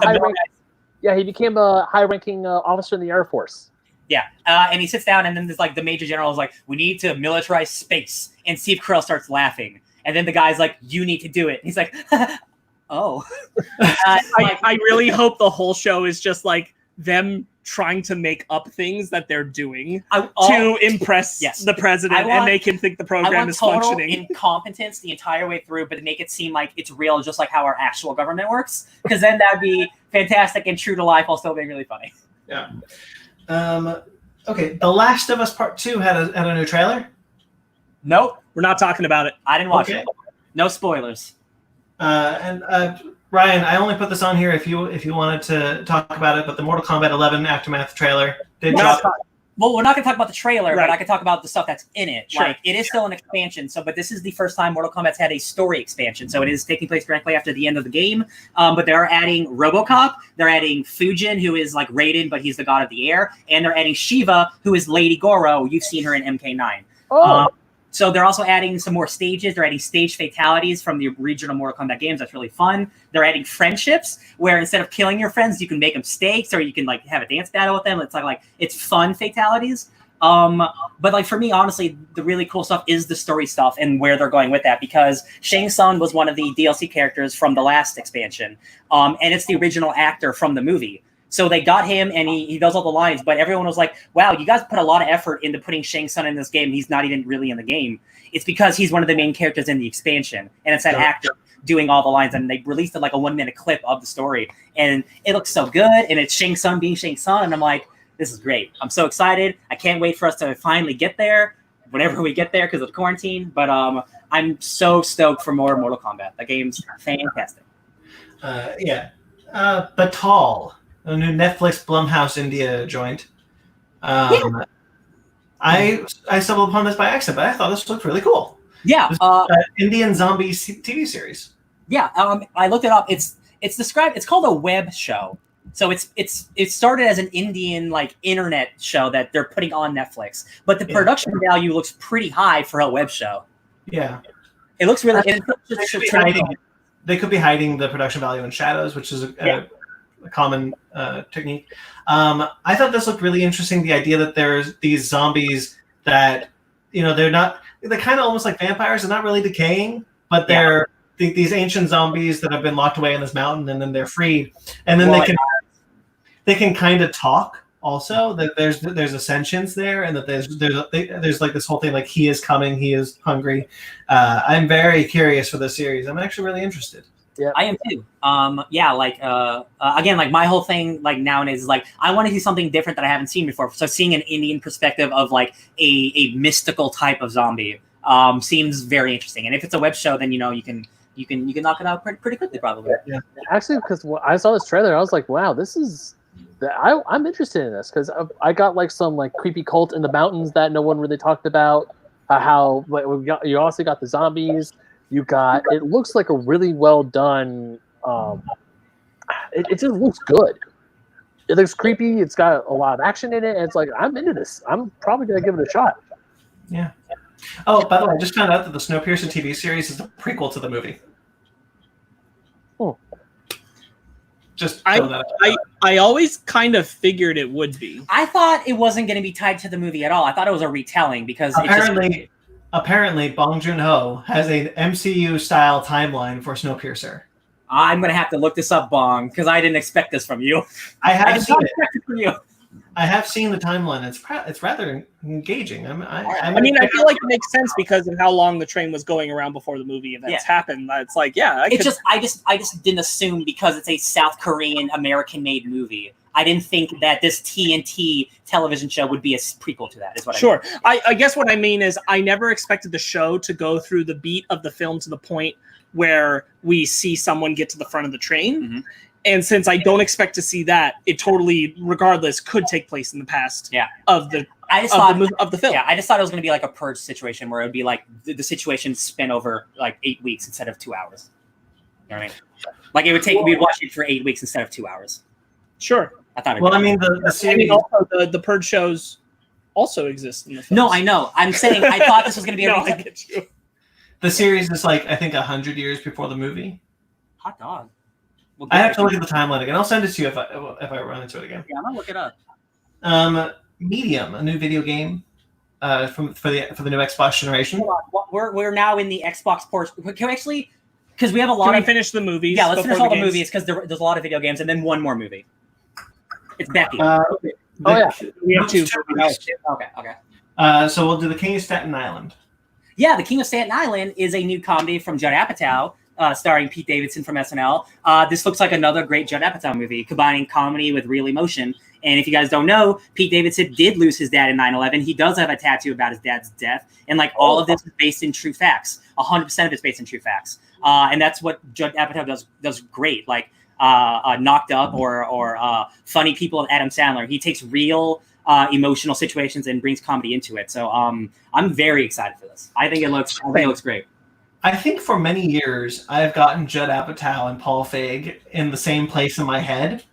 he became a high-ranking officer in the Air Force. Yeah, and he sits down, and then there's like the major general is like, "We need to militarize space," and Steve Carell starts laughing, and then the guy's like, "You need to do it." And he's like, "Oh." I really hope the whole show is just like them trying to make up things that they're doing to impress the president and make him think the program is functioning. Incompetence the entire way through, but to make it seem like it's real, just like how our actual government works. Because then that'd be fantastic and true to life, while still being really funny. Yeah. Okay, The Last of Us Part 2 had a new trailer. Nope, we're not talking about it. I didn't watch it. No spoilers. Ryan, I only put this on here if you wanted to talk about it, but the Mortal Kombat 11 Aftermath trailer did drop. Well, we're not going to talk about the trailer, right, but I can talk about the stuff that's in it. Sure. Like, it is still an expansion, but this is the first time Mortal Kombat's had a story expansion, so it is taking place directly after the end of the game. But they're adding RoboCop, they're adding Fujin, who is like Raiden, but he's the god of the air, and they're adding Shiva, who is Lady Goro. You've seen her in MK9. So they're also adding some more stages. They're adding stage fatalities from the original Mortal Kombat games. That's really fun. They're adding friendships, where instead of killing your friends, you can make them stakes, or you can like have a dance battle with them. It's like it's fun fatalities. But like for me, honestly, the really cool stuff is the story stuff and where they're going with that, because Shang Tsung was one of the DLC characters from the last expansion, and it's the original actor from the movie. So they got him, and he does all the lines, but everyone was like, wow, you guys put a lot of effort into putting Shang Tsung in this game. He's not even really in the game. It's because he's one of the main characters in the expansion, and it's that actor doing all the lines, and they released like a 1-minute clip of the story, and it looks so good, and it's Shang Tsung being Shang Tsung, and I'm like, this is great. I'm so excited. I can't wait for us to finally get there, whenever we get there because of quarantine, but I'm so stoked for more Mortal Kombat. That game's fantastic. Batal, a new Netflix Blumhouse India joint. I stumbled upon this by accident, but I thought this looked really cool. Yeah, Indian zombie TV series. Yeah, I looked it up. It's described. It's called a web show, So it started as an Indian like internet show that they're putting on Netflix, but the production value looks pretty high for a web show. Yeah, it looks really. They could be hiding the production value in shadows, which is a common technique. I thought this looked really interesting. The idea that there's these zombies that they're kind of almost like vampires. They're not really decaying, but they're these ancient zombies that have been locked away in this mountain, and then they're freed, and then they can kind of talk. Also, that there's a sentience there, and that there's like this whole thing like he is coming, he is hungry. I'm very curious for this series. I'm actually really interested. Yeah, I am too. Again, like my whole thing like nowadays is like I want to see something different that I haven't seen before. So seeing an Indian perspective of like a mystical type of zombie seems very interesting. And if it's a web show, then you can knock it out pretty quickly, probably. Yeah. Actually, because I saw this trailer, I was like, wow, this is. I'm interested in this because I got like some like creepy cult in the mountains that no one really talked about. You also got the zombies. It looks like a really well done. It just looks good. It looks creepy. It's got a lot of action in it. And it's like I'm into this. I'm probably gonna give it a shot. Yeah. Oh, by the way, I just found out that the Snowpiercer TV series is a prequel to the movie. Oh. I always kind of figured it would be. I thought it wasn't going to be tied to the movie at all. I thought it was a retelling because apparently Bong Joon-ho has an MCU style timeline for Snowpiercer. I'm going to have to look this up, Bong, because I didn't expect this from you. I have seen it from you. I have seen the timeline. It's rather engaging. I feel like it makes sense because of how long the train was going around before the movie events happened. It's like, I just didn't assume because it's a South Korean American-made movie. I didn't think that this TNT television show would be a prequel to that. Is what sure. I guess what I mean is I never expected the show to go through the beat of the film to the point where we see someone get to the front of the train. Mm-hmm. And since I don't expect to see that, it totally, regardless, could take place in the past of the film. Yeah, I just thought it was going to be like a Purge situation where it would be like the situation spent over like 8 weeks instead of 2 hours. You know what I mean? Like it would take, we'd watch it for 8 weeks instead of 2 hours. Sure. I thought. The series. Also the Purge shows also exist in the film. No, I know. I'm saying I thought this was going to be I get you. The series is like I think 100 years before the movie. Hot dog. I have to look at the timeline again. I'll send it to you if I run into it again. Yeah, I'm gonna look it up. Medium, a new video game for the new Xbox generation. We're now in the Xbox ports. Can we actually? Because we have a lot. Can we finish the movies? Yeah, let's finish all the movies because there's a lot of video games and then one more movie. It's Becky. We have two. Okay. So we'll do The King of Staten Island. Yeah, The King of Staten Island is a new comedy from Judd Apatow. Starring Pete Davidson from SNL. This looks like another great Judd Apatow movie, combining comedy with real emotion. And if you guys don't know, Pete Davidson did lose his dad in 9/11. He does have a tattoo about his dad's death. And like all of this is based in true facts. 100% of it's based in true facts. And that's what Judd Apatow does great. Like Knocked Up or Funny People of Adam Sandler. He takes real emotional situations and brings comedy into it. So I'm very excited for this. I think it looks great. I think for many years, I've gotten Judd Apatow and Paul Feig in the same place in my head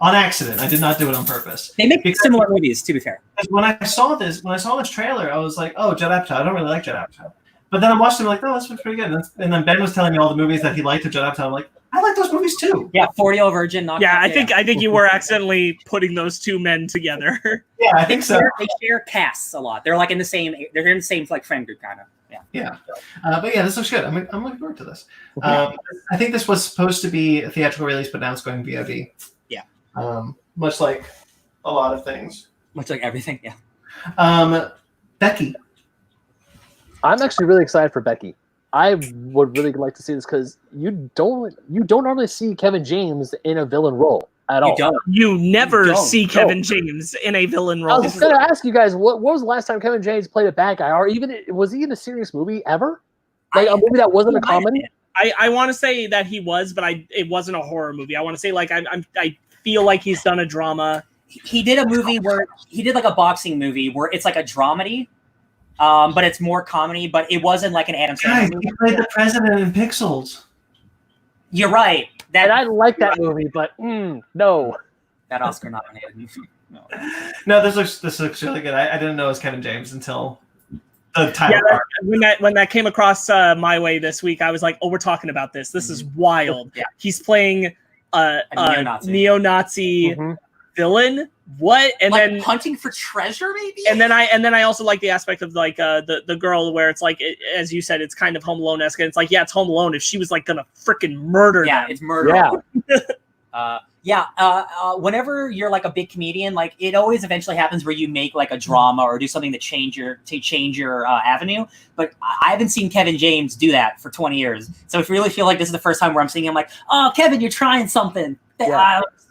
on accident. I did not do it on purpose. They make similar movies, to be fair. When I saw this trailer, I was like, oh, Judd Apatow. I don't really like Judd Apatow. But then I watched him like, oh, this looks pretty good. And then Ben was telling me all the movies that he liked of Judd Apatow. I'm like, I like those movies too. Yeah, 40-Year-Old Virgin. I think you were accidentally putting those two men together. Yeah, I think so. They share casts a lot. They're like in the same like friend group kind of. Yeah. But yeah, this looks good. I'm looking forward to this. I think this was supposed to be a theatrical release, but now it's going VOD. Yeah. Much like a lot of things. Much like everything, yeah. Becky. I'm actually really excited for Becky. I would really like to see this because you don't normally see Kevin James in a villain role at all. You never see Kevin James in a villain role. I was going to ask you guys, what was the last time Kevin James played a bad guy, or even was he in a serious movie ever? Like a movie that wasn't a comedy? I want to say that he was, but it wasn't a horror movie. I want to say like I feel like he's done a drama. He did a movie where he did like a boxing movie where it's like a dramedy. But it's more comedy, but it wasn't like an Adam Sandler movie. He played the president in Pixels. You're right. And I like that movie, but no. that Oscar nominated. No, this looks really good. I didn't know it was Kevin James until the title card. When that came across my way this week, I was like, oh, we're talking about this. This is wild. Yeah. He's playing a neo-Nazi villain. What? And like then hunting for treasure, maybe. And then I also like the aspect of like the girl where it's like as you said, it's kind of Home Alone-esque. And it's like, yeah, it's Home Alone. If she was like gonna freaking murder them. It's murder. Yeah. Whenever you're like a big comedian, like it always eventually happens where you make like a drama or do something to change your avenue. But I haven't seen Kevin James do that for 20 years. So if you really feel like this is the first time where I'm seeing him, like, oh, Kevin, you're trying something.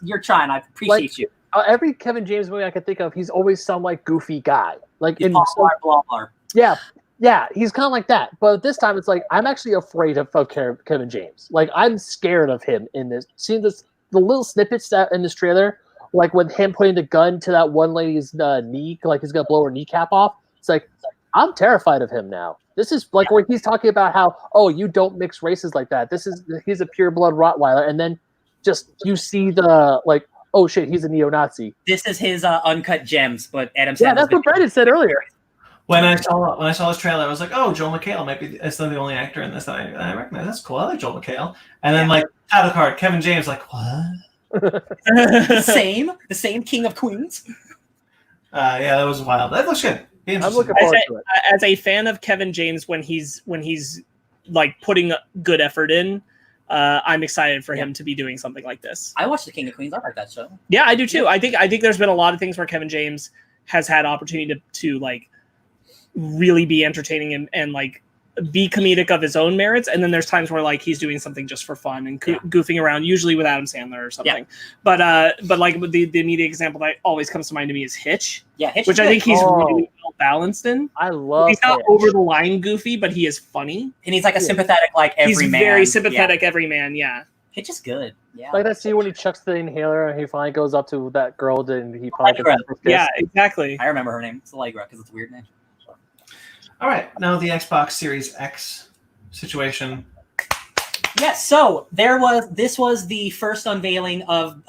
You're trying. I appreciate you. Every Kevin James movie I can think of, he's always some like goofy guy. Like he's blah, blah, blah. Yeah, he's kind of like that. But this time, it's like I'm actually afraid of Kevin James. Like I'm scared of him in this. Seeing the little snippets that in this trailer, like with him putting the gun to that one lady's knee, like he's gonna blow her kneecap off. It's like I'm terrified of him now. This is like where he's talking about how, oh, you don't mix races like that. He's a pure blood Rottweiler, and then just you see the like, oh shit, he's a neo-Nazi. This is his uncut gems, but Adam Sandler's that's what Brandon said earlier. When I saw this trailer, I was like, oh, Joel McHale might be the only actor in this that I recognize. That's cool. I like Joel McHale. And then like title card, Kevin James, like what? the same King of Queens. That was wild. That looks good. I'm looking forward to it. As a fan of Kevin James, when he's like putting good effort in, I'm excited for him to be doing something like this. I watched The King of Queens. I like that show. Yeah, I do too. I think there's been a lot of things where Kevin James has had opportunity to like really be entertaining and like be comedic of his own merits, and then there's times where like he's doing something just for fun and goofing around, usually with Adam Sandler or something. But like the immediate example that always comes to mind to me is Hitch. Yeah, Hitch, which I think he's really well balanced in. I love. He's not over the line goofy, but he is funny, and he's like a sympathetic like everyman. He's very sympathetic everyman. Yeah. Hitch is good. Yeah. Like that scene when he chucks the inhaler and he finally goes up to that girl and he finally gets her kiss. Yeah, exactly. I remember her name. It's Allegra because it's a weird name. All right, now the Xbox Series X situation. Yes, so this was the first unveiling of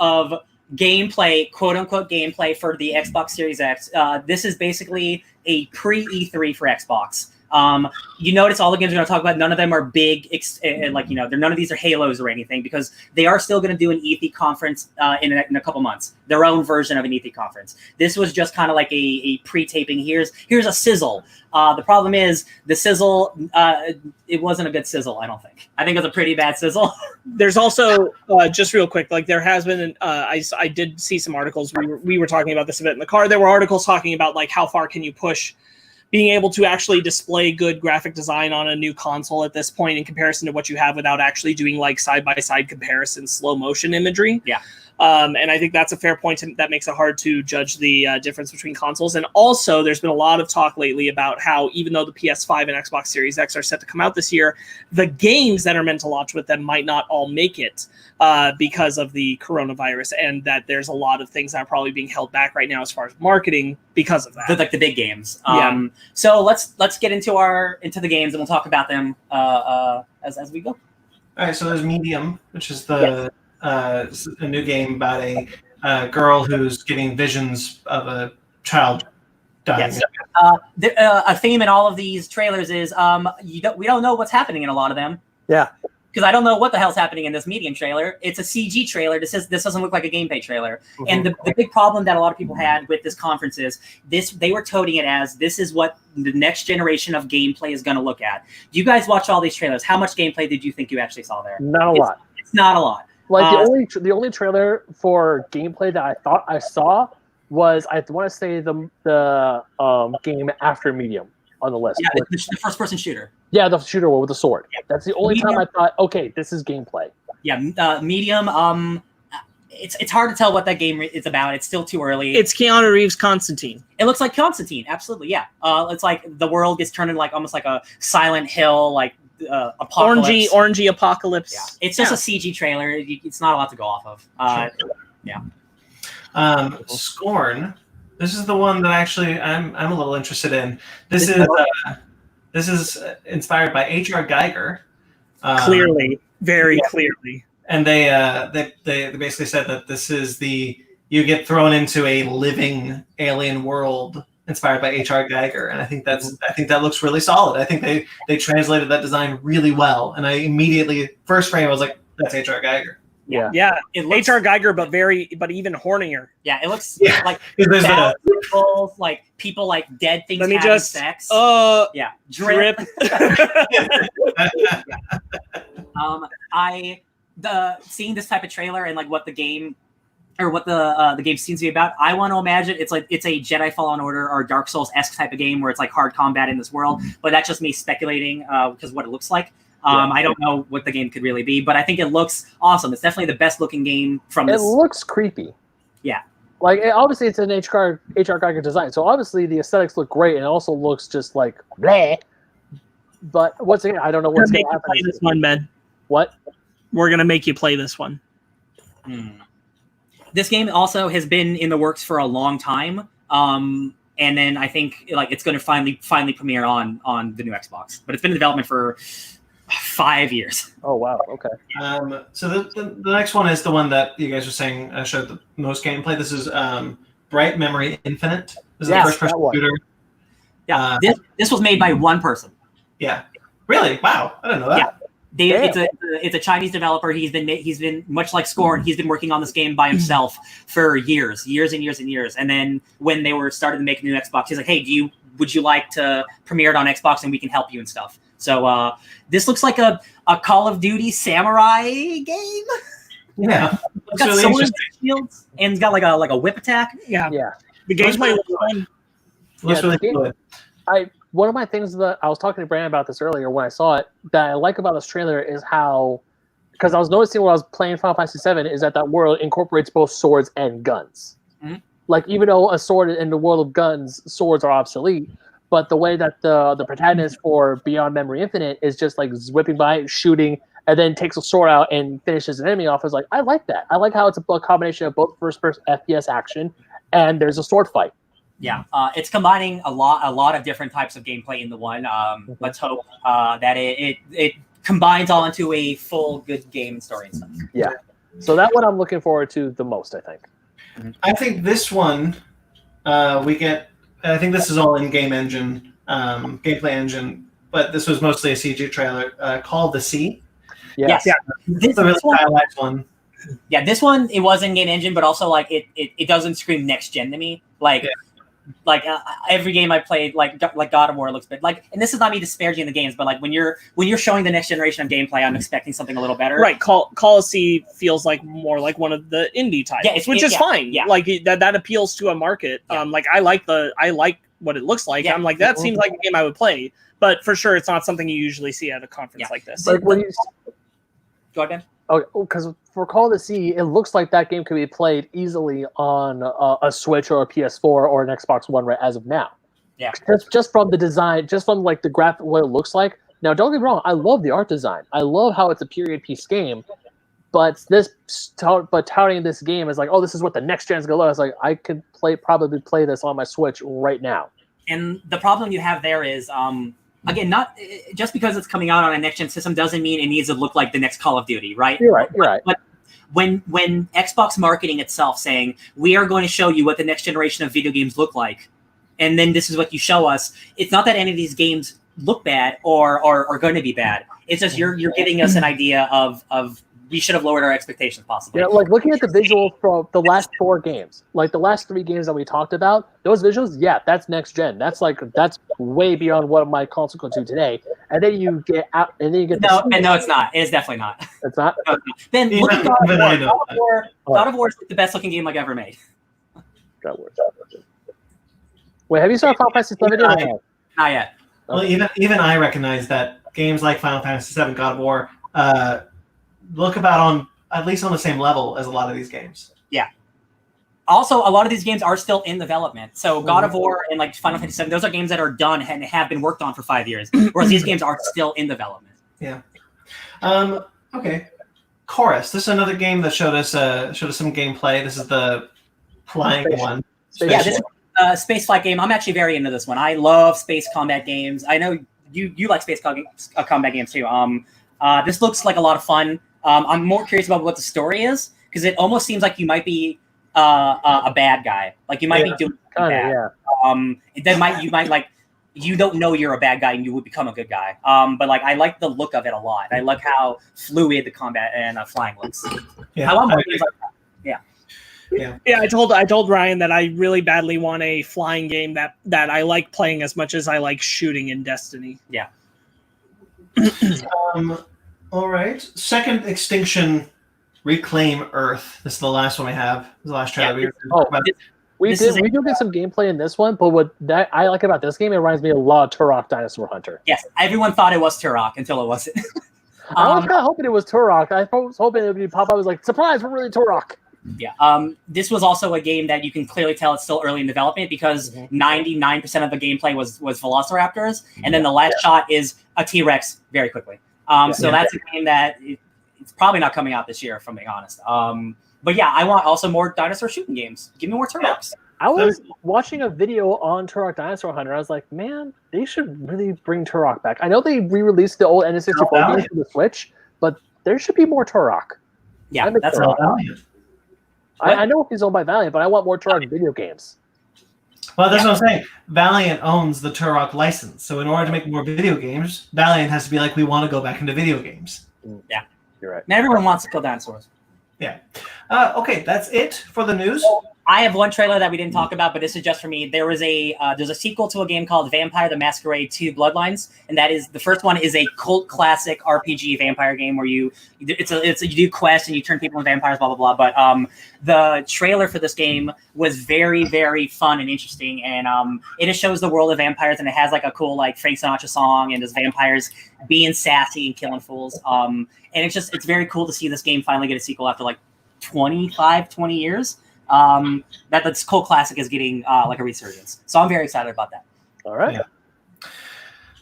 gameplay, quote unquote gameplay for the Xbox Series X. This is basically a pre-E3 for Xbox. You notice all the games we're going to talk about, none of them are big, none of these are Halos or anything, because they are still going to do an E3 conference in a couple months, their own version of an E3 conference. This was just kind of like a pre-taping. Here's a sizzle. The problem is the sizzle, it wasn't a good sizzle, I don't think. I think it was a pretty bad sizzle. There's also, just real quick, like there has been, I did see some articles, we were talking about this a bit in the car, there were articles talking about like how far can you push being able to actually display good graphic design on a new console at this point in comparison to what you have without actually doing like side-by-side comparison, slow motion imagery. Yeah. And I think that's a fair point that makes it hard to judge the difference between consoles. And also, there's been a lot of talk lately about how even though the PS5 and Xbox Series X are set to come out this year, the games that are meant to launch with them might not all make it because of the coronavirus, and that there's a lot of things that are probably being held back right now as far as marketing because of that. Like the big games. So let's get into the games and we'll talk about them as we go. All right, so there's Medium, which is a new game about a girl who's getting visions of a child dying. Yes. A theme in all of these trailers is we don't know what's happening in a lot of them. Yeah. Because I don't know what the hell's happening in this Medium trailer. It's a CG trailer. This doesn't look like a gameplay trailer. Mm-hmm. And the big problem that a lot of people had with this conference is they were toting it as this is what the next generation of gameplay is going to look at. You guys watch all these trailers. How much gameplay did you think you actually saw there? Not a lot. It's not a lot. Like the only trailer for gameplay that I thought I saw was, I want to say the game after Medium on the list. Yeah, the first-person shooter. Yeah, the shooter one with the sword. Yeah. That's the only time I thought, okay, this is gameplay. Yeah, Medium. It's hard to tell what that game is about. It's still too early. It's Keanu Reeves' Constantine. It looks like Constantine. Absolutely, yeah. It's like the world gets turned into like almost like a Silent Hill, like apocalypse. Orangey apocalypse. Yeah. It's just a CG trailer. It's not a lot to go off of. Yeah. Scorn. This is the one that actually I'm a little interested in. This is inspired by H.R. Geiger. Clearly, very clearly. And they basically said that this is the you get thrown into a living alien world inspired by H.R. Geiger, and I think that looks really solid. I think they translated that design really well, and I immediately first frame I was like, that's H.R. Geiger. Yeah. It looks H.R. Geiger, but even hornier. Yeah, it looks like there's rituals, like people like dead things having sex. Drip. Seeing this type of trailer and like what the game or what the game seems to be about, I want to imagine it's a Jedi Fallen Order or Dark Souls-esque type of game where it's like hard combat in this world. But that's just me speculating because what it looks like. I don't know what the game could really be, but I think it looks awesome. It's definitely the best looking game from this. It looks creepy. Yeah. Like, obviously it's an H.R. Geiger design, so obviously the aesthetics look great, and it also looks just like bleh. But once again, I don't know what's going to happen. Play this one, Ben. What? We're going to make you play this one. This game also has been in the works for a long time. And then I think like it's going to finally premiere on the new Xbox. But it's been in development for 5 years. Oh wow! Okay. So the next one is the one that you guys were saying showed the most gameplay. This is Bright Memory Infinite. This is the first-person shooter. Yeah, this was made by one person. Yeah. Really? Wow! I didn't know that. Yeah. It's a Chinese developer. He's been much like Scorn. He's been working on this game by himself for years and years. And then when they were starting to make a new Xbox, he's like, "Hey, would you like to premiere it on Xbox and we can help you and stuff?" So this looks like a Call of Duty samurai game. Yeah, It's got really swords and shields, and it's got like a whip attack. Yeah. The Looks gameplay looks fun. Looks really good. One of my things that I was talking to Brandon about this earlier when I saw it that I like about this trailer is how, because I was noticing when I was playing Final Fantasy VII, is that world incorporates both swords and guns. Mm-hmm. Like, even though a sword in the world of guns, swords are obsolete, but the way that the protagonist for Beyond Memory Infinite is just like whipping by, shooting, and then takes a sword out and finishes an enemy off, is like, I like that. I like how it's a combination of both first-person FPS action and there's a sword fight. Yeah, it's combining a lot of different types of gameplay into one. Let's hope that it combines all into a full good game and story and stuff. Yeah, so that one I'm looking forward to the most, I think. I think this one I think this is all in-game engine, gameplay engine, but this was mostly a CG trailer called The Sea. Yes. Yeah. This is a really stylized one. Yeah, this one, it was in-game engine, but also like it doesn't scream next gen to me. Like. Yeah. Like every game I played, like God of War looks big. Like, and this is not me disparaging the games, but like when you're showing the next generation of gameplay, I'm expecting something a little better. Right, Call of Sea feels like more like one of the indie titles, which is fine. Yeah, like that appeals to a market. Yeah. Like I like what it looks like. Yeah. I'm like that seems like a game I would play, but for sure it's not something you usually see at a conference like this. Like when you go ahead. Oh, because for Call of the Sea, it looks like that game could be played easily on a Switch or a PS4 or an Xbox One right as of now. Yeah. Just from the design, just from like the graphic, what it looks like. Now, don't get me wrong, I love the art design. I love how it's a period piece game, but touting this game is like, oh, this is what the next gen's gonna look. It's like I could probably play this on my Switch right now. And the problem you have there is. Again, not just because it's coming out on a next-gen system doesn't mean it needs to look like the next Call of Duty, right? You're right. But when Xbox marketing itself saying, we are going to show you what the next generation of video games look like, and then this is what you show us, it's not that any of these games look bad or are going to be bad. It's just you're giving us an idea of we should have lowered our expectations possibly. Yeah, like looking at the visuals from the last 4 games, like the last 3 games that we talked about, those visuals, that's next gen. That's way beyond what my console can do today. And then you get out, and then you get no, it's not. It's definitely not. It's not. Then look at God of War. God of War is the best looking game like ever made. God of War. Wait, have you started Final Fantasy VII? Not yet. Well, even I recognize that games like Final Fantasy VII, God of War, look about at least on the same level as a lot of these games. Yeah. Also, a lot of these games are still in development. So God of War and like Final Fantasy VII, those are games that are done and have been worked on for 5 years, whereas these games are still in development. Yeah. Okay. Chorus. This is another game that showed us some gameplay. This is the flying one. This is a space flight game. I'm actually very into this one. I love space combat games. I know you like space combat games too. This looks like a lot of fun. I'm more curious about what the story is because it almost seems like you might be a bad guy. Like you might be doing something bad. Yeah. You might like you don't know you're a bad guy and you would become a good guy. But like I like the look of it a lot. I like how fluid the combat and flying looks. Yeah, I want more games like that. Yeah, I told Ryan that I really badly want a flying game that I like playing as much as I like shooting in Destiny. Yeah. All right. Second Extinction, Reclaim Earth. This is the last one we have. This is the last trailer we do get some gameplay in this one, but what that I like about this game, it reminds me a lot of Turok Dinosaur Hunter. Yes, everyone thought it was Turok until it wasn't. I was kind of hoping it was Turok. I was hoping it would pop up. I was like, surprise, we're really Turok. Yeah. This was also a game that you can clearly tell it's still early in development because 99% of the gameplay was Velociraptors, and then the last shot is a T-Rex very quickly. So that's a game that it's probably not coming out this year, if I'm being honest. But yeah, I want also more dinosaur shooting games. Give me more Turoks. I was watching a video on Turok Dinosaur Hunter. I was like, man, they should really bring Turok back. I know they re-released the old N64 games for the Switch, but there should be more Turok. Yeah, that's Turok. I know he's owned by Valiant, but I want more Turok video games. Well, that's what I'm saying. Valiant owns the Turok license. So in order to make more video games, Valiant has to be like, we want to go back into video games. Yeah. You're right. And everyone wants to kill dinosaurs. Yeah. Okay, that's it for the news. I have one trailer that we didn't talk about, but this is just for me. There's a sequel to a game called Vampire the Masquerade 2 Bloodlines, and that is the first one is a cult classic RPG vampire game where you do quests and you turn people into vampires, blah blah blah. But the trailer for this game was very, very fun and interesting, and it just shows the world of vampires, and it has like a cool like Frank Sinatra song, and there's vampires being sassy and killing fools. And it's very cool to see this game finally get a sequel after like 20 years. That this cult classic is getting like a resurgence. So I'm very excited about that. All right.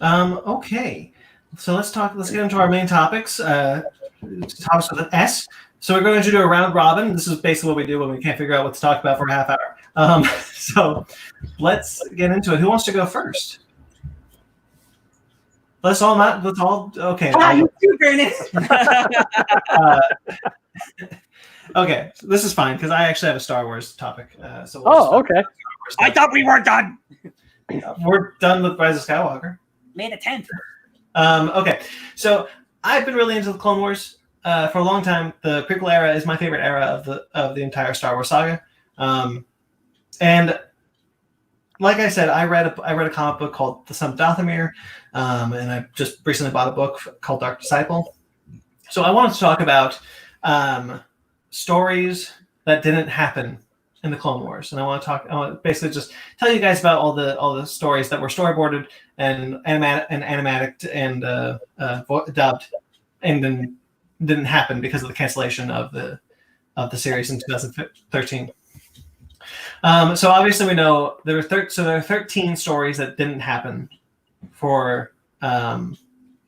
Yeah. Okay. So let's get into our main topics. Topics with an S. So we're going to do a round robin. This is basically what we do when we can't figure out what to talk about for a half hour. So let's get into it. Who wants to go first? Let's all. Okay. You too, Brandon. Okay, so this is fine because I actually have a Star Wars topic. Okay. I thought we were done. We're done with Rise of Skywalker. May the 10th. Okay, so I've been really into the Clone Wars for a long time. The prequel era is my favorite era of the entire Star Wars saga. And like I said, I read a comic book called The Son of Dathomir, and I just recently bought a book called Dark Disciple. So I wanted to talk about stories that didn't happen in the Clone Wars, and I want to basically just tell you guys about all the stories that were storyboarded and animatic and dubbed, and then didn't happen because of the cancellation of the series in 2013. So obviously we know there are 13 stories that didn't happen for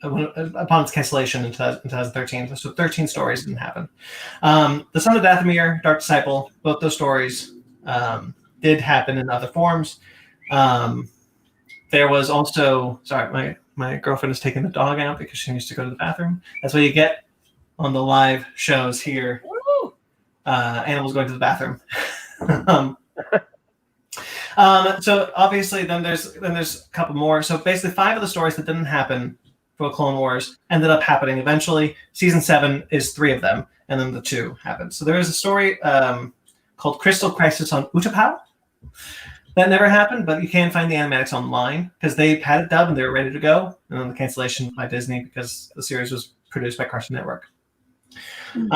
upon its cancellation in 2013. So 13 stories didn't happen. The Son of Dathomir, Dark Disciple, both those stories did happen in other forms. There was also, sorry, my girlfriend is taking the dog out because she needs to go to the bathroom. That's what you get on the live shows here. Animals going to the bathroom. So obviously then there's a couple more. So basically 5 of the stories that didn't happen for Clone Wars ended up happening eventually. Season 7 is 3 of them, and then the 2 happened. So there is a story called Crystal Crisis on Utapau that never happened, but you can find the animatics online because they had it dubbed and they were ready to go, and then the cancellation by Disney because the series was produced by Cartoon Network. You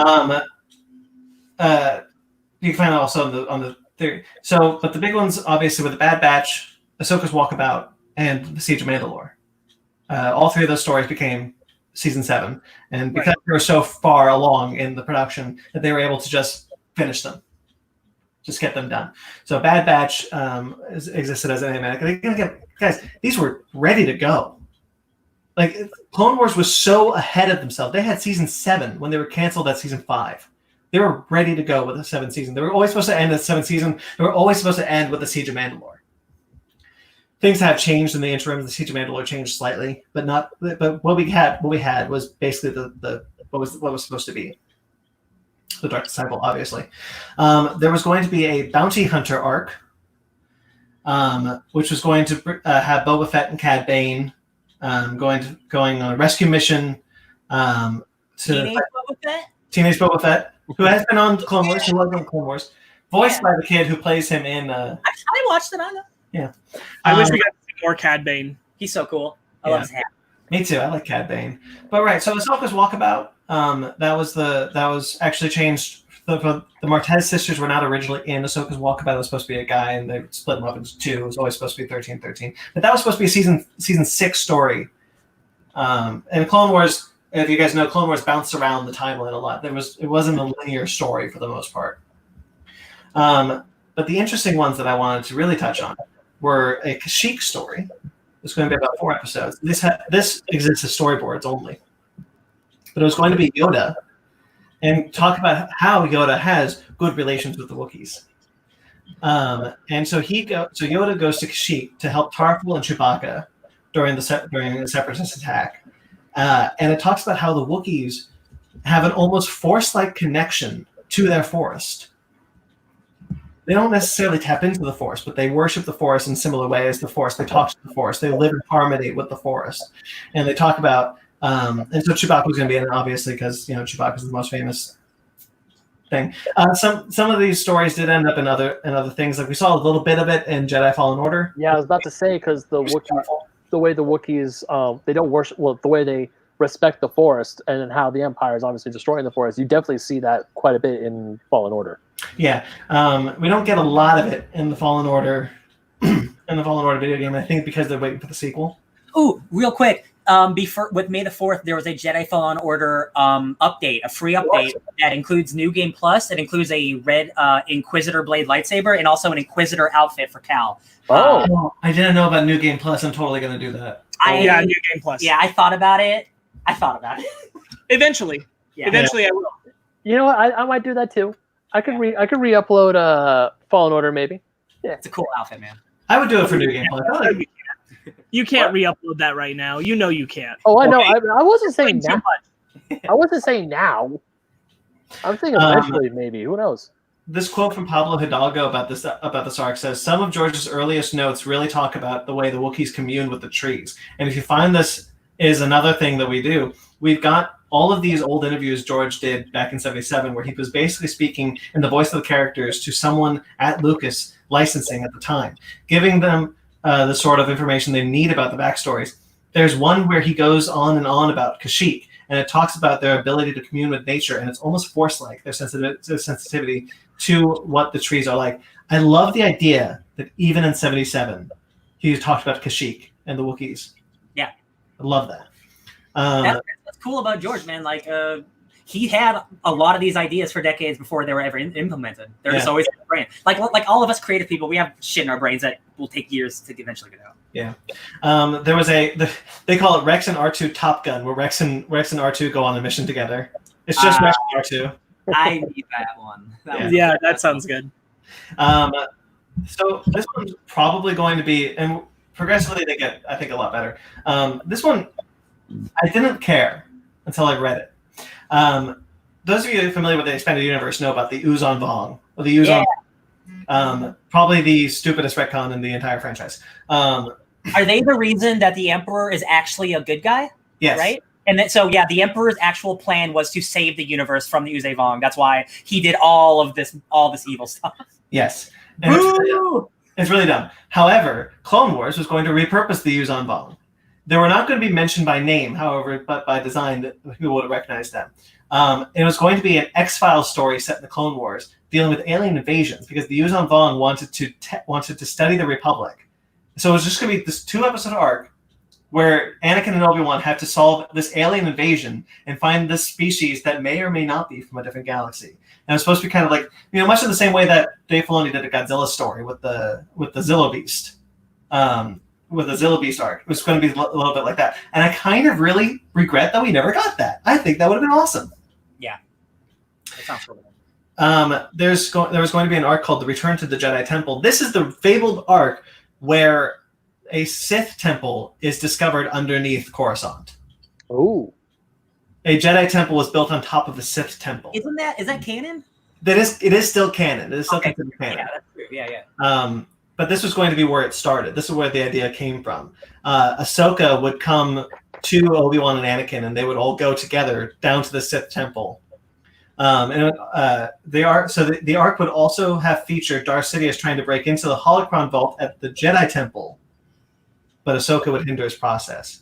can find it also on the theory. So, but the big ones obviously were the Bad Batch, Ahsoka's Walkabout, and the Siege of Mandalore. All 3 of those stories became season 7, and because they were so far along in the production that they were able to just finish them, just get them done. So Bad Batch existed as an animatic. Guys, these were ready to go. Like Clone Wars was so ahead of themselves. They had season 7 when they were canceled at season 5. They were ready to go with the 7th season. They were always supposed to end at the 7th season. They were always supposed to end with the Siege of Mandalore. Things have changed in the interim. The Siege of Mandalore changed slightly, but not. But what we had was basically what was supposed to be. the Dark Disciple, obviously. There was going to be a bounty hunter arc, which was going to have Boba Fett and Cad Bane going on a rescue mission. Teenage Boba Fett, who has been on Clone Wars, who was on Clone Wars, voiced by the kid who plays him in. I watched it. I know. Yeah, I wish we got to see more Cad Bane. He's so cool. I love his hat. Me too. I like Cad Bane. But right, so Ahsoka's Walkabout. That was actually changed. The Martez sisters were not originally in Ahsoka's Walkabout. It was supposed to be a guy, and they split them up into two. It was always supposed to be 13-13. But that was supposed to be a season 6 story. And Clone Wars, if you guys know, Clone Wars bounced around the timeline a lot. It wasn't a linear story for the most part. But the interesting ones that I wanted to really touch on were a Kashyyyk story. It's going to be about 4 episodes. This exists as storyboards only. But it was going to be Yoda, and talk about how Yoda has good relations with the Wookiees. And so Yoda goes to Kashyyyk to help Tarful and Chewbacca during the Separatist attack. And it talks about how the Wookiees have an almost Force-like connection to their forest. They don't necessarily tap into the Force, but they worship the Force in similar ways as the Force. They talk to the Force. They live in harmony with the Force. And they talk about, and so Chewbacca was going to be in it, obviously, because Chewbacca is the most famous thing. Some of these stories did end up in other things. Like we saw a little bit of it in Jedi Fallen Order. Yeah, I was about to say, because the way the Wookiees, they don't worship, well, the way they respect the Forest, and then how the Empire is obviously destroying the Forest, you definitely see that quite a bit in Fallen Order. Yeah, we don't get a lot of it in the Fallen Order, video game. I think because they're waiting for the sequel. Ooh, real quick. With May the 4th, there was a Jedi Fallen Order update, a free update that includes New Game Plus. It includes a red Inquisitor blade lightsaber and also an Inquisitor outfit for Cal. I didn't know about New Game Plus. I'm totally going to do that. New Game Plus. Yeah, I thought about it. Eventually. Yeah. Eventually I will. You know what? I might do that too. I could re-upload Fallen Order maybe. Yeah, it's a cool outfit, man. I would do it for New Game Plus. You can't re-upload that right now. You know you can't. Oh, I know. I wasn't saying now. I wasn't saying now. I'm thinking eventually, maybe. Who knows? This quote from Pablo Hidalgo about this arc says, "Some of George's earliest notes really talk about the way the Wookiees commune with the trees." And if you find this is another thing that we do, we've got all of these old interviews George did back in '77, where he was basically speaking in the voice of the characters to someone at Lucas licensing at the time, giving them the sort of information they need about the backstories. There's one where he goes on and on about Kashyyyk, and it talks about their ability to commune with nature, and it's almost Force-like, their sensitivity to what the trees are like. I love the idea that even in '77, he talked about Kashyyyk and the Wookiees. Yeah. I love that. That's cool about George, man. Like, he had a lot of these ideas for decades before they were ever implemented. They're just always in the brain. Like all of us creative people, we have shit in our brains that will take years to eventually get out. Yeah. There was they call it Rex and R2 Top Gun, where Rex and R2 go on a mission together. It's just Rex and R2. I need that one. That sounds good. So this one's probably going to be, and progressively they get, I think, a lot better. This one, I didn't care until I read it. Those of you familiar with the expanded universe know about the Uzon Vong, or the Uzon, probably the stupidest retcon in the entire franchise. Are they the reason that the Emperor is actually a good guy? Yes. Right? And then, so the Emperor's actual plan was to save the universe from the Uzon Vong. That's why he did all this evil stuff. Yes. And it's really dumb. However, Clone Wars was going to repurpose the Uzon Vong. They were not going to be mentioned by name, however, but by design that people would have recognized them. It was going to be an X-Files story set in the Clone Wars, dealing with alien invasions, because the Uzon Vong wanted to study the Republic. So it was just going to be this 2-episode arc where Anakin and Obi-Wan have to solve this alien invasion and find this species that may or may not be from a different galaxy. And it's supposed to be kind of like, much in the same way that Dave Filoni did a Godzilla story with the Zillo Beast. With the Zillo Beast arc. It was going to be a little bit like that. And I kind of really regret that we never got that. I think that would have been awesome. Yeah. That sounds cool. There was going to be an arc called The Return to the Jedi Temple. This is the fabled arc where a Sith temple is discovered underneath Coruscant. Oh. a Jedi temple was built on top of a Sith temple. Is that canon? It is still canon. It is still considered canon. Yeah, that's true. Yeah. But this was going to be where it started. This is where the idea came from. Ahsoka would come to Obi-Wan and Anakin, and they would all go together down to the Sith temple. The arc would also have featured Darth Sidious trying to break into the holocron vault at the Jedi temple, but Ahsoka would hinder his progress.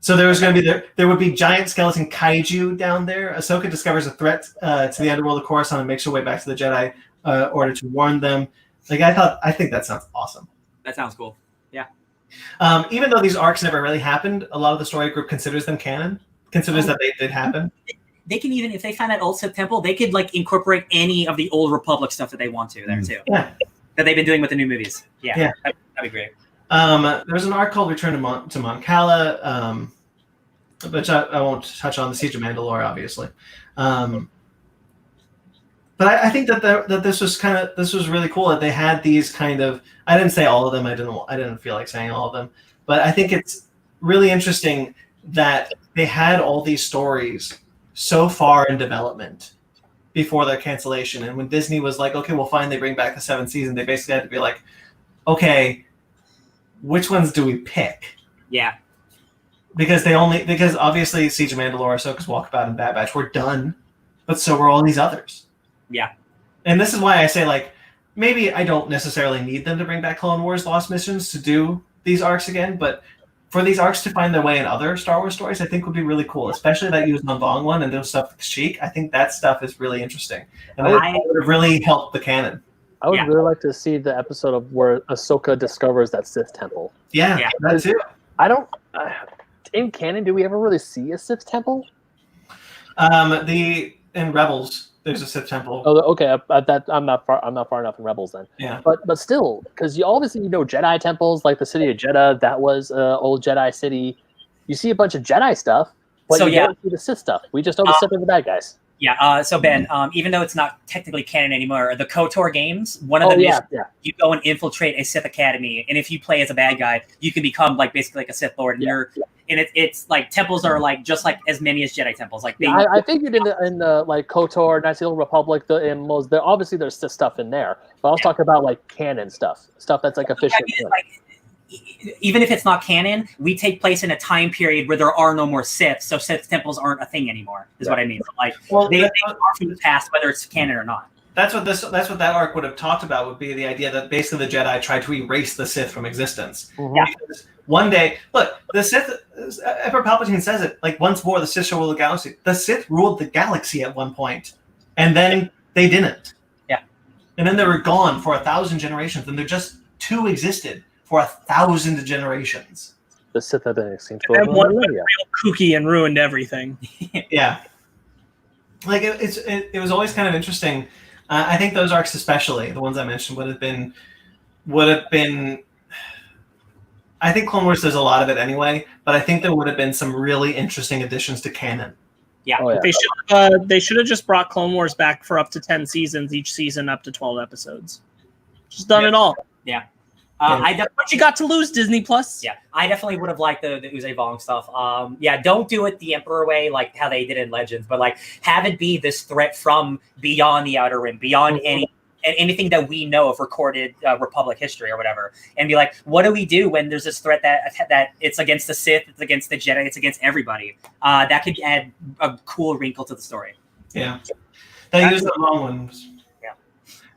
So there was going to be there would be giant skeleton kaiju down there. Ahsoka discovers a threat to the underworld of Coruscant and makes her way back to the Jedi order to warn them. I think that sounds awesome. That sounds cool. Yeah. Even though these arcs never really happened, a lot of the story group considers them canon. Considers that they did happen. They can even, if they find that old Sith temple, they could incorporate any of the old Republic stuff that they want to there too. Yeah. That they've been doing with the new movies. Yeah. That'd be great. There's an arc called Return to Mon Cala, which I won't touch on. The Siege of Mandalore, obviously. But I think that this was really cool that they had these kind of. I didn't say all of them. I didn't feel like saying all of them, but I think it's really interesting that they had all these stories so far in development before their cancellation. And when Disney was like, okay, well, fine, they bring back the 7th season, they basically had to be like, okay, which ones do we pick? Yeah. Because obviously Siege of Mandalore, Ahsoka's Walkabout, and Bad Batch were done, but so were all these others. Yeah. And this is why I say, maybe I don't necessarily need them to bring back Clone Wars Lost Missions to do these arcs again, but for these arcs to find their way in other Star Wars stories, I think would be really cool, especially that Yuzan Vong one and those stuff with Sheik. I think that stuff is really interesting. And it would have really helped the canon. I would really like to see the episode of where Ahsoka discovers that Sith temple. Yeah. That too. I don't... in canon, do we ever really see a Sith temple? In Rebels, there's a Sith temple. Oh, okay. I'm not far enough in Rebels then. Yeah. But still, because you obviously Jedi temples like the city of Jeddah. That was old Jedi city. You see a bunch of Jedi stuff, but you don't see the Sith stuff. We just know the Sith are the bad guys. Yeah. So Ben, even though it's not technically canon anymore, the KOTOR games, one of them is you go and infiltrate a Sith academy, and if you play as a bad guy, you can become basically a Sith Lord, and it's temples are just as many as Jedi temples. I figured in the KOTOR, Knights of the Old Republic, obviously there's Sith stuff in there, but I was talking about canon stuff that's official. Even if it's not canon, we take place in a time period where there are no more Sith, so Sith temples aren't a thing anymore. Is what I mean. They are from the past, whether it's canon or not. That's what that arc would have talked about. Would be the idea that basically the Jedi tried to erase the Sith from existence. Mm-hmm. Yeah. Because one day, look, the Sith. Emperor Palpatine says it once more. The Sith shall rule the galaxy. The Sith ruled the galaxy at one point, and then they didn't. Yeah. And then they were gone for 1,000 generations, and there just 2 existed for 1,000 generations. The Sith have been extinct for one went real kooky and ruined everything. Yeah. It was always kind of interesting. I think those arcs, especially the ones I mentioned, would have been. I think Clone Wars does a lot of it anyway, but I think there would have been some really interesting additions to canon. Yeah, They should have just brought Clone Wars back for up to 10 seasons, each season up to 12 episodes. Just done it all. Yeah. But you got to lose, Disney Plus. Yeah, I definitely would have liked the Uze Vong stuff. Don't do it the Emperor way, like how they did in Legends, but have it be this threat from beyond the Outer Rim, beyond anything that we know of recorded Republic history or whatever, and be like, what do we do when there's this threat that it's against the Sith, it's against the Jedi, it's against everybody? That could add a cool wrinkle to the story. Yeah, that Uze Vong one was.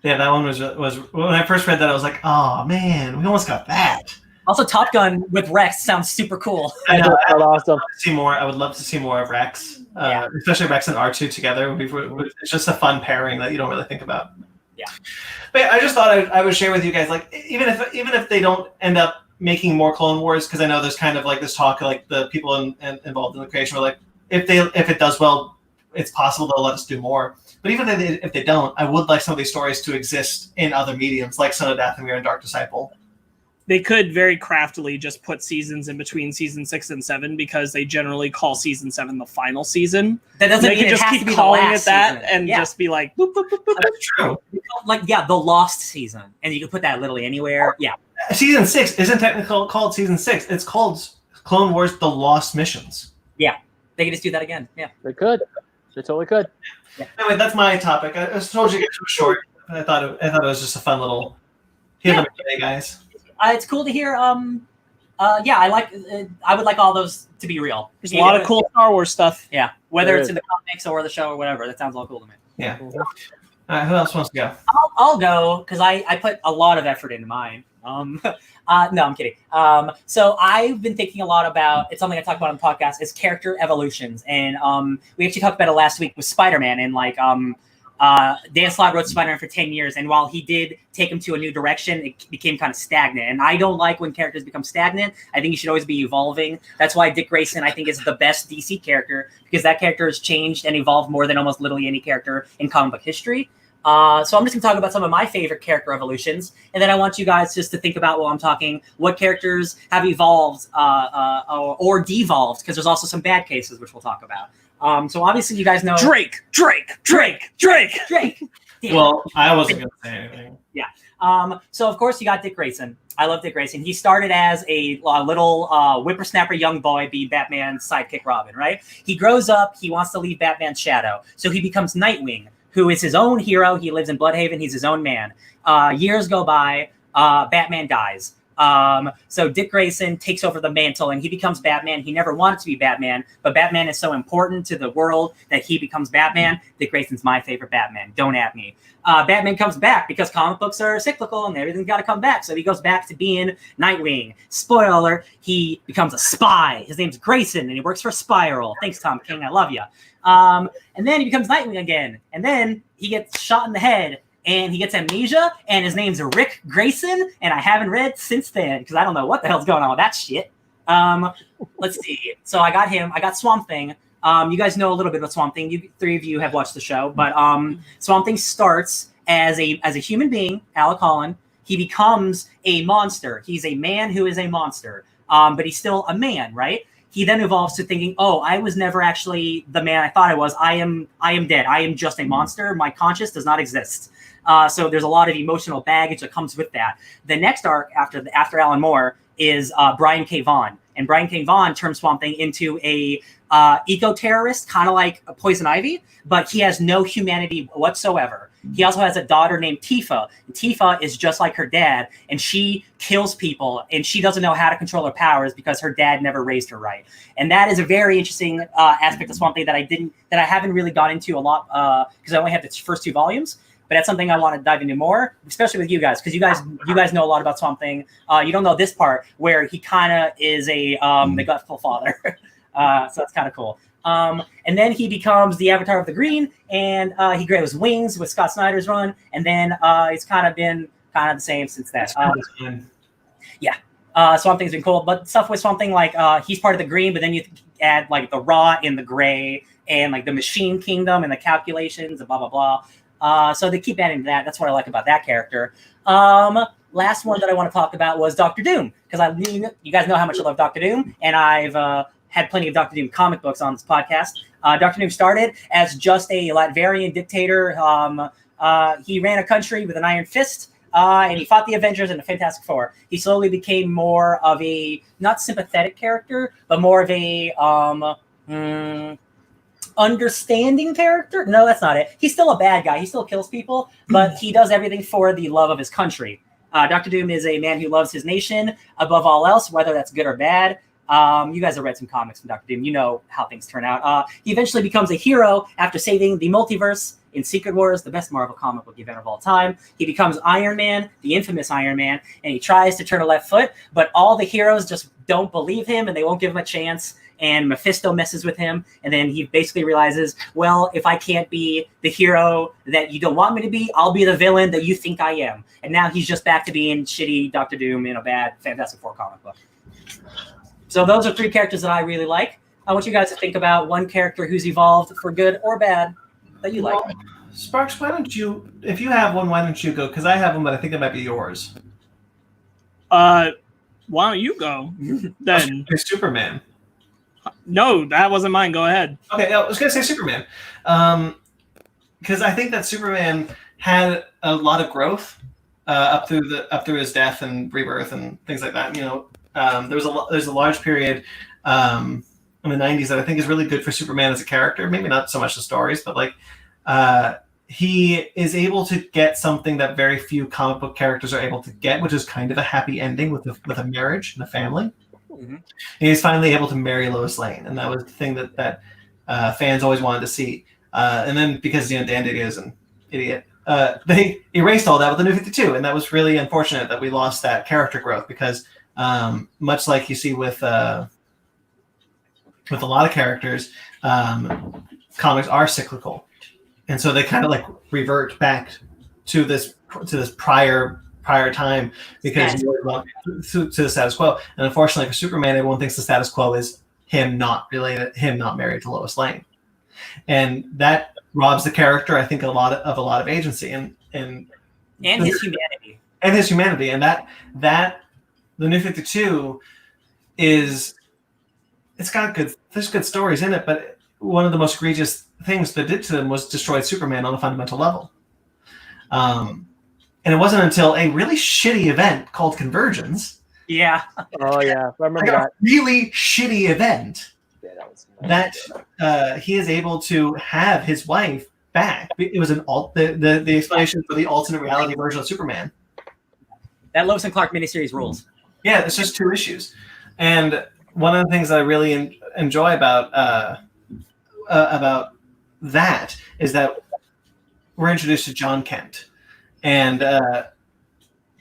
Yeah, that one was when I first read that, I was like, oh man, we almost got that. Also, Top Gun with Rex sounds super cool. I know, awesome. I would love to see more of Rex, especially Rex and R2 together. It's just a fun pairing that you don't really think about. Yeah, but I just thought I would share with you guys, even if they don't end up making more Clone Wars, because I know there's kind of this talk, the people involved in the creation were if it does well, it's possible they'll let us do more. But even if they don't, I would like some of these stories to exist in other mediums, like Son of Dathomir and Dark Disciple. They could very craftily just put seasons in between season 6 and 7, because they generally call season 7 the final season. That doesn't mean they could just keep calling it that and just be like, boop, boop, boop, boop. That's true. The Lost season, and you can put that literally anywhere. Yeah. Season 6 isn't technically called season 6. It's called Clone Wars: The Lost Missions. Yeah, they could just do that again. Yeah, They could. They totally could. Yeah. Anyway, that's my topic. I told you guys it was short. I thought it was just a fun little. Hey guys. It's cool to hear. Yeah, I would like all those to be real. There's a lot of cool Star Wars stuff. Yeah, whether it's in the comics or the show or whatever. That sounds all cool to me. Yeah. All right, who else wants to go? I'll go because I put a lot of effort into mine. No, I'm kidding. So I've been thinking a lot about, it's something I talk about on the podcast, is character evolutions. And we actually talked about it last week with Spider-Man. And like Dan Slott wrote Spider-Man for 10 years. And while he did take him to a new direction, it became kind of stagnant. And I don't like when characters become stagnant. I think you should always be evolving. That's why Dick Grayson, I think, is the best DC character, because that character has changed and evolved more than almost literally any character in comic book history. So I'm just going to talk about some of my favorite character evolutions, and then I want you guys just to think about, while I'm talking, what characters have evolved or devolved, because there's also some bad cases, which we'll talk about. So obviously you guys know... Drake! Well, I wasn't going to say anything. Yeah. So of course you got Dick Grayson. I love Dick Grayson. He started as a little whippersnapper young boy, being Batman's sidekick Robin, right? He grows up, he wants to leave Batman's shadow, so he becomes Nightwing, who is his own hero. He lives in Bloodhaven. He's his own man. Years go by. Batman dies. So Dick Grayson takes over the mantle and he becomes Batman. He never wanted to be Batman, but Batman is so important to the world that he becomes Batman. Dick Grayson's my favorite Batman. Don't at me. Batman comes back because comic books are cyclical and everything's got to come back. So he goes back to being Nightwing. Spoiler, he becomes a spy. His name's Grayson and he works for Spiral. Thanks, Tom King. I love you. And then he becomes Nightwing again. And then he gets shot in the head and he gets amnesia, and his name's Rick Grayson, and I haven't read since then because I don't know what the hell's going on with that shit. Let's see. So I got him. I got Swamp Thing. You guys know a little bit about Swamp Thing. Three of you have watched the show, but Swamp Thing starts as a human being, Alec Holland. He becomes a monster. He's a man who is a monster, but he's still a man, right? He then evolves to thinking, oh, I was never actually the man I thought I was. I am dead. I am just a monster. My conscience does not exist. So there's a lot of emotional baggage that comes with that. The next arc after Alan Moore is Brian K. Vaughan. And Brian K. Vaughan turns Swamp Thing into a eco-terrorist, kind of like Poison Ivy, but he has no humanity whatsoever. He also has a daughter named Tifa. And Tifa is just like her dad, and she kills people, and she doesn't know how to control her powers because her dad never raised her right. And that is a very interesting aspect of Swamp Thing that I haven't really got into a lot because I only have the first two volumes. But that's something I want to dive into more, especially with you guys, because you guys know a lot about Swamp Thing. You don't know this part where he kind of is a neglectful father. So that's kind of cool. And then he becomes the Avatar of the Green, and he grows wings with Scott Snyder's run, and then it's kind of been the same since then. Swamp Thing's been cool, but stuff with Swamp Thing, like he's part of the Green, but then you add like the Raw and the Gray, and like the Machine Kingdom and the calculations and blah blah blah. So they keep adding to that. That's what I like about that character. Last one that I want to talk about was Dr. Doom, because you guys know how much I love Dr. Doom, and I've had plenty of Dr. Doom comic books on this podcast. Dr. Doom started as just a Latvian dictator. He ran a country with an iron fist, and he fought the Avengers and the Fantastic Four. He slowly became more of a, not sympathetic character, but more of a understanding character. No, that's not it. He's still a bad guy. He still kills people, but he does everything for the love of his country. Dr. Doom is a man who loves his nation above all else, whether that's good or bad. You guys have read some comics from Dr. Doom. You know how things turn out. He eventually becomes a hero after saving the multiverse in Secret Wars, the best Marvel comic book event of all time. He becomes Iron Man, the infamous Iron Man, and he tries to turn a left foot, but all the heroes just don't believe him and they won't give him a chance. And Mephisto messes with him, and then he basically realizes, well, if I can't be the hero that you don't want me to be, I'll be the villain that you think I am. And now he's just back to being shitty Dr. Doom in a bad Fantastic Four comic book. So those are three characters that I really like. I want you guys to think about one character who's evolved for good or bad that you like. Sparkz, why don't you, if you have one, why don't you go? Because I have one, but I think it might be yours. Why don't you go then? Superman. No, that wasn't mine. Go ahead. Okay, I was going to say Superman. Because I think that Superman had a lot of growth up through his death and rebirth and things like that. You know, there's a large period in the 90s that I think is really good for Superman as a character. Maybe not so much the stories, but like he is able to get something that very few comic book characters are able to get, which is kind of a happy ending with a marriage and a family. Mm-hmm. And he's finally able to marry Lois Lane, and that was the thing that fans always wanted to see. And then because Dan Didio is an idiot, they erased all that with the New 52, and that was really unfortunate that we lost that character growth because much like you see with a lot of characters, comics are cyclical. And so they kind of like revert back to this prior time because you want to the status quo. And unfortunately for Superman, everyone thinks the status quo is him not married to Lois Lane, and that robs the character, I think, a lot of agency and his humanity. And that the New 52 there's good stories in it, but one of the most egregious things they did to them was destroyed Superman on a fundamental level. And it wasn't until a really shitty event called Convergence. Yeah. Oh yeah, I remember that. A really shitty event. Yeah, that was he is able to have his wife back. It was the explanation for the alternate reality version of Superman. That Lois and Clark miniseries rules. Yeah, it's just 2 issues, and one of the things that I really enjoy about that is that we're introduced to John Kent, and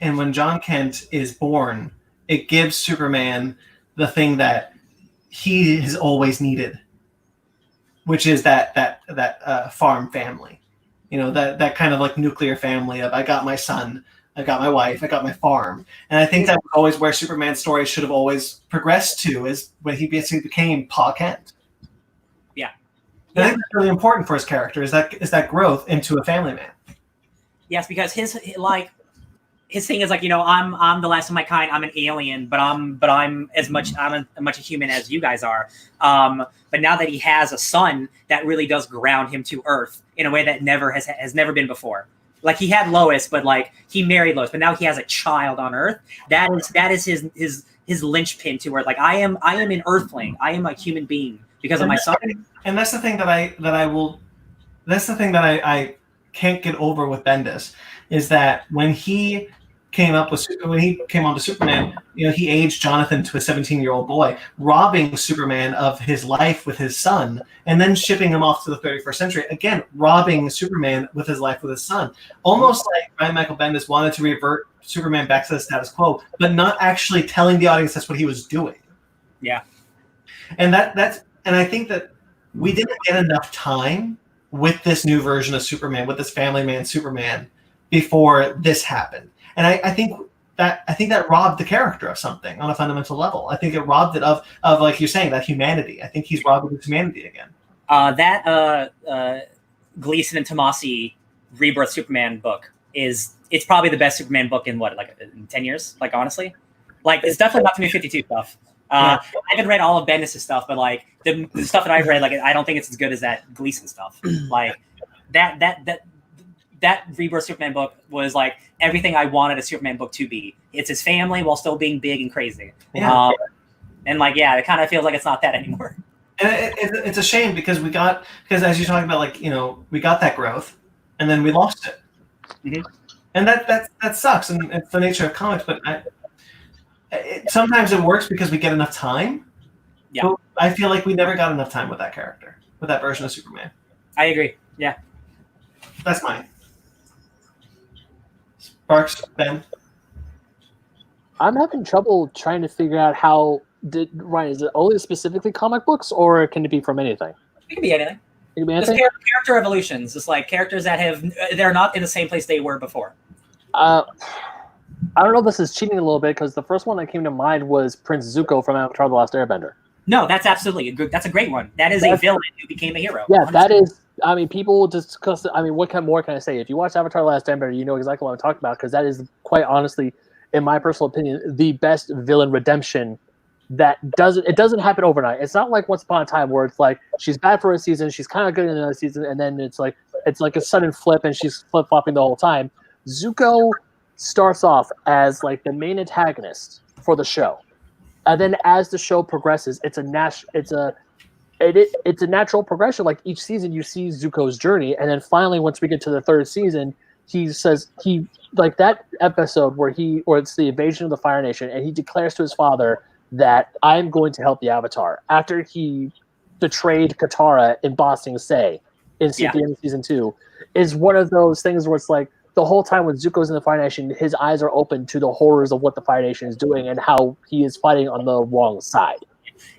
when John Kent is born, it gives Superman the thing that he has always needed, which is that farm family, that kind of like nuclear family of I got my son, I got my wife, I got my farm. And I think that was always where Superman's story should have always progressed to, is when he basically became Pa Kent. Yeah. I think that's really important for his character, is that growth into a family man. Yes, because his thing is like, I'm the last of my kind. I'm an alien, but I'm as much a human as you guys are. But now that he has a son, that really does ground him to Earth in a way that has never been before. Like he had Lois, but like he married Lois, but now he has a child on Earth. That is his linchpin to Earth. Like I am an Earthling. I am a human being because of my son. And that's the thing that I can't get over with Bendis, is that when he came onto Superman, he aged Jonathan to a 17-year-old boy, robbing Superman of his life with his son, and then shipping him off to the 31st century. Again, robbing Superman with his life with his son. Almost like Brian Michael Bendis wanted to revert Superman back to the status quo, but not actually telling the audience that's what he was doing. Yeah. And I think that we didn't get enough time with this new version of Superman, with this family man Superman, before this happened. And I think that robbed the character of something on a fundamental level. I think it robbed it of like you're saying, that humanity. I think he's robbed of his humanity again. That Gleason and Tomasi Rebirth Superman book it's probably the best Superman book in 10 years? Like honestly, like it's definitely not the New 52 stuff. I haven't read all of Bendis' stuff, but like the stuff that I've read, like I don't think it's as good as that Gleason stuff. Like that Rebirth Superman book was like everything I wanted a Superman book to be. It's his family while still being big and crazy. Yeah. And like, yeah, it kind of feels like it's not that anymore. And it's a shame because as you're talking about, like, we got that growth and then we lost it. Mm-hmm. And that sucks. And it's the nature of comics, but sometimes it works because we get enough time. Yeah. But I feel like we never got enough time with that character, with that version of Superman. I agree. Yeah. That's mine. Sparkz, Ben? I'm having trouble trying to figure out Ryan, is it only specifically comic books, or can it be from anything? It can be anything. It can be anything? Just character evolutions. It's like characters they're not in the same place they were before. I don't know if this is cheating a little bit, because the first one that came to mind was Prince Zuko from Avatar: The Last Airbender. No, that's absolutely that's a great one. That's a villain who became a hero. Yeah, that is. I mean, people discuss. I mean, what more can I say? If you watch Avatar: The Last Airbender, you know exactly what I'm talking about, because that is, quite honestly, in my personal opinion, the best villain redemption. It doesn't happen overnight. It's not like Once Upon a Time where it's like she's bad for a season, she's kind of good in another season, and then it's like a sudden flip and she's flip-flopping the whole time. Zuko starts off as like the main antagonist for the show, And then as the show progresses, it's a natural progression. Like each season, you see Zuko's journey, and then finally, once we get to the third season, he says like that episode where it's the invasion of the Fire Nation, and he declares to his father that I'm going to help the Avatar after he betrayed Katara in Ba Sing Se in season 2, is one of those things where it's like the whole time when Zuko's in the Fire Nation, his eyes are open to the horrors of what the Fire Nation is doing and how he is fighting on the wrong side.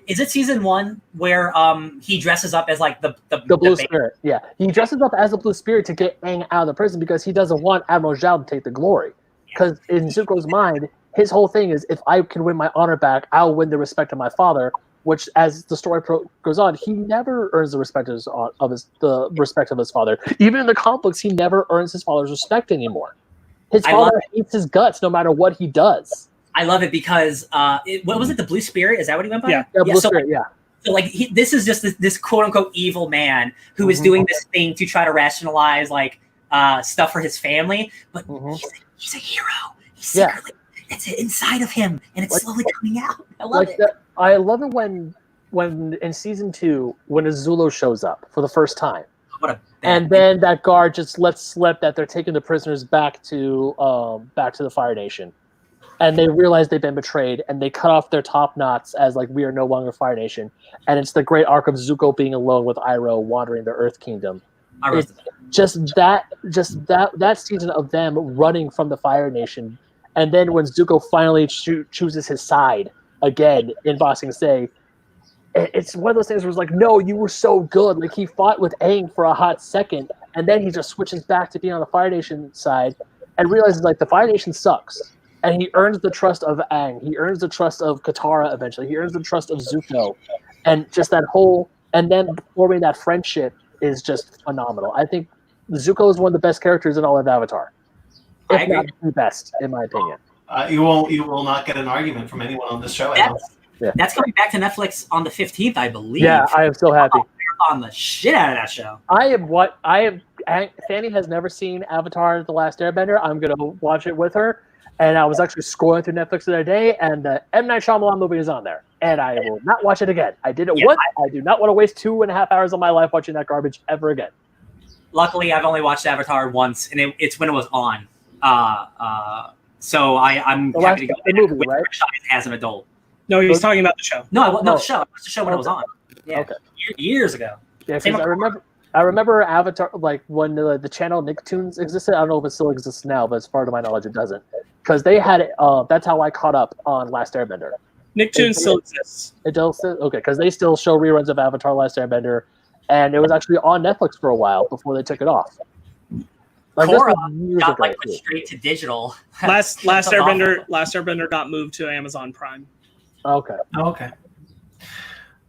Is it season 1 where he dresses up as like the Blue Spirit? Yeah, he dresses up as the Blue Spirit to get Aang out of the prison because he doesn't want Admiral Zhao to take the glory. Because in Zuko's mind, his whole thing is, if I can win my honor back, I'll win the respect of my father. Which, as the story goes on, he never earns the respect of his father. Even in the comic books, he never earns his father's respect anymore. His father hates his guts no matter what he does. I love it because what was it? The Blue Spirit? Is that what he went by? Yeah, Blue Spirit. Yeah. So like this is just this quote unquote evil man who is doing this thing to try to rationalize like stuff for his family, but he's a hero. He's secretly it's inside of him, and it's slowly coming out. I love it. I love it when in season 2 when Azula shows up for the first time, and then that guard just lets slip that they're taking the prisoners back to the Fire Nation, and they realize they've been betrayed, and they cut off their top knots as like, we are no longer Fire Nation, and it's the great arc of Zuko being alone with Iroh wandering the Earth Kingdom. It's just that season of them running from the Fire Nation, and then when Zuko finally chooses his side again in Ba Sing Se, it's one of those things where it's like, no, you were so good. Like, he fought with Aang for a hot second, and then he just switches back to being on the Fire Nation side and realizes like the Fire Nation sucks. And he earns the trust of Aang. He earns the trust of Katara eventually. He earns the trust of Zuko. And just that whole, and then forming that friendship is just phenomenal. I think Zuko is one of the best characters in all of Avatar. If not the best, in my opinion. You will not get an argument from anyone on this show. That's coming back to Netflix on the 15th, I believe. Yeah, I am so happy. On the shit out of that show. Fanny has never seen Avatar: The Last Airbender. I'm gonna watch it with her. And I was actually scrolling through Netflix the other day, and the M. Night Shyamalan movie is on there. And I will not watch it again. I did it once. I do not want to waste 2.5 hours of my life watching that garbage ever again. Luckily, I've only watched Avatar once, and it's when it was on. So I'm happy to go the movie, right? As an adult. No, he was talking about the show. No, the show. I watched the show when it was on. Yeah, years ago. Yeah, because I remember Avatar, like when the channel Nicktoons existed. I don't know if it still exists now, but as far to my knowledge, it doesn't. Because they had it. That's how I caught up on Last Airbender. Nicktoons still exists. It does. Okay, because they still show reruns of Avatar: Last Airbender, and it was actually on Netflix for a while before they took it off. Like, Korra got put straight to digital. Last Airbender got moved to Amazon Prime. Okay.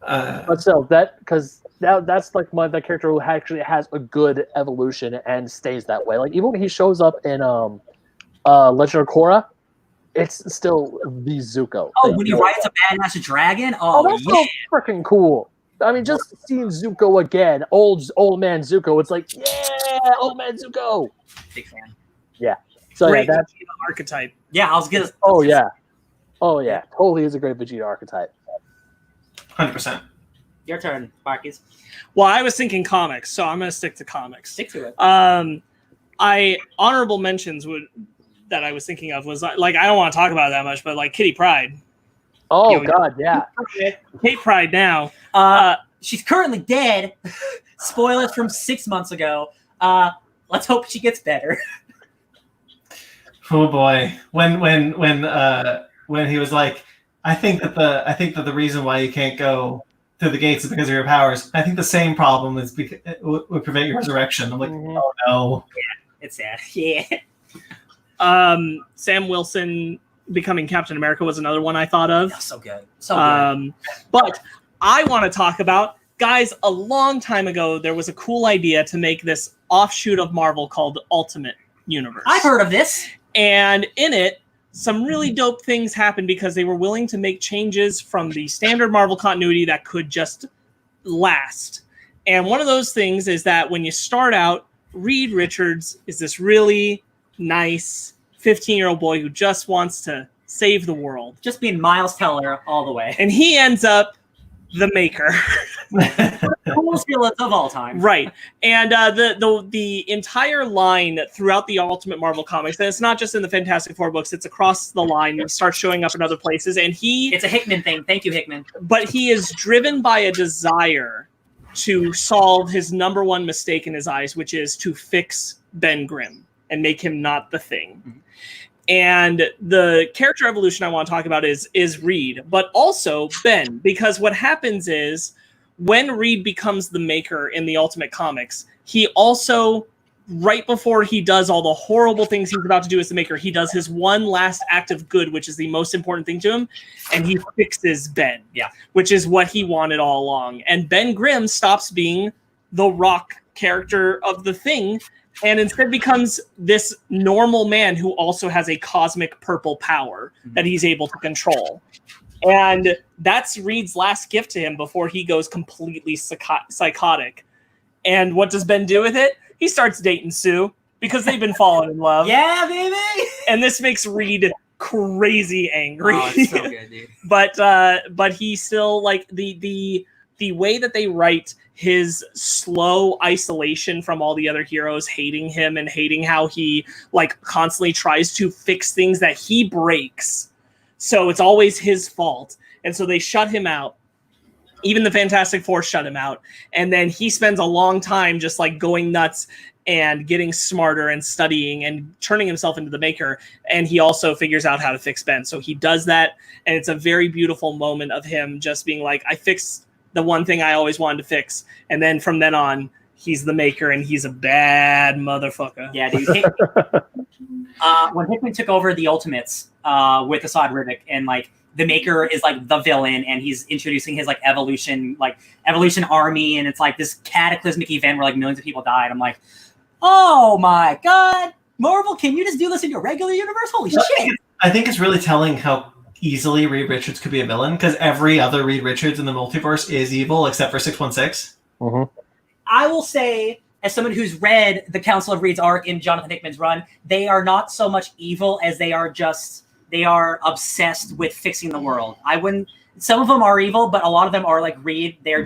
But still, that's like the character who actually has a good evolution and stays that way. Like, even when he shows up in Legend of Korra, it's still the Zuko. Oh, when he rides a badass dragon? Oh, that's so freaking cool. I mean, just seeing Zuko again, old man Zuko, it's like, yeah, old man Zuko. Big fan. Yeah. So great that's Vegeta archetype. Yeah, I was gonna. Oh yeah, totally is a great Vegeta archetype. 100%. Your turn, Sparkz. Well, I was thinking comics, so I'm gonna stick to comics. Stick to it. Honorable mentions that I was thinking of was like, I don't want to talk about it that much, but like Kitty Pryde. Oh God, yeah. Kate Pryde now. She's currently dead. Spoilers from 6 months ago. Let's hope she gets better. Oh boy, when he was like, I think that the reason why you can't go through the gates is because of your powers. I think the same problem is would prevent your resurrection. I'm like, oh no. Yeah, it's sad. Yeah. Sam Wilson becoming Captain America was another one I thought of. So good. So good. But I want to talk about, guys, a long time ago, there was a cool idea to make this offshoot of Marvel called Ultimate Universe. I've heard of this. And in it, some really dope things happened because they were willing to make changes from the standard Marvel continuity that could just last. And one of those things is that when you start out, Reed Richards is this really nice 15-year-old boy who just wants to save the world. Just being Miles Teller all the way. And he ends up the Maker. Coolest villains of all time. Right. And the entire line throughout the Ultimate Marvel comics, and it's not just in the Fantastic Four books, it's across the line. It starts showing up in other places. And it's a Hickman thing. Thank you, Hickman. But he is driven by a desire to solve his number one mistake in his eyes, which is to fix Ben Grimm and make him not the Thing. Mm-hmm. And the character evolution I want to talk about is Reed, but also Ben, because what happens is when Reed becomes the Maker in the Ultimate Comics, he also, right before he does all the horrible things he's about to do as the Maker, he does his one last act of good, which is the most important thing to him, and he fixes Ben, which is what he wanted all along. And Ben Grimm stops being the Rock character of the Thing, and instead becomes this normal man who also has a cosmic purple power that he's able to control. And that's Reed's last gift to him before he goes completely psychotic. And what does Ben do with it? He starts dating Sue because they've been falling in love. Yeah, baby! And this makes Reed crazy angry. Oh, it's so good, dude. But he still, like, the way that they write his slow isolation from all the other heroes, hating him and hating how he like constantly tries to fix things that he breaks. So it's always his fault. And so they shut him out. Even the Fantastic Four shut him out. And then he spends a long time just like going nuts and getting smarter and studying and turning himself into the Maker. And he also figures out how to fix Ben. So he does that. And it's a very beautiful moment of him just being like, I fixed the one thing I always wanted to fix. And then from then on, he's the Maker and he's a bad motherfucker. Yeah, dude. When Hickman took over the Ultimates with Assad Rivik, and like the Maker is like the villain, and he's introducing his like evolution army, and it's like this cataclysmic event where like millions of people died. I'm like, oh my god, Marvel, can you just do this in your regular universe? Holy shit. I think it's really telling how easily Reed Richards could be a villain, because every other Reed Richards in the multiverse is evil except for 616. Mm-hmm. I will say, as someone who's read the Council of Reed's arc in Jonathan Hickman's run, they are not so much evil as they are obsessed with fixing the world. Some of them are evil, but a lot of them are like Reed. They're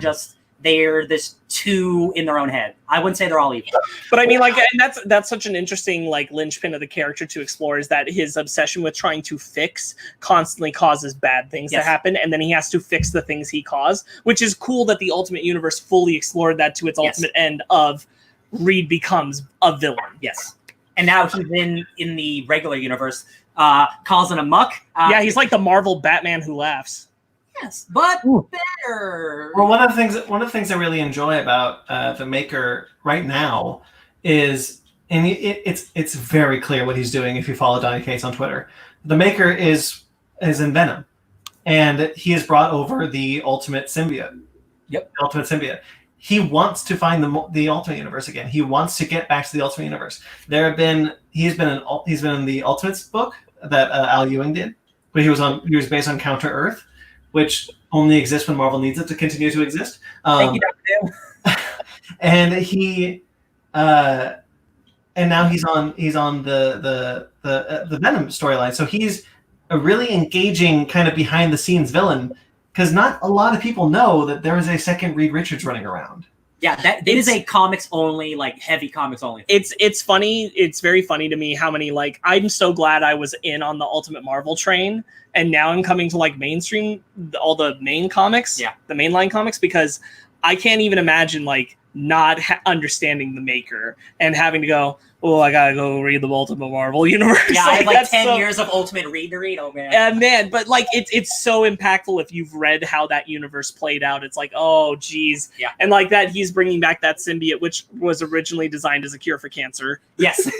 this two in their own head. I wouldn't say they're all evil. But I mean, like, and that's such an interesting like linchpin of the character to explore, is that his obsession with trying to fix constantly causes bad things to happen, and then he has to fix the things he caused, which is cool that the Ultimate Universe fully explored that to its ultimate end of Reed becomes a villain. Yes. And now he's in the regular universe, causing a muck. He's like the Marvel Batman who laughs. Yes, but better. Well, one of the things I really enjoy about the Maker right now is, and it's very clear what he's doing if you follow Donny Cates on Twitter. The Maker is in Venom, and he has brought over the Ultimate Symbiote. Yep, Ultimate Symbiote. He wants to find the Ultimate Universe again. He wants to get back to the Ultimate Universe. He's been in the Ultimates book that Al Ewing did, but he was based on Counter Earth, which only exists when Marvel needs it to continue to exist. Thank you, Dr. Dale. And now he's on the Venom storyline. So he's a really engaging kind of behind the scenes villain, because not a lot of people know that there is a second Reed Richards running around. Yeah, it is a comics only, like heavy comics only. It's funny. It's very funny to me how many, like, I'm so glad I was in on the Ultimate Marvel train, and now I'm coming to like mainstream, all the main comics, the mainline comics, because I can't even imagine like not understanding the Maker and having to go, oh, I gotta go read the Ultimate Marvel universe. Yeah, I have like 10 years of Ultimate Read to read. Oh man. Man, but like it's so impactful if you've read how that universe played out. It's like, oh geez. Yeah. And like that, he's bringing back that symbiote, which was originally designed as a cure for cancer. Yes.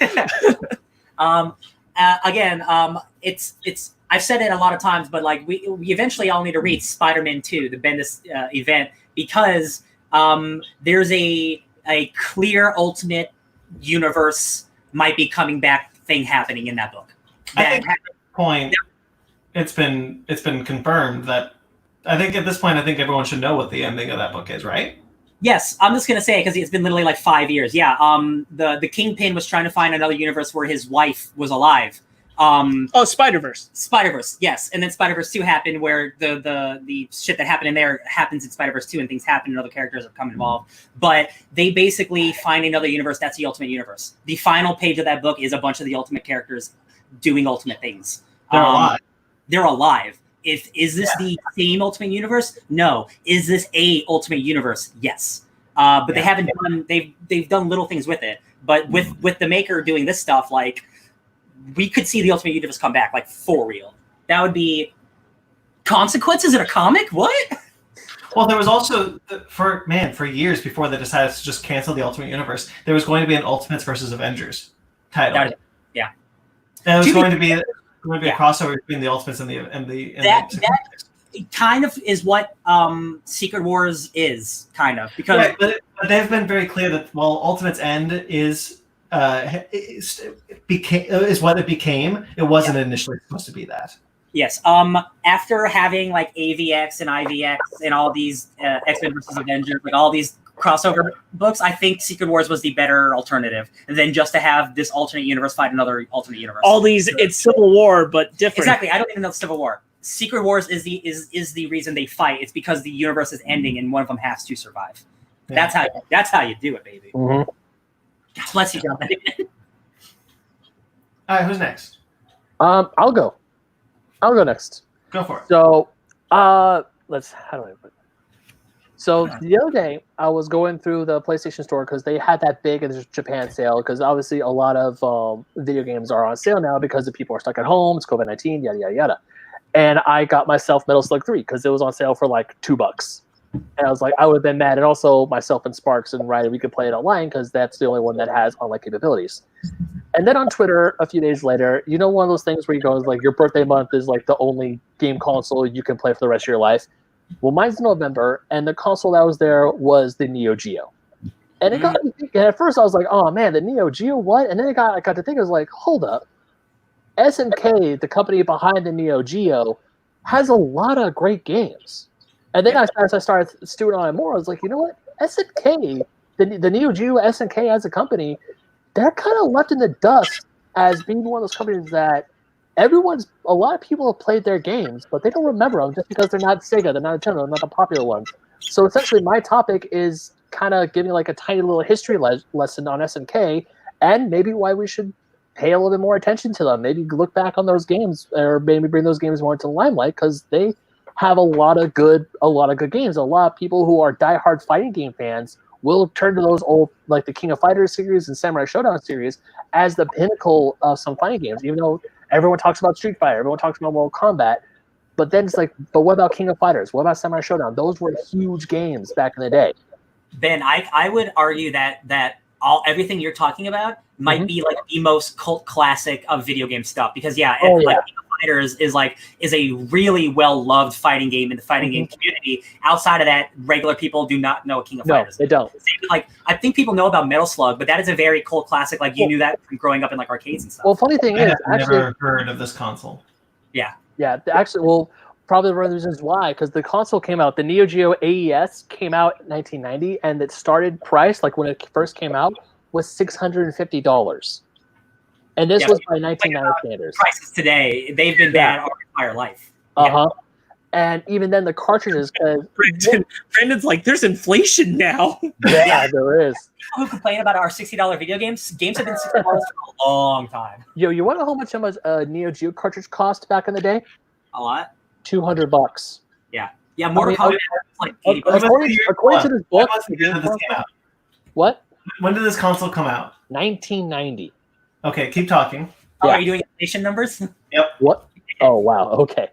It's I've said it a lot of times, but like we eventually all need to read Spider-Man 2, the Bendis event, because there's a clear Ultimate Universe might be coming back thing happening in that book. I think at this point, it's been confirmed that I think everyone should know what the ending of that book is, right? Yes, I'm just gonna say it because it's been literally like 5 years. Yeah, the Kingpin was trying to find another universe where his wife was alive, Spider-Verse. Spider-Verse, yes. And then Spider-Verse 2 happened, where the shit that happened in there happens in Spider-Verse 2, and things happen and other characters have come involved. But they basically find another universe that's the Ultimate Universe. The final page of that book is a bunch of the Ultimate characters doing Ultimate things. They're alive. They're alive. Is this the same Ultimate Universe? No. Is this a Ultimate Universe? Yes. But they haven't done. They've done little things with it. But with the maker doing this stuff, like, we could see the Ultimate Universe come back, like, for real. That would be consequences in a comic. What? Well, there was also for years before they decided to just cancel the Ultimate Universe, there was going to be an Ultimates versus Avengers title. Yeah. That was going to be a crossover between the Ultimates and the that kind of is what Secret Wars is, kind of, because right, but they've been very clear that while Ultimates End is what it became, it wasn't initially supposed to be that. Yes. After having like AVX and IVX and all these X-Men versus Avengers, like all these crossover books, I think Secret Wars was the better alternative than just to have this alternate universe fight another alternate universe. All these, it's Civil War, but different. Exactly. I don't even know the Civil War. Secret Wars is the reason they fight. It's because the universe is ending and one of them has to survive. Yeah. That's how you do it, baby. Mm-hmm. God bless you, John. All right, who's next? I'll go next. Go for it. So, how do I put it? So the other day, I was going through the PlayStation Store because they had that big Japan sale, because obviously a lot of video games are on sale now because the people are stuck at home, it's COVID-19, yada, yada, yada. And I got myself Metal Slug 3 because it was on sale for like $2. And I was like, I would have been mad. And also myself and Sparkz and Ryan, we could play it online because that's the only one that has online capabilities. And then on Twitter, a few days later, you know, one of those things where you go, like, your birthday month is like the only game console you can play for the rest of your life. Well, mine's November, and the console that was there was the NeoGeo. And it got me thinking. At first, I was like, oh man, the NeoGeo, what? And then I got to think, I was like, hold up. SNK, the company behind the NeoGeo, has a lot of great games. And then as I started stewing on it more, I was like, you know what? SNK, the NeoGeo SNK as a company, they're kind of left in the dust as being one of those companies that a lot of people have played their games, but they don't remember them just because they're not Sega, they're not Nintendo, they're not the popular ones. So essentially my topic is kind of giving like a tiny little history lesson on SNK, and maybe why we should pay a little bit more attention to them. Maybe look back on those games, or maybe bring those games more into the limelight, because they have a lot of good games. A lot of people who are diehard fighting game fans will turn to those old, like the King of Fighters series and Samurai Showdown series, as the pinnacle of some fighting games. Even though everyone talks about Street Fighter, everyone talks about Mortal Kombat, but then it's like, but what about King of Fighters? What about Samurai Showdown? Those were huge games back in the day. Ben, I would argue that everything you're talking about might be like the most cult classic of video game stuff, because King of Fighters is a really well loved fighting game in the fighting game community. Outside of that, regular people do not know King of Fighters. They don't. Like, I think people know about Metal Slug, but that is a very cult classic. Like, you knew that from growing up in like arcades and stuff. Well, funny thing is, I've never heard of this console. Yeah, actually, well, probably one of the reasons why, because the console came out, the NeoGeo AES came out in 1990, and its started price, like when it first came out, was $650. And this was by 1990 standards. Prices today, they've been bad our entire life. And even then, the cartridges. Brandon's like, there's inflation now. Yeah, there is. People who complain about our $60 video games have been $60 for a long time. Yo, you want to know how much a Neo Geo cartridge cost back in the day? A lot. $200. Yeah. Mortal Kombat was like $80. According to this book, what? When did this console come out? 1990. Okay, keep talking. Oh, are you doing inflation numbers? Yep. What? Oh, wow. Okay.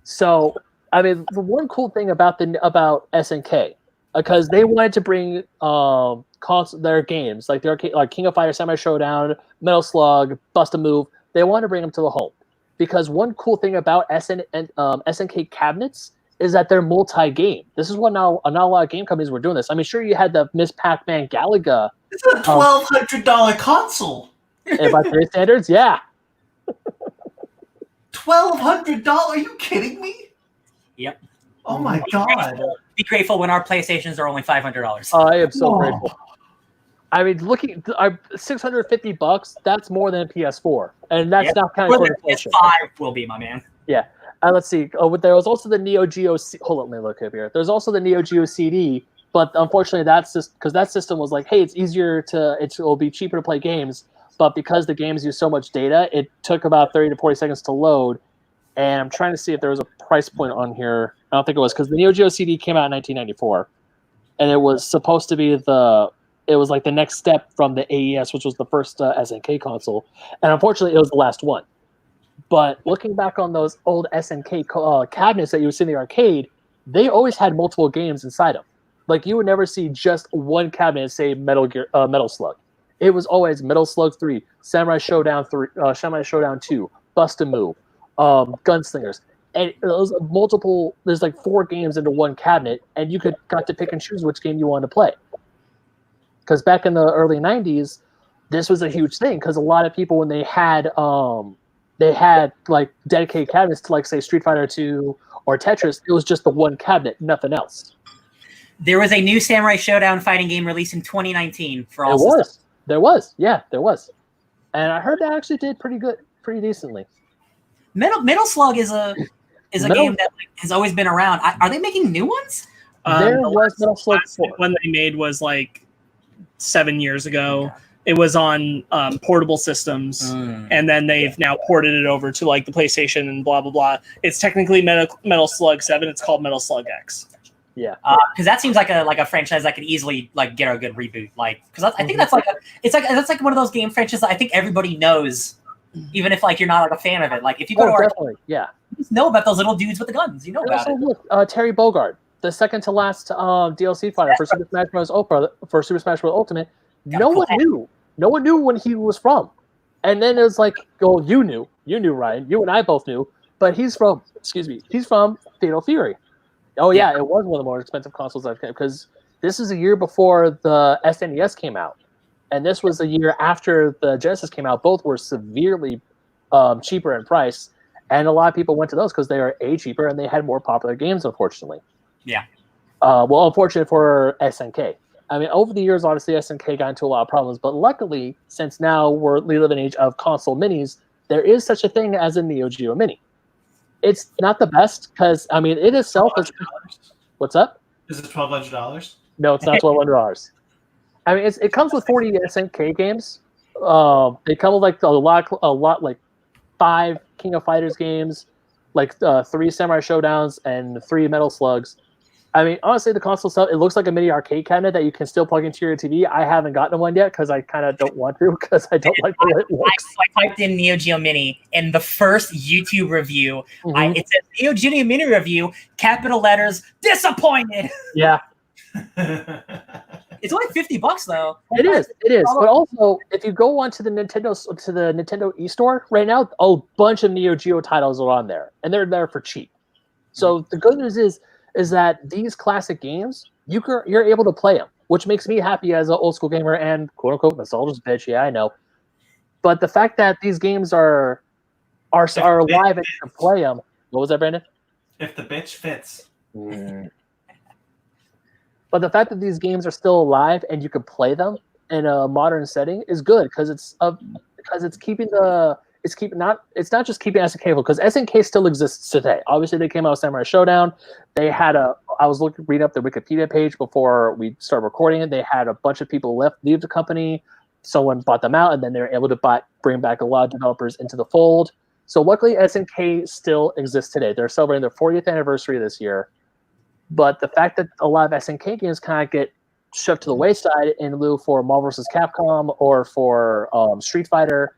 So, I mean, the one cool thing about SNK, because they wanted to bring their games, like King of Fighters, Samurai Showdown, Metal Slug, Bust a Move, they wanted to bring them to the home. Because one cool thing about SNK cabinets is that they're multi-game. This is what not a lot of game companies were doing this. I mean, sure, you had the Miss Pac-Man Galaga. It's a $1,200 console. And by today's standards, yeah. $1,200? Are you kidding me? Yep. Oh my god. Be grateful when our PlayStations are only $500. I am so grateful. I mean, looking, $650, that's more than a PS4. And that's not counting for inflation. PS5 will be, my man. Yeah. Let's see. There was also the NeoGeo. Hold on, let me look up here. There's also the NeoGeo CD, but unfortunately, that's just because that system was like, hey, it's easier it will be cheaper to play games, but because the games use so much data, it took about 30 to 40 seconds to load. And I'm trying to see if there was a price point on here. I don't think it was, because the NeoGeo CD came out in 1994, and it was supposed to be it was like the next step from the AES, which was the first SNK console, and unfortunately, it was the last one. But looking back on those old SNK cabinets that you would see in the arcade, they always had multiple games inside them. Like, you would never see just one cabinet say Metal Slug. It was always Metal Slug 3, Samurai Showdown 3, Samurai Showdown 2, Bust a Move, Gunslingers. And it was multiple. There's like 4 games into one cabinet, and you got to pick and choose which game you wanted to play. Because back in the early 90s, this was a huge thing, because a lot of people, when they had like dedicated cabinets to, like, say, Street Fighter 2 or Tetris, it was just the one cabinet, nothing else. There was a new Samurai Showdown fighting game released in 2019 for all systems. There was. And I heard that actually did pretty decently. Metal Slug is a game that has always been around. Are they making new ones? There was Metal Slug 4. One they made was like 7 years ago. Okay. It was on portable systems, and then they've now ported it over to like the PlayStation and blah blah blah. It's technically Metal Slug 7. It's called Metal Slug X. Yeah, because that seems like a franchise that could easily like get a good reboot. Like, because I think that's like one of those game franchises that I think everybody knows, even if like you're not like a fan of it. Like, if you go to definitely, you just know about those little dudes with the guns. You know about it. Look, Terry Bogard, the second to last DLC fighter for Super Smash Bros. Ultimate. No one knew when he was from, and then it was like, oh, you knew, Ryan, you and I both knew, but he's from Fatal Fury. Oh yeah, it was one of the more expensive consoles I've kept, because this is a year before the SNES came out, and this was a year after the Genesis came out. Both were severely cheaper in price, and a lot of people went to those because they are cheaper and they had more popular games, unfortunately. Yeah. Well, unfortunate for SNK. I mean, over the years, obviously, SNK got into a lot of problems, but luckily, since now we live in an age of console minis, there is such a thing as a NeoGeo Mini. It's not the best, because, I mean, it itself is... What's up? Is it $1,200? No, it's not $1,200. I mean, it comes with 40 SNK games. They come with like a lot, like 5 King of Fighters games, like 3 Samurai Showdowns, and 3 Metal Slugs. I mean, honestly, the console stuff, it looks like a mini arcade cabinet that you can still plug into your TV. I haven't gotten one yet because I kind of don't want to, because I don't like the way it looks. I typed in NeoGeo Mini, and the first YouTube review, it says NeoGeo Mini review, capital letters, disappointed. Yeah. It's only $50 though. It is. But also, if you go onto the Nintendo eStore right now, a bunch of NeoGeo titles are on there, and they're there for cheap. So the good news is that these classic games, you're able to play them, which makes me happy as an old school gamer and quote unquote nostalgic bitch. Yeah, I know. But the fact that these games are live and you can play them. What was that, Brandon? If the bitch fits. But the fact that these games are still alive and you can play them in a modern setting is good, because it's not just keeping SNK, because SNK still exists today. Obviously, they came out with Samurai Showdown. They had I was reading up the Wikipedia page before we started recording it. They had a bunch of people leave the company. Someone bought them out, and then they were able to bring back a lot of developers into the fold. So luckily, SNK still exists today. They're celebrating their 40th anniversary this year. But the fact that a lot of SNK games kind of get shoved to the wayside in lieu for Marvel vs. Capcom or for Street Fighter,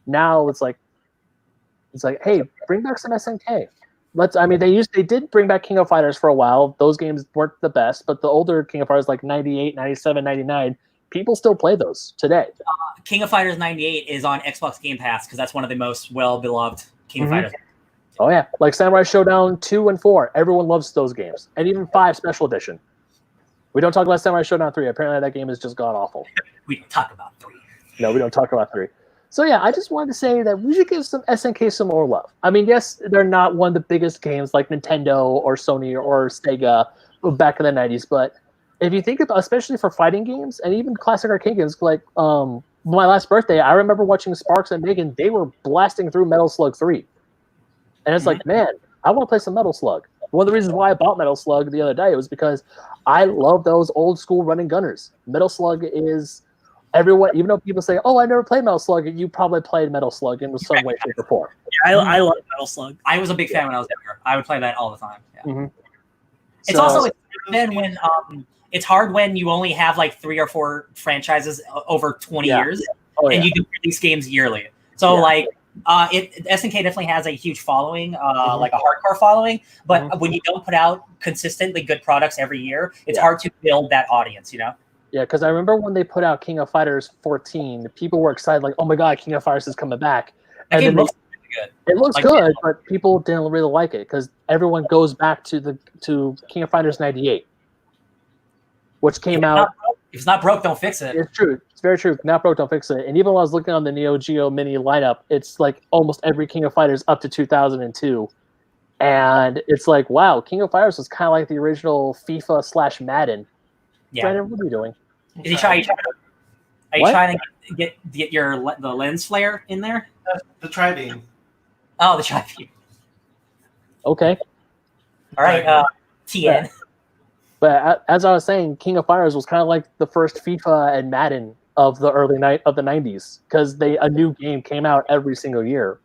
now it's like, hey, bring back some SNK. They did bring back King of Fighters for a while. Those games weren't the best, but the older King of Fighters, like 98, 97, 99, people still play those today. King of Fighters 98 is on Xbox Game Pass, because that's one of the most well-beloved King of Fighters. Oh, yeah. Like Samurai Showdown 2 and 4. Everyone loves those games. And even 5 Special Edition. We don't talk about Samurai Showdown 3. Apparently that game is just god-awful. We don't talk about 3. No, we don't talk about 3. So, yeah, I just wanted to say that we should give some SNK some more love. I mean, yes, they're not one of the biggest games like Nintendo or Sony or Sega back in the 90s, but if you think about, especially for fighting games and even classic arcade games, like my last birthday, I remember watching Sparkz and Megan. They were blasting through Metal Slug 3, and it's like, man, I want to play some Metal Slug. One of the reasons why I bought Metal Slug the other day was because I love those old school running gunners. Metal Slug is everyone, even though people say, "Oh, I never played Metal Slug," you probably played Metal Slug in some way, shape, or form. Yeah, I love Metal Slug. I was a big fan when I was younger. I would play that all the time. Yeah. It's So- also then when it's hard when you only have like 3 or 4 franchises over 20 years, and you do release games yearly. So like SNK definitely has a huge following, like a hardcore following. But when you don't put out consistently good products every year, it's hard to build that audience. You know. Yeah, because I remember when they put out King of Fighters 14, people were excited, like, "Oh my god, King of Fighters is coming back!" And then looks really good. It looks good, but people didn't really like it because everyone goes back to King of Fighters 98, which came out. If it's not broke, don't fix it. It's true. It's very true. Not broke, don't fix it. And even when I was looking on the NeoGeo Mini lineup, it's like almost every King of Fighters up to 2002. And it's like, wow, King of Fighters was kind of like the original FIFA/Madden. Yeah. Brandon, what are you doing? Are you trying to get the lens flare in there? The tri-beam. Oh, the tri-beam. Okay. All right, TN. Yeah. But as I was saying, King of Fighters was kind of like the first FIFA and Madden of the early of the 90s because a new game came out every single year,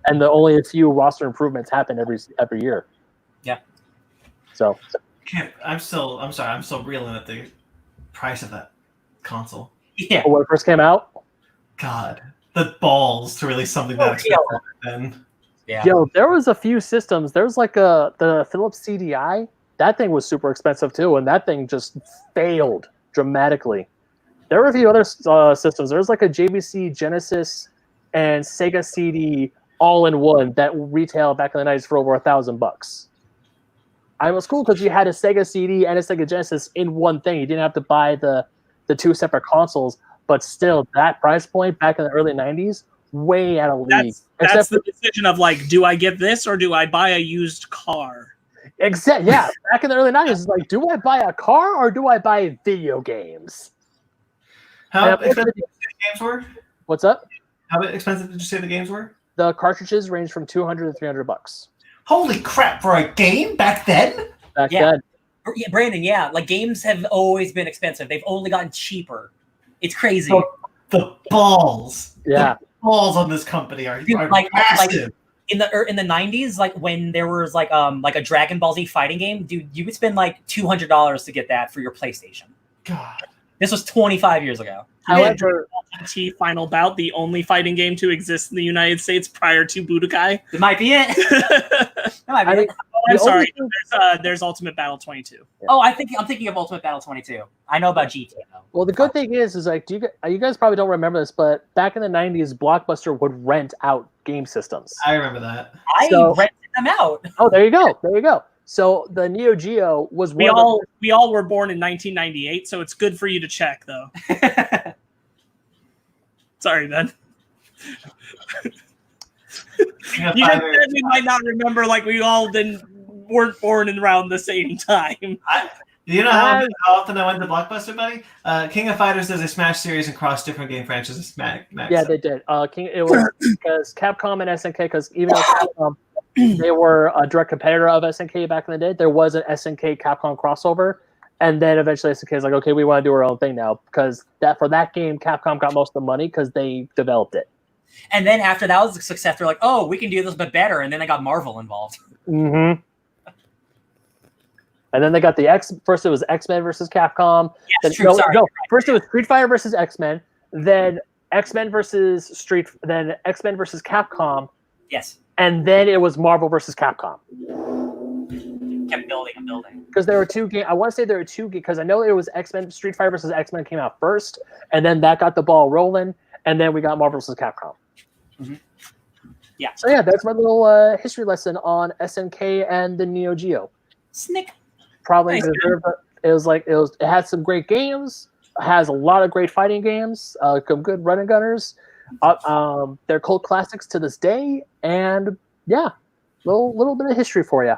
and only a few roster improvements happened every year. Yeah. So. I'm still reeling at the price of that console. Yeah. When it first came out. God, the balls to release something that expensive then. Yeah. Yo, there was a few systems. There was like the Philips CDI. That thing was super expensive too, and that thing just failed dramatically. There were a few other systems. There was like a JVC Genesis and Sega CD all in one that retailed back in the 90s for over $1,000. It was cool because you had a Sega CD and a Sega Genesis in one thing. You didn't have to buy the 2 separate consoles, but still, that price point back in the early 90s, way out of league. That's the decision of like, do I get this or do I buy a used car? Yeah, back in the early 90s, it's like, do I buy a car or do I buy video games? How expensive did you say the games were? What's up? How expensive did you say the games were? The cartridges range from $200 to $300. Holy crap, for a game back then? Back then. Yeah, Brandon, like games have always been expensive. They've only gotten cheaper. It's crazy. The balls. Yeah. The balls on this company are like massive. In the 90s, like when there was like a Dragon Ball Z fighting game, dude, you would spend like $200 to get that for your PlayStation. God. This was 25 years ago. However, T Final Bout, the only fighting game to exist in the United States prior to Budokai. It might be it. I'm sorry. There's Ultimate Battle 22. Yeah. Oh, I'm thinking of Ultimate Battle 22. I know about GT though. Well, the good thing is like, you guys probably don't remember this, but back in the 90s, Blockbuster would rent out game systems. I remember that. I rented them out. Oh, there you go. So the NeoGeo was we all were born in 1998, so it's good for you to check though. Sorry, Ben. You just said we might not remember, like we all weren't born around the same time. You know how often I went to Blockbuster, buddy? King of Fighters does a Smash series and cross different game franchises. Yeah, they did. It was because Capcom and SNK, because even though Capcom, they were a direct competitor of SNK back in the day, there was an SNK Capcom crossover. And then eventually SNK is like, okay, we want to do our own thing now. Because for that game, Capcom got most of the money because they developed it. And then after that was a success, they're like, oh, we can do this but better. And then they got Marvel involved. Mm-hmm. And then they got first it was X-Men versus Capcom. Yes, First it was Street Fighter versus X-Men. Then X-Men versus X-Men versus Capcom. Yes. And then it was Marvel versus Capcom. Kept building and building. Because there were 2 games. I want to say there were 2 games because I know it was X-Men. Street Fighter versus X-Men came out first, and then that got the ball rolling, and then we got Marvel versus Capcom. Mm-hmm. Yeah. So yeah, that's my little history lesson on SNK and the NeoGeo. Snick. Probably Nice, deserved it. It had some great games. It has a lot of great fighting games. Some good running gunners. They're cult classics to this day, and yeah, little bit of history for you.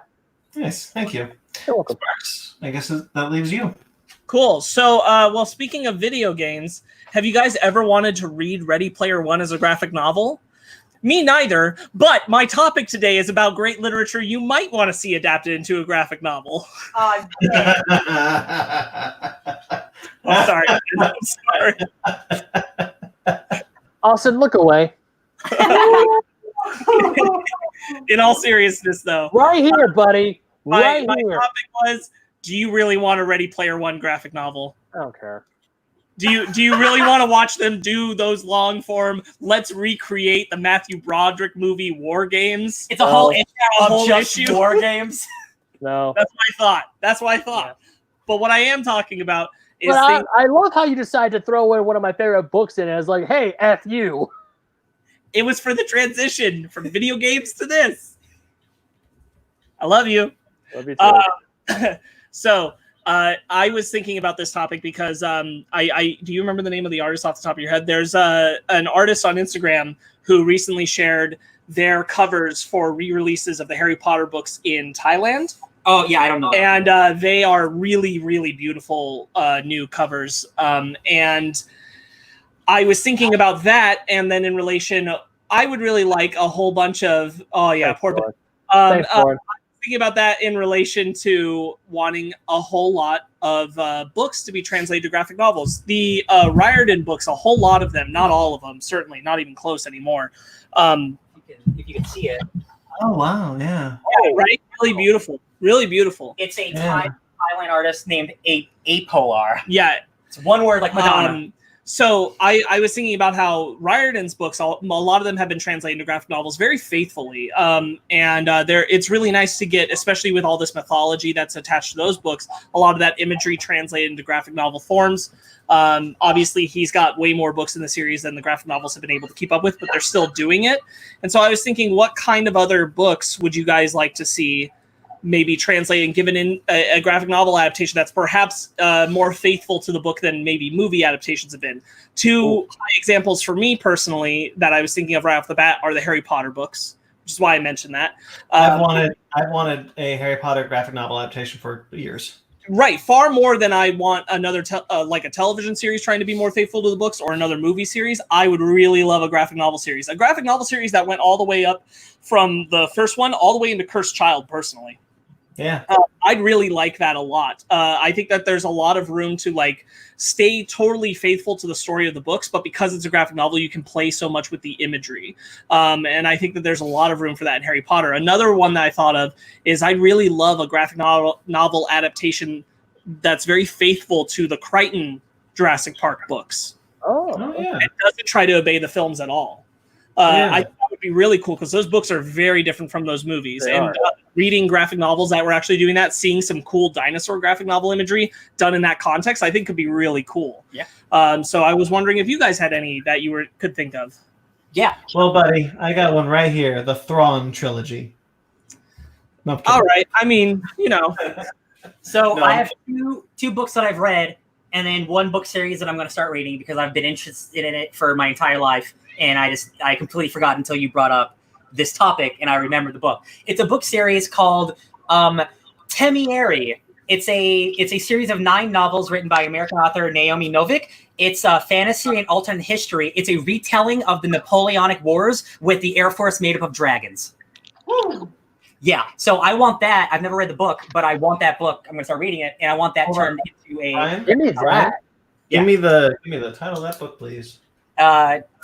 Nice, thank you. You're welcome. Sparkz, I guess that leaves you. Cool. So, well, speaking of video games, have you guys ever wanted to read Ready Player One as a graphic novel? Me neither, but my topic today is about great literature you might want to see adapted into a graphic novel. I'm sorry. I'm sorry. Austin, look away. In all seriousness, though. Right here, buddy. Right my here. topic was, do you really want a Ready Player One graphic novel? I don't care. Do you really want to watch them do those long form, let's recreate the Matthew Broderick movie War Games? It's a whole issue of whole just issue. war games. No. That's what I thought. Yeah. But what I am talking about is... But I love how you decided to throw in one of my favorite books in it. It's like, hey, F you. It was for the transition from video games to this. I love you. Love you too. So... I was thinking about this topic because do you remember the name of the artist off the top of your head? There's an artist on Instagram who recently shared their covers for re-releases of the Harry Potter books in Thailand. Oh, yeah, I don't know. And they are really, really beautiful new covers. And I was thinking about that, and then in relation, I would really like a whole bunch of... Oh, yeah, Thanks, poor... Thanks, thinking about that in relation to wanting a whole lot of books to be translated to graphic novels. The Riordan books, a whole lot of them, not all of them, certainly not even close anymore. If you can see it. Oh, wow, yeah. Yeah, right? Really beautiful. Really beautiful. It's a Thailand artist named Apolar. Yeah. It's one word like Madonna. So I was thinking about how Riordan's books, a lot of them have been translated into graphic novels very faithfully. It's really nice to get, especially with all this mythology that's attached to those books, a lot of that imagery translated into graphic novel forms. Obviously, he's got way more books in the series than the graphic novels have been able to keep up with, but they're still doing it. And so I was thinking, what kind of other books would you guys like to see maybe translated and given in a graphic novel adaptation that's perhaps more faithful to the book than maybe movie adaptations have been? Two examples for me personally that I was thinking of right off the bat are the Harry Potter books, which is why I mentioned that. I've wanted a Harry Potter graphic novel adaptation for years. Right, far more than I want another like a television series trying to be more faithful to the books or another movie series. I would really love a graphic novel series that went all the way up from the first one all the way into Cursed Child, personally. Yeah, I'd really like that a lot. I think that there's a lot of room to like stay totally faithful to the story of the books, but because it's a graphic novel, you can play so much with the imagery. And I think that there's a lot of room for that in Harry Potter. Another one that I thought of is I'd really love a graphic novel adaptation that's very faithful to the Crichton Jurassic Park books. Oh yeah. It doesn't try to obey the films at all. I thought it would be really cool because those books are very different from those movies. Reading graphic novels that were actually doing that, seeing some cool dinosaur graphic novel imagery done in that context, I think could be really cool. Yeah. So I was wondering if you guys had any that you could think of. Yeah. Well, buddy, I got one right here. The Thrawn trilogy. No, all right. I mean, you know. So I have two books that I've read, and then one book series that I'm going to start reading because I've been interested in it for my entire life. And I completely forgot until you brought up this topic, and I remembered the book. It's a book series called Temieri. It's a series of 9 novels written by American author Naomi Novik. It's a fantasy and alternate history. It's a retelling of the Napoleonic Wars with the Air Force made up of dragons. Woo. Yeah, so I want that. I've never read the book, but I want that book. I'm going to start reading it, and I want that turned into a... Ryan? Give me that. Give me the title of that book, please. Temeraire.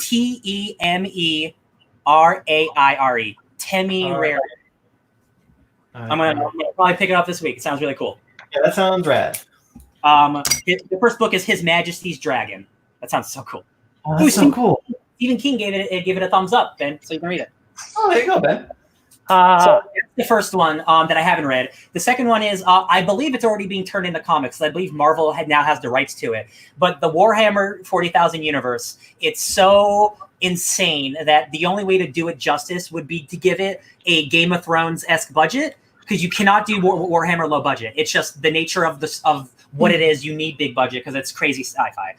Temeraire. I'm gonna probably pick it up this week. It sounds really cool. Yeah, that sounds rad. The first book is His Majesty's Dragon. That sounds so cool. Oh, that's so cool. Stephen King gave it a thumbs up, Ben, so you can read it. Oh, there you go, Ben. So that's the first one that I haven't read. The second one is I believe it's already being turned into comics. I believe Marvel now has the rights to it. But the Warhammer 40,000 universe, it's so insane that the only way to do it justice would be to give it a Game of Thrones-esque budget, because you cannot do Warhammer low budget. It's just the nature of what it is, you need big budget because it's crazy sci-fi.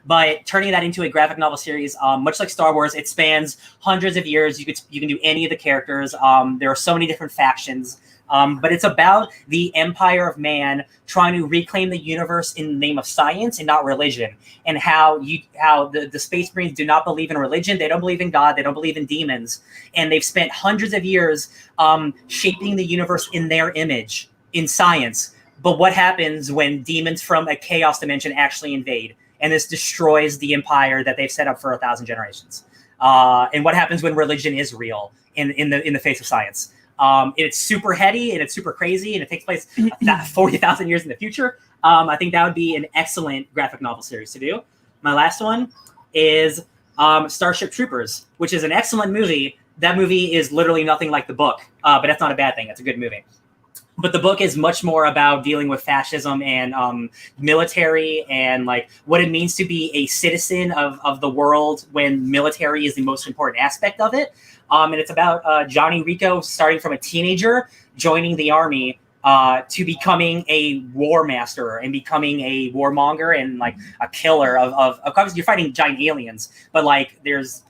But turning that into a graphic novel series, much like Star Wars, it spans hundreds of years. You can do any of the characters. There are so many different factions. But it's about the empire of man trying to reclaim the universe in the name of science and not religion, and how the Space Marines do not believe in religion. They don't believe in God. They don't believe in demons. And they've spent hundreds of years shaping the universe in their image, in science. But what happens when demons from a chaos dimension actually invade? And this destroys the empire that they've set up for 1,000 generations. And what happens when religion is real in the face of science? It's super heady and it's super crazy and it takes place 40,000 years in the future. I think that would be an excellent graphic novel series to do. My last one is Starship Troopers, which is an excellent movie. That movie is literally nothing like the book, but that's not a bad thing. It's a good movie. But the book is much more about dealing with fascism and military and like what it means to be a citizen of the world when military is the most important aspect of it. And it's about Johnny Rico starting from a teenager, joining the army to becoming a war master and becoming a warmonger and like a killer of course you're fighting giant aliens, but like there's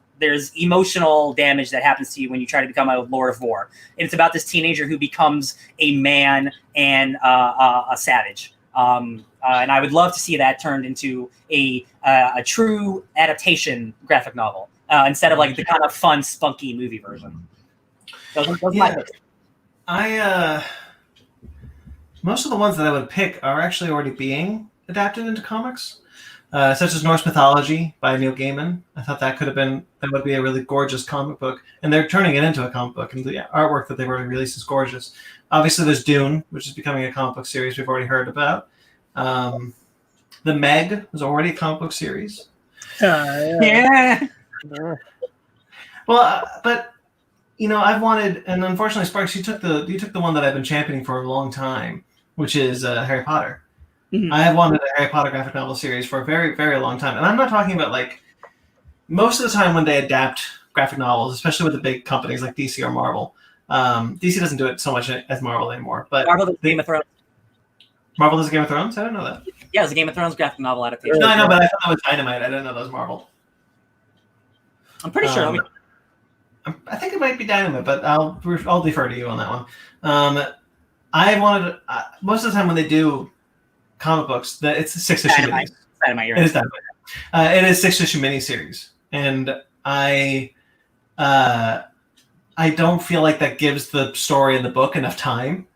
emotional damage that happens to you when you try to become a Lord of War. And it's about this teenager who becomes a man and a savage. And I would love to see that turned into a true adaptation graphic novel instead of like the kind of fun, spunky movie version. Those my picks. Most of the ones that I would pick are actually already being adapted into comics. Such as Norse Mythology by Neil Gaiman. I thought that would be a really gorgeous comic book. And they're turning it into a comic book. And the artwork that they've already released is gorgeous. Obviously, there's Dune, which is becoming a comic book series we've already heard about. The Meg was already a comic book series. Yeah. Well, but, I've wanted, and unfortunately, Sparkz, you took the one that I've been championing for a long time, which is Harry Potter. I have wanted a Harry Potter graphic novel series for a very, very long time. And I'm not talking about, like, most of the time when they adapt graphic novels, especially with the big companies like DC or Marvel. DC doesn't do it so much as Marvel anymore. But Marvel does Game of Thrones. Marvel does Game of Thrones? I didn't know that. Yeah, it was a Game of Thrones graphic novel adaptation. No, I know, but I thought that was Dynamite. I didn't know that was Marvel. I'm pretty sure. I think it might be Dynamite, but I'll defer to you on that one. I wanted most of the time when they do comic books, that it's a 6-issue miniseries. It is Dynamite. It is 6-issue miniseries, and I don't feel like that gives the story in the book enough time.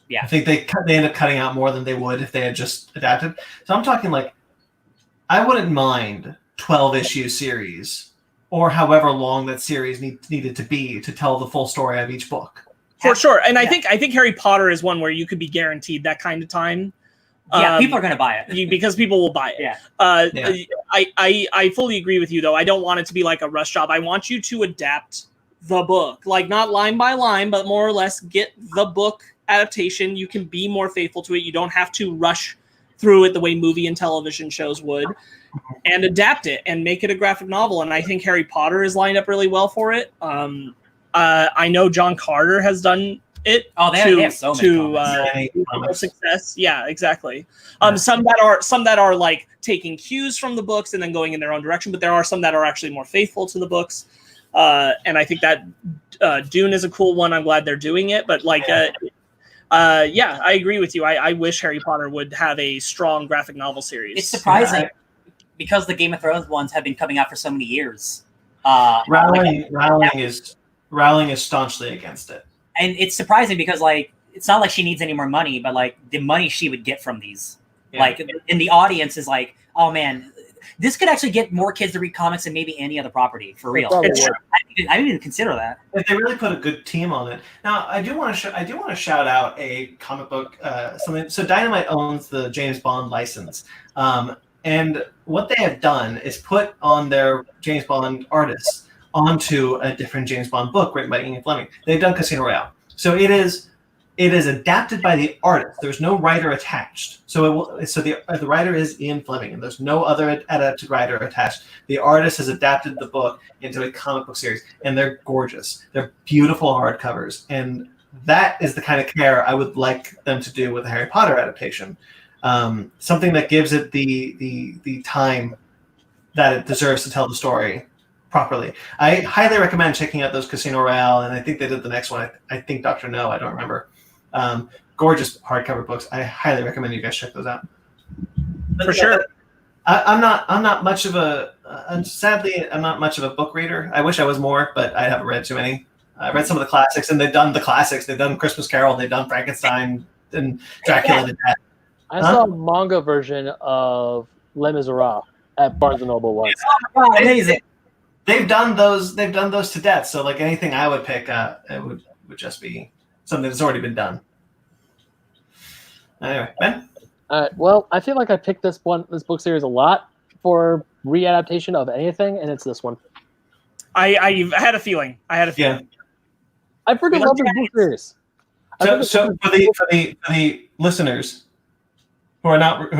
Yeah, I think they end up cutting out more than they would if they had just adapted. So I'm talking like I wouldn't mind 12-issue series or however long that series needed to be to tell the full story of each book. For sure, and I think Harry Potter is one where you could be guaranteed that kind of time. Yeah, people are going to buy it because people will buy it. Yeah. I fully agree with you, though. I don't want it to be like a rush job. I want you to adapt the book, like not line by line, but more or less get the book adaptation. You can be more faithful to it. You don't have to rush through it the way movie and television shows would, and adapt it and make it a graphic novel. And I think Harry Potter is lined up really well for it. I know John Carter has done it. Oh, they have so many success. Yeah, exactly. Some that are like taking cues from the books and then going in their own direction, but there are some that are actually more faithful to the books. And I think that Dune is a cool one. I'm glad they're doing it, but like, yeah, I agree with you. I wish Harry Potter would have a strong graphic novel series. It's surprising because the Game of Thrones ones have been coming out for so many years. Rowling is staunchly against it. And it's surprising because, like, it's not like she needs any more money, but, like, the money she would get from these. Yeah. Like, and the audience is like, oh, man, this could actually get more kids to read comics than maybe any other property, for real. I didn't even consider that. If they really put a good team on it. Now, I do want to shout out a comic book, something. So Dynamite owns the James Bond license. And what they have done is put on their James Bond artists onto a different James Bond book written by Ian Fleming. They've done Casino Royale. So it is adapted by the artist. There's no writer attached. So the writer is Ian Fleming, and there's no other adapted writer attached. The artist has adapted the book into a comic book series, and they're gorgeous. They're beautiful hardcovers, and that is the kind of care I would like them to do with a Harry Potter adaptation. something that gives it the time that it deserves to tell the story properly. I highly recommend checking out those Casino Royale, and I think they did the next one. I think Dr. No, I don't remember. Gorgeous hardcover books. I highly recommend you guys check those out. For sure. I'm not much of a sadly I'm not much of a book reader. I wish I was more, but I haven't read too many. I read some of the classics, and they've done the classics. They've done Christmas Carol, they've done Frankenstein and Dracula to Death. I saw a manga version of Les Miserables at Barnes and Noble once. Oh, amazing. They've done those to death. So like anything I would pick, it would just be something that's already been done. Anyway, Ben. Well, I feel like I picked this book series a lot for readaptation of anything, and it's this one. I had a feeling. Yeah. I freaking love this book series. So for the listeners who are not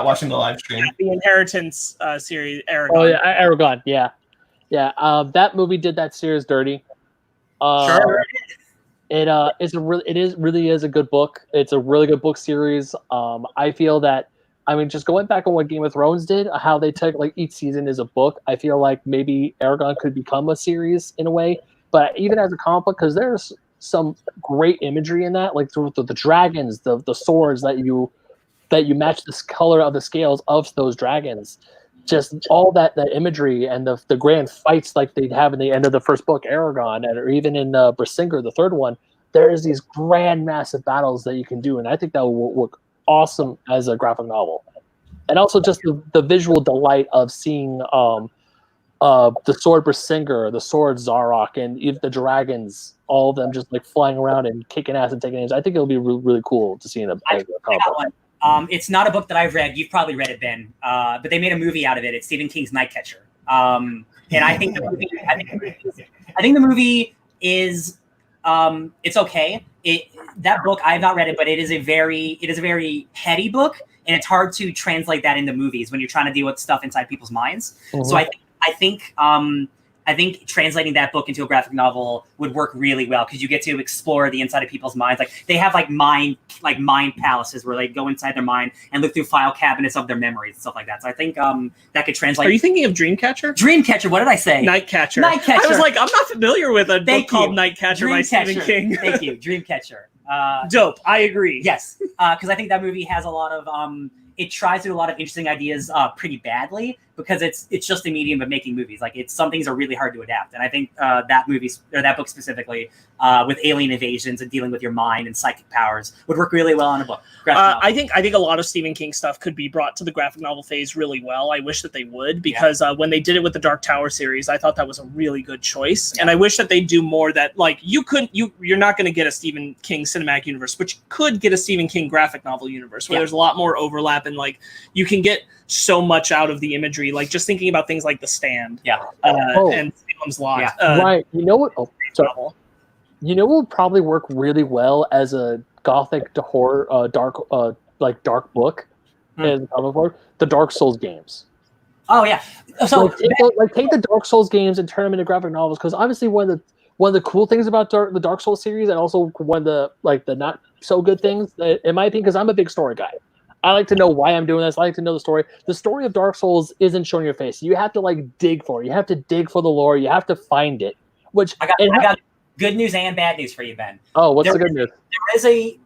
watching the live stream, the Inheritance series, Aragon. Oh yeah, Aragon. Yeah. That movie did that series dirty. Sure. It really is a good book. It's a really good book series. I feel that, just going back on what Game of Thrones did, how they took like each season is a book. I feel like maybe Aragon could become a series in a way, but even as a comic book, because there's some great imagery in that, like the dragons, the swords that you match this color of the scales of those dragons. Just all that imagery and the grand fights like they'd have in the end of the first book, Aragon, or even in Brisingar, the third one, there's these grand, massive battles that you can do, and I think that will work awesome as a graphic novel. And also just the visual delight of seeing the sword Brisingar, the sword Zarok, and even the dragons, all of them just like flying around and kicking ass and taking names. I think it'll be really cool to see in a comic book. It's not a book that I've read. You've probably read it, Ben. But they made a movie out of it. It's Stephen King's Nightcatcher. And I think the movie is it's okay. That book, I've not read it, but it is a very heady book, and it's hard to translate that into movies when you're trying to deal with stuff inside people's minds. Mm-hmm. So I think translating that book into a graphic novel would work really well, because you get to explore the inside of people's minds. Like they have mind palaces where they go inside their mind and look through file cabinets of their memories and stuff like that. So I think that could translate. Are you thinking of Dreamcatcher? Dreamcatcher. What did I say? Nightcatcher. I was like, I'm not familiar with a book called Nightcatcher by Stephen King. Thank you. Dreamcatcher. Dope. I agree. Yes, because I think that movie has a lot of it tries to do a lot of interesting ideas pretty badly, because it's just a medium of making movies. Like some things are really hard to adapt, and I think that book specifically with alien invasions and dealing with your mind and psychic powers would work really well on a book. I think a lot of Stephen King stuff could be brought to the graphic novel phase really well. I wish that they would, because when they did it with the Dark Tower series, I thought that was a really good choice, and I wish that they do more. That like you're not going to get a Stephen King cinematic universe, but you could get a Stephen King graphic novel universe where there's a lot more overlap, and like you can get so much out of the imagery. Like just thinking about things like The Stand, and Salem's Lot. Right. You know what? You know what would probably work really well as a gothic to horror, dark book, in comic book? The Dark Souls games. Oh yeah. So take the Dark Souls games and turn them into graphic novels, because obviously one of the cool things about the Dark Souls series, and also one of the not so good things, in my opinion, because I'm a big story guy. I like to know why I'm doing this. I like to know the story. The story of Dark Souls isn't showing your face. You have to dig for it. You have to dig for the lore. You have to find it. Which I got good news and bad news for you, Ben. Oh, what's the good news?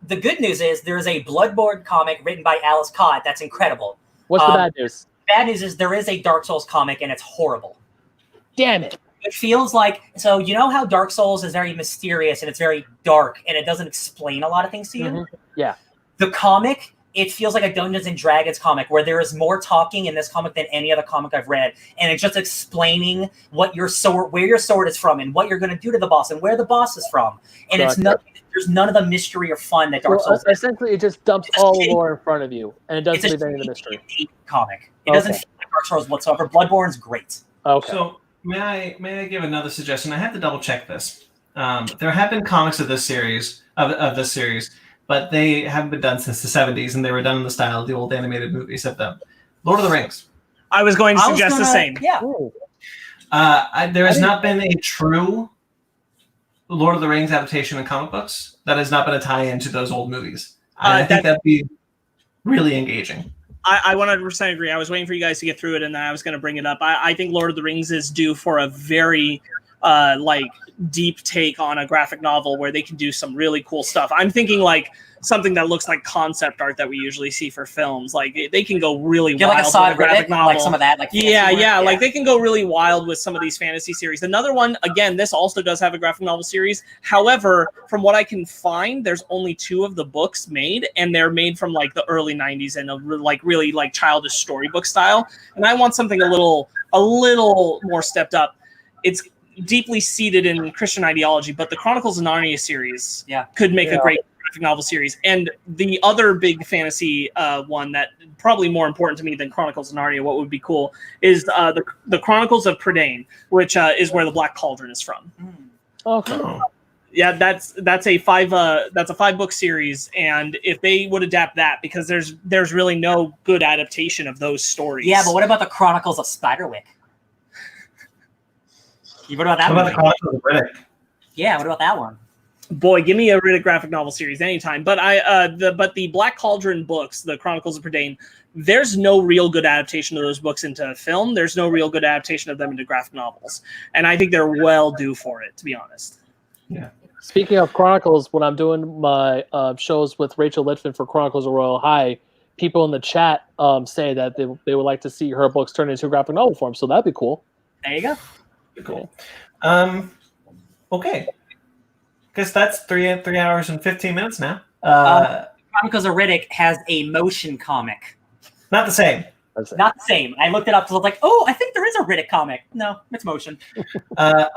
The good news is there is a Bloodborne comic written by Alice Cott that's incredible. What's the bad news? Bad news is there is a Dark Souls comic, and it's horrible. Damn it. It feels like, so you know how Dark Souls is very mysterious and it's very dark and it doesn't explain a lot of things to you? Mm-hmm. Yeah. The comic, it feels like a Dungeons and Dragons comic where there is more talking in this comic than any other comic I've read, and it's just explaining where your sword is from and what you're going to do to the boss and where the boss is from, and there's none of the mystery or fun that Dark Souls. Essentially, it just dumps all the lore in front of you, and it doesn't leave any of the mystery. Comic. It doesn't feel like Dark Souls whatsoever. Bloodborne's great. Okay. So may I give another suggestion? I have to double check this. There have been comics of this series but they haven't been done since the 70s, and they were done in the style of the old animated movies of them. Lord of the Rings. I was going to suggest the same. Yeah. There has not been a true Lord of the Rings adaptation in comic books that has not been a tie-in to those old movies. I think that'd be really engaging. I 100% agree. I was waiting for you guys to get through it, and then I was going to bring it up. I think Lord of the Rings is due for a very deep take on a graphic novel where they can do some really cool stuff. I'm thinking like something that looks like concept art that we usually see for films. Like they can go really wild like a with a graphic novel. like some of that. Like yeah, like they can go really wild with some of these fantasy series. Another one, again, this also does have a graphic novel series. However, from what I can find, there's only 2 of the books made, and they're made from like the early 90s and really like childish storybook style. And I want something a little more stepped up. It's deeply seated in Christian ideology, but the Chronicles of Narnia series could make a great graphic novel series. And the other big fantasy one that probably more important to me than Chronicles of Narnia, what would be cool, is the Chronicles of Prydain, which is where the Black Cauldron is from. Okay. Yeah, that's a 5-book series, and if they would adapt that, because there's really no good adaptation of those stories. Yeah, but what about the Chronicles of Spiderwick? What about that? What about the Chronicles of Riddick? Yeah, what about that one? Boy, give me a Riddick graphic novel series anytime. But the Black Cauldron books, the Chronicles of Prydain, there's no real good adaptation of those books into film. There's no real good adaptation of them into graphic novels, and I think they're well due for it, to be honest. Yeah. Speaking of Chronicles, when I'm doing my shows with Rachel Litfin for Chronicles of Royal High, people in the chat say that they would like to see her books turned into a graphic novel form. So that'd be cool. There you go. Cool. Okay. Guess that's 3 hours and 15 minutes now. Chronicles of Riddick has a motion comic. Not the same. Not the same. I looked it up because I was like, oh, I think there is a Riddick comic. No, it's motion.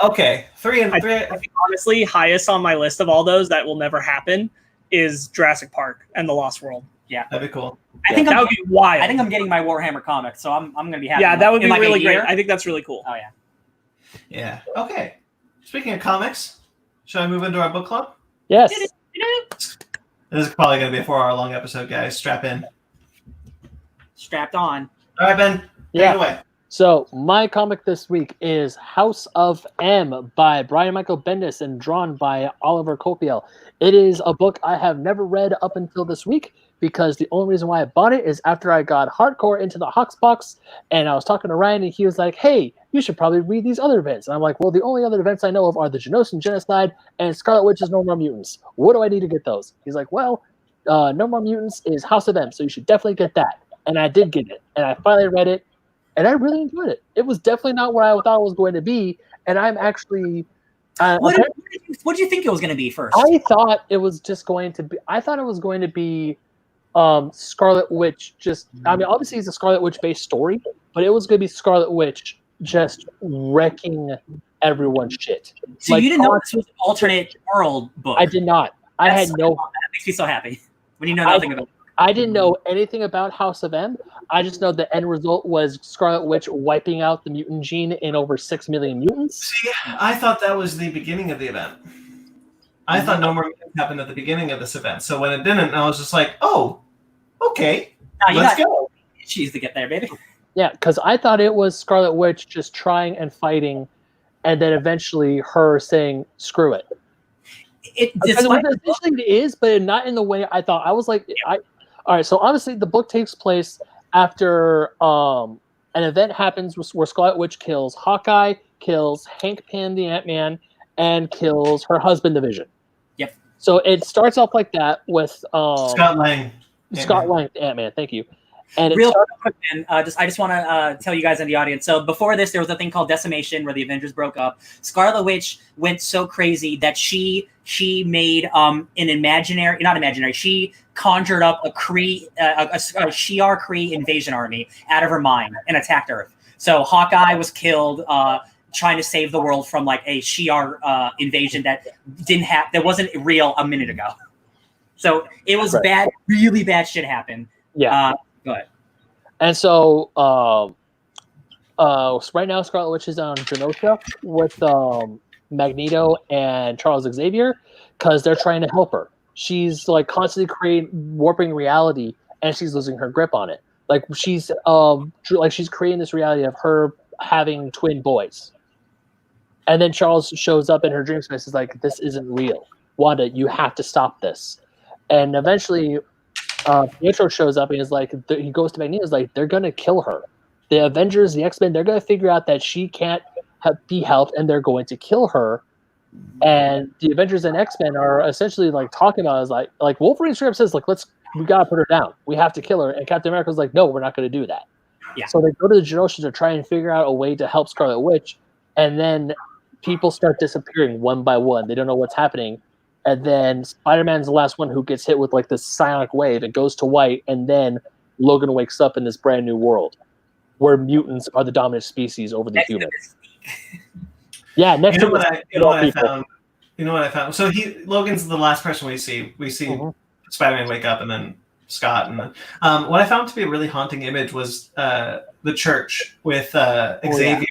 Okay. 3 and 3. I think honestly, highest on my list of all those that will never happen is Jurassic Park and The Lost World. Yeah, that'd be cool. I think that would be wild. I think I'm getting my Warhammer comic, so I'm gonna be happy. Yeah, that would be like really great. I think that's really cool. Oh yeah. Yeah. Okay. Speaking of comics, shall I move into our book club? Yes. This is probably going to be a 4-hour-long episode, guys. Strap in. Strapped on. All right, Ben. Take it away. So my comic this week is House of M by Brian Michael Bendis and drawn by Oliver Copiel. It is a book I have never read up until this week, because the only reason why I bought it is after I got hardcore into the Hoxbox, and I was talking to Ryan, and he was like, hey, you should probably read these other events. And I'm like, well, the only other events I know of are the Genosian Genocide and Scarlet Witch's No More Mutants. What do I need to get those? He's like, well, No More Mutants is House of M, so you should definitely get that. And I did get it, and I finally read it, and I really enjoyed it. It was definitely not what I thought it was going to be, and I'm actually... What did you think it was going to be first? I thought it was just going to be... I thought it was going to be Scarlet Witch just... I mean, obviously it's a Scarlet Witch-based story, but it was going to be Scarlet Witch just wrecking everyone's shit. So you didn't know this was an alternate world book? I did not. I had no... That makes me so happy when you know nothing about it. I didn't know anything about House of M. I just know the end result was Scarlet Witch wiping out the mutant gene in over 6 million mutants. See, I thought that was the beginning of the event. I thought No More Mutants happened at the beginning of this event. So when it didn't, I was just like, oh, okay, let's go. She's to get there, baby. Yeah, because I thought it was Scarlet Witch just trying and fighting, and then eventually her saying, screw it. Essentially it is, but not in the way I thought. I was like, all right, so obviously the book takes place after an event happens where Scarlet Witch kills Hawkeye, kills Hank Pym the Ant-Man, and kills her husband, the Vision. Yep. So it starts off like that with Scott Lang. Scott Lang, Ant-Man, thank you. And real quick, man, I just want to tell you guys in the audience. So before this, there was a thing called Decimation where the Avengers broke up. Scarlet Witch went so crazy that she made she conjured up a Shi'ar Kree invasion army out of her mind and attacked Earth. So Hawkeye was killed trying to save the world from like a Shi'ar invasion that wasn't real a minute ago. So it was bad, really bad shit happened. Yeah. Go ahead. And so right now Scarlet Witch is on Genosha with Magneto and Charles Xavier because they're trying to help her. She's like constantly warping reality, and she's losing her grip on it. Like she's creating this reality of her having twin boys. And then Charles shows up in her dream space, is like, this isn't real. Wanda, you have to stop this. And eventually Pietro shows up and is like, he goes to Magneto, is like, they're gonna kill her. The Avengers, the X-Men, they're gonna figure out that she can't be helped, and they're going to kill her. And the Avengers and X-Men are essentially like talking about it, is like Wolverine straight up says, like, we gotta put her down. We have to kill her. And Captain America's like, no, we're not gonna do that. Yeah. So they go to the Genosha to try and figure out a way to help Scarlet Witch, and then people start disappearing one by one. They don't know what's happening. And then Spider-Man's the last one who gets hit with like this psionic wave. It goes to white, and then Logan wakes up in this brand new world where mutants are the dominant species over the humans. Yeah, next you know what I found? You know what I found? So Logan's the last person we see. We see Spider-Man wake up, and then Scott, and then what I found to be a really haunting image was the church with Xavier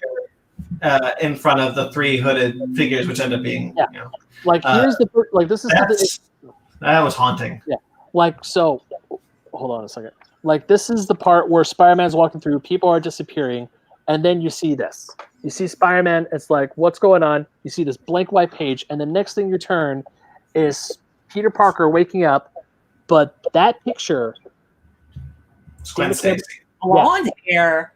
in front of the 3 hooded figures, which end up being like here's this is that was haunting. Yeah, like so. Hold on a second. Like this is the part where Spider-Man's walking through, people are disappearing, and then you see this. You see Spider-Man. It's like, what's going on? You see this blank white page, and the next thing you turn is Peter Parker waking up. But that picture, Gwen Stacy, blonde hair.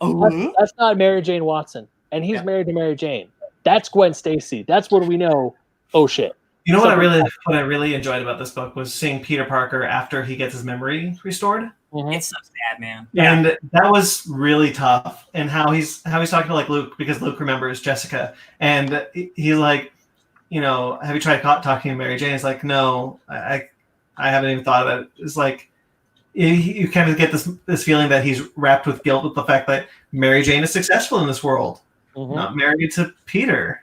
That's not Mary Jane Watson, and he's married to Mary Jane. That's Gwen Stacy. That's what we know. Oh shit! You know what I really enjoyed about this book was seeing Peter Parker after he gets his memory restored. It's so sad, man. And that was really tough. And how he's talking to like Luke, because Luke remembers Jessica, and he's like, have you tried talking to Mary Jane? He's like, no, I haven't even thought of it. It's like you kind of get this feeling that he's wrapped with guilt with the fact that Mary Jane is successful in this world, not married to Peter.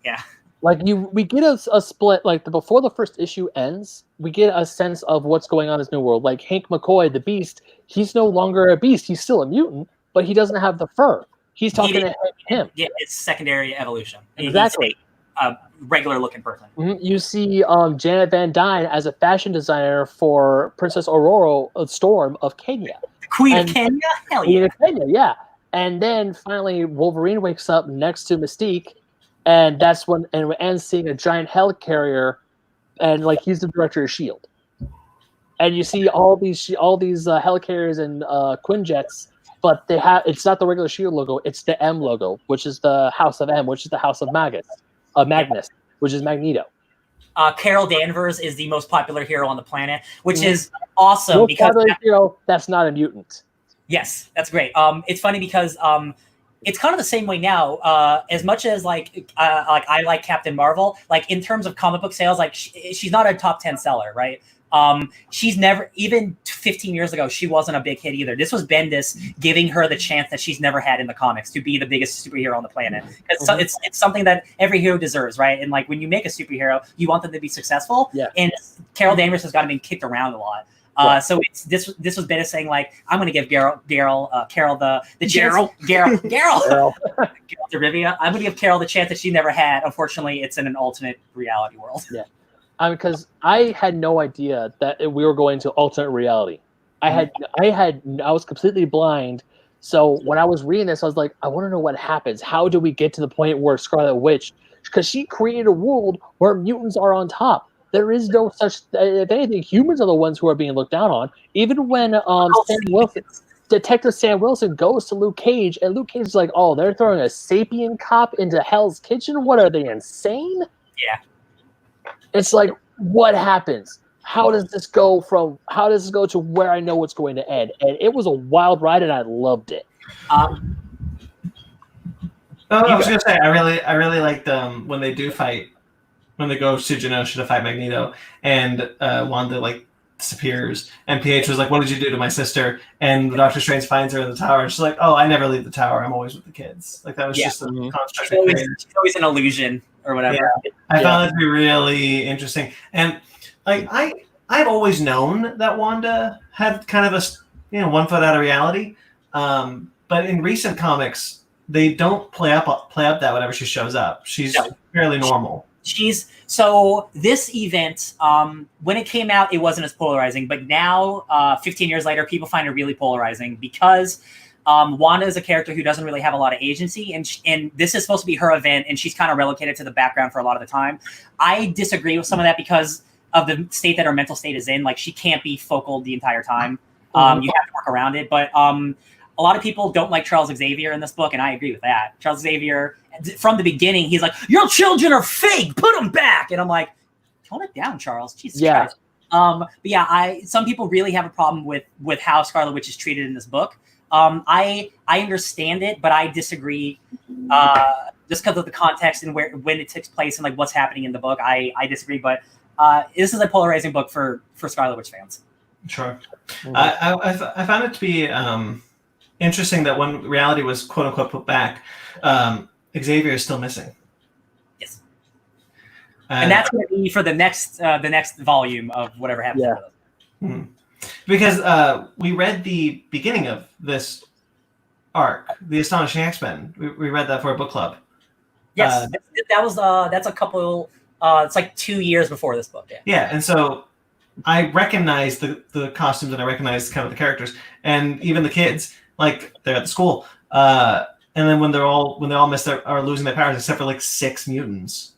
Yeah. Like we get a split, like before the first issue ends, we get a sense of what's going on in this new world. Like Hank McCoy, the Beast, he's no longer a beast. He's still a mutant, but he doesn't have the fur. He's talking to him. Yeah, it's secondary evolution. Exactly. He's a regular looking person. You see Janet Van Dyne as a fashion designer for Princess Aurora Storm of Kenya. The Queen of Kenya? Hell yeah. Queen of Kenya, yeah. And then finally Wolverine wakes up next to Mystique. And that's when, and we end seeing a giant helicarrier, and like he's the director of S.H.I.E.L.D. And you see all these helicarriers and Quinjets, but it's not the regular S.H.I.E.L.D. logo; it's the M logo, which is the House of M, which is the House of Magnus, which is Magneto. Carol Danvers is the most popular hero on the planet, which is awesome because that's not a mutant. Yes, that's great. It's funny because it's kind of the same way now. As much as like I like Captain Marvel, like in terms of comic book sales, like she's not a top 10 seller, right? She's never, even 15 years ago, she wasn't a big hit either. This was Bendis giving her the chance that she's never had in the comics to be the biggest superhero on the planet. It's something that every hero deserves, right? And like when you make a superhero, you want them to be successful. Yeah. And Carol Danvers has gotten kicked around a lot. So this was Bendis saying like, I'm going to give Carol the chance. Geralt de Rivia. I'm going to give Carol the chance that she never had. Unfortunately, it's in an alternate reality world. Yeah. Because I had no idea that we were going to alternate reality. I was completely blind. So when I was reading this, I was like, I want to know what happens. How do we get to the point where Scarlet Witch, because she created a world where mutants are on top. There is no such. If anything, humans are the ones who are being looked down on. Even when Detective Sam Wilson goes to Luke Cage, and Luke Cage is like, "Oh, they're throwing a sapien cop into Hell's Kitchen. What are they, insane?" Yeah. It's like, what happens? How does this go to where I know what's going to end? And it was a wild ride, and I loved it. I was gonna say, I really liked when they do fight. When they go to Genosha to fight Magneto, and Wanda like disappears, and PH was like, "What did you do to my sister?" And Doctor Strange finds her in the tower, and she's like, "Oh, I never leave the tower. I'm always with the kids." Like that was just a construct. She's always an illusion or whatever. Yeah. I found that to be really interesting, and like I've always known that Wanda had kind of a 1 foot out of reality, but in recent comics they don't play up that whenever she shows up. She's fairly normal. So this event, when it came out, it wasn't as polarizing, but now, 15 years later, people find it really polarizing because Wanda is a character who doesn't really have a lot of agency, and this is supposed to be her event, and she's kind of relegated to the background for a lot of the time. I disagree with some of that because state that her mental state is in. Like, she can't be focal the entire time. You have to work around it. But a lot of people don't like Charles Xavier in this book, and I agree with that. Charles Xavier, from the beginning, he's like, "Your children are fake. Put them back." And I'm like, tone it down, Charles. Jesus Christ. But yeah, some people really have a problem with how Scarlet Witch is treated in this book. I understand it, but I disagree. Just because of the context and when it takes place and like what's happening in the book, I disagree. But this is a polarizing book for Scarlet Witch fans. Sure. I found it to be interesting that when reality was quote unquote put back, Xavier is still missing. Yes. And that's going to be for the next volume of whatever happens. Yeah. Because we read the beginning of this arc, The Astonishing X-Men. We read that for a book club. Yes, that's a couple. It's like 2 years before this book. Yeah. Yeah, and so I recognize the costumes and I recognize kind of the characters and even the kids, like they're at the school. And then when they all are losing their powers, except for like 6 mutants.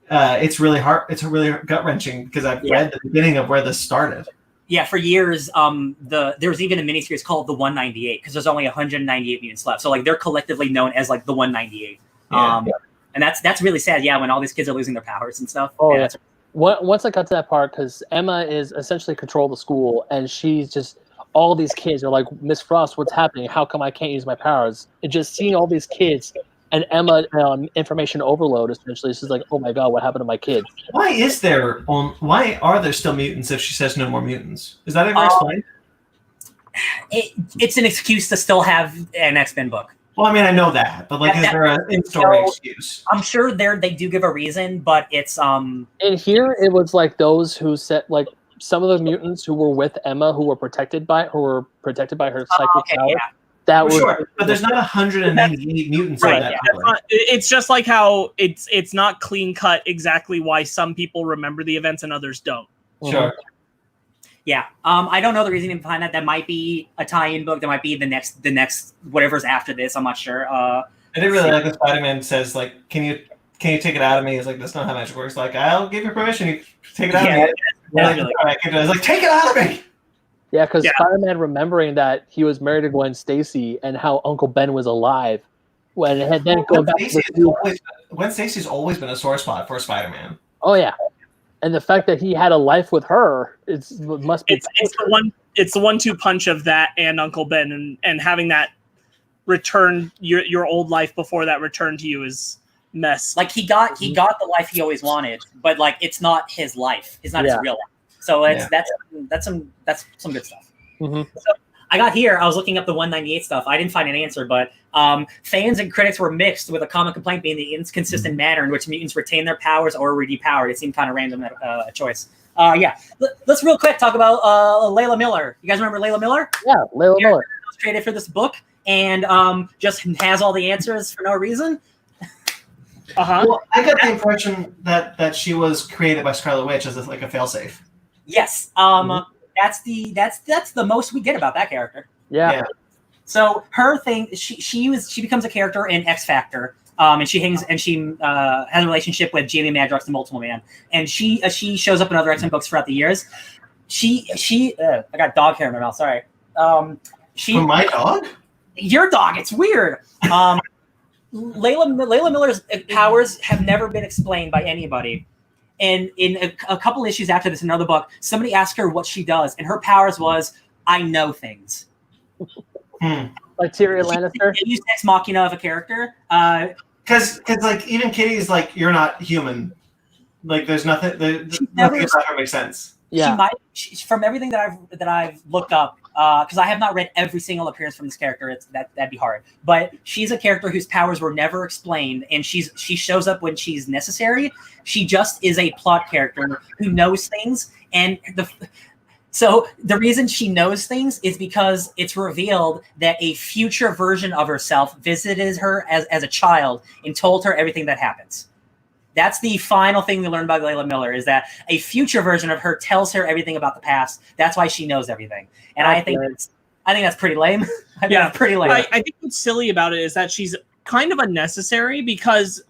It's really hard. It's really gut wrenching because I've read the beginning of where this started. Yeah, for years, there was even a miniseries called the 198 because there's only 198 mutants left. So like they're collectively known as like the 198. And that's really sad. Yeah, when all these kids are losing their powers and stuff. Oh yeah. Once I got to that part, because Emma is essentially control the school, and she's just all these kids are like, Miss Frost, what's happening? How come I can't use my powers? And just seeing all these kids. And Emma, information overload, essentially. She's like, oh my God, what happened to my kids? Why are there still mutants if she says no more mutants? Is that ever explained? It's an excuse to still have an X-Men book. Well, I mean, I know that, but like, is there an in-story excuse? I'm sure they do give a reason, but it's In here, it was like those who said, like, some of the mutants who were with Emma, who were protected by her psychic power. Yeah. That was sure, but there's not 198 mutants in that. It's just like how it's not clean cut exactly why some people remember the events and others don't. Sure. Yeah. I don't know the reasoning behind that. That might be a tie-in book. That might be the next whatever's after this. I'm not sure. I didn't really like when Spider-Man says like, "Can you take it out of me?" It's like, that's not how magic works. Like, I'll give you permission. You take it out of me. I was like, take it out of me. Yeah, because Spider-Man remembering that he was married to Gwen Stacy and how Uncle Ben was alive, when it had then going back to Gwen Stacy's always been a sore spot for Spider-Man. Oh yeah, and the fact that he had a life with her, must be. It's the 1-2 punch of that and Uncle Ben, and having that return your old life before that return to you is mess. Like he got the life he always wanted, but like it's not his life. It's not his real life. So that's some good stuff. Mm-hmm. So I was looking up the 198 stuff. I didn't find an answer, but fans and critics were mixed, with a common complaint being the inconsistent manner in which mutants retain their powers or were depowered. It seemed kind of random choice. Let's real quick talk about Layla Miller. You guys remember Layla Miller? Yeah, Layla Miller was created for this book and just has all the answers for no reason. Well, I got the impression that she was created by Scarlet Witch as like a failsafe. Yes. That's the most we get about that character. Yeah. So her thing, she becomes a character in X Factor, and she has a relationship with Jamie Madrox, the Multiple Man, and she shows up in other X-Men books throughout the years. I got dog hair in my mouth. Sorry. From my dog? Your dog. It's weird. Layla Miller's powers have never been explained by anybody. And in a couple issues after this, in another book, somebody asked her what she does, and her powers was, I know things. Like Tyrion Lannister? They use Ex Machina of a character. Because like, even Kitty's like, you're not human. Like, there's nothing about her makes sense. Yeah. From everything that I've looked up, because I have not read every single appearance from this character, that'd be hard. But she's a character whose powers were never explained, and she shows up when she's necessary. She just is a plot character who knows things, and so the reason she knows things is because it's revealed that a future version of herself visited her as a child and told her everything that happens. That's the final thing we learn about Layla Miller, is that a future version of her tells her everything about the past. That's why she knows everything. And I think that's pretty lame. That's pretty lame. I think what's silly about it is that she's kind of unnecessary, because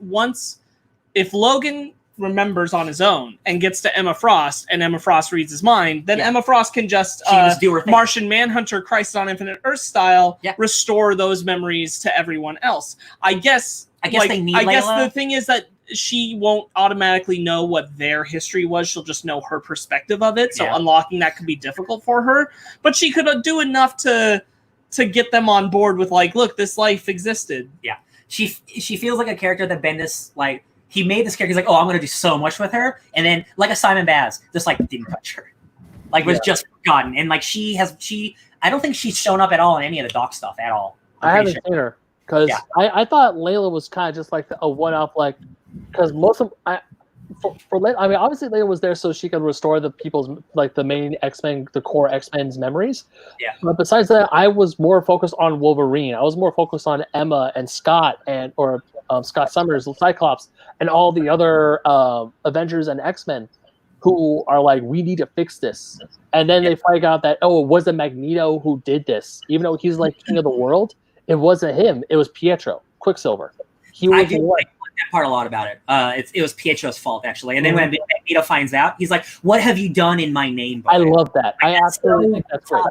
if Logan remembers on his own and gets to Emma Frost, and Emma Frost reads his mind, then Emma Frost can just do her thing. Martian Manhunter, Crisis on Infinite Earth style, restore those memories to everyone else. I guess they need I guess Layla. the thing is that she won't automatically know what their history was. She'll just know her perspective of it. So unlocking that could be difficult for her. But she could do enough to get them on board with like, look, this life existed. Yeah. She feels like a character that Bendis, like, he made this character, he's like, oh, I'm going to do so much with her. And then, like a Simon Baz, just like didn't touch her. Like, was just forgotten. And like, I don't think she's shown up at all in any of the Doc stuff at all. I haven't seen her. Because I thought Layla was kind of just like a one-off, like, because most of Layla, I mean, obviously Layla was there so she could restore the people's, like, the main X-Men, the core X-Men's memories. Yeah. But besides that, I was more focused on Wolverine. I was more focused on Emma and Scott or Scott Summers, Cyclops, and all the other Avengers and X-Men who are like, we need to fix this. And then they find out that, oh, it wasn't Magneto who did this, even though he's like king of the world. It wasn't him. It was Pietro, Quicksilver. I do like that part a lot about it. It was Pietro's fault, actually. And then when Magneto finds out, he's like, what have you done in my name? I love that. I absolutely think that's great.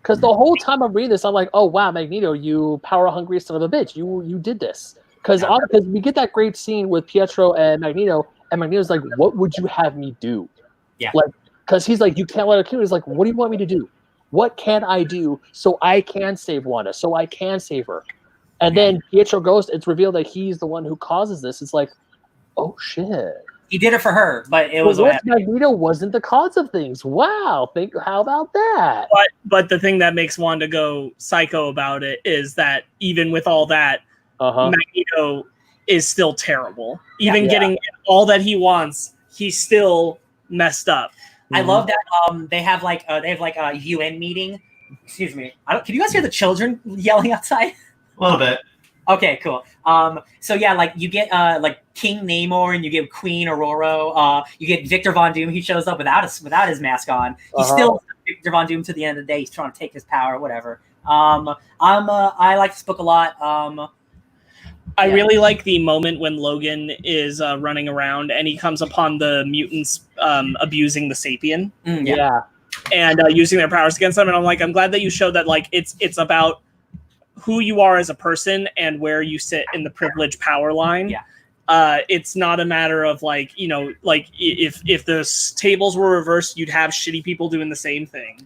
Because the whole time I'm reading this, I'm like, oh, wow, Magneto, you power-hungry son of a bitch. You did this. Because we get that great scene with Pietro and Magneto's like, what would you have me do? Yeah. Like, because he's like, you can't let her kill. He's like, what do you want me to do? What can I do so I can save Wanda, so I can save her? And then Pietro goes, it's revealed that he's the one who causes this. It's like, oh, shit. He did it for her, but it was... Magneto wasn't the cause of things. Wow. How about that? But the thing that makes Wanda go psycho about it is that even with all that, Magneto is still terrible. Even getting all that he wants, he's still messed up. I love that they have like a UN meeting. Excuse me. Can you guys hear the children yelling outside? A little bit. Okay, cool. So yeah, like you get like King Namor and you get Queen Aurora. You get Victor Von Doom. He shows up without his mask on. He's still Victor Von Doom to the end of the day. He's trying to take his power, whatever. I like this book a lot. I really like the moment when Logan is running around and he comes upon the mutants abusing the Sapien. And using their powers against them. And I'm like, I'm glad that you showed that like it's about who you are as a person and where you sit in the privilege power line. It's not a matter of like, you know, like if the tables were reversed, you'd have shitty people doing the same thing.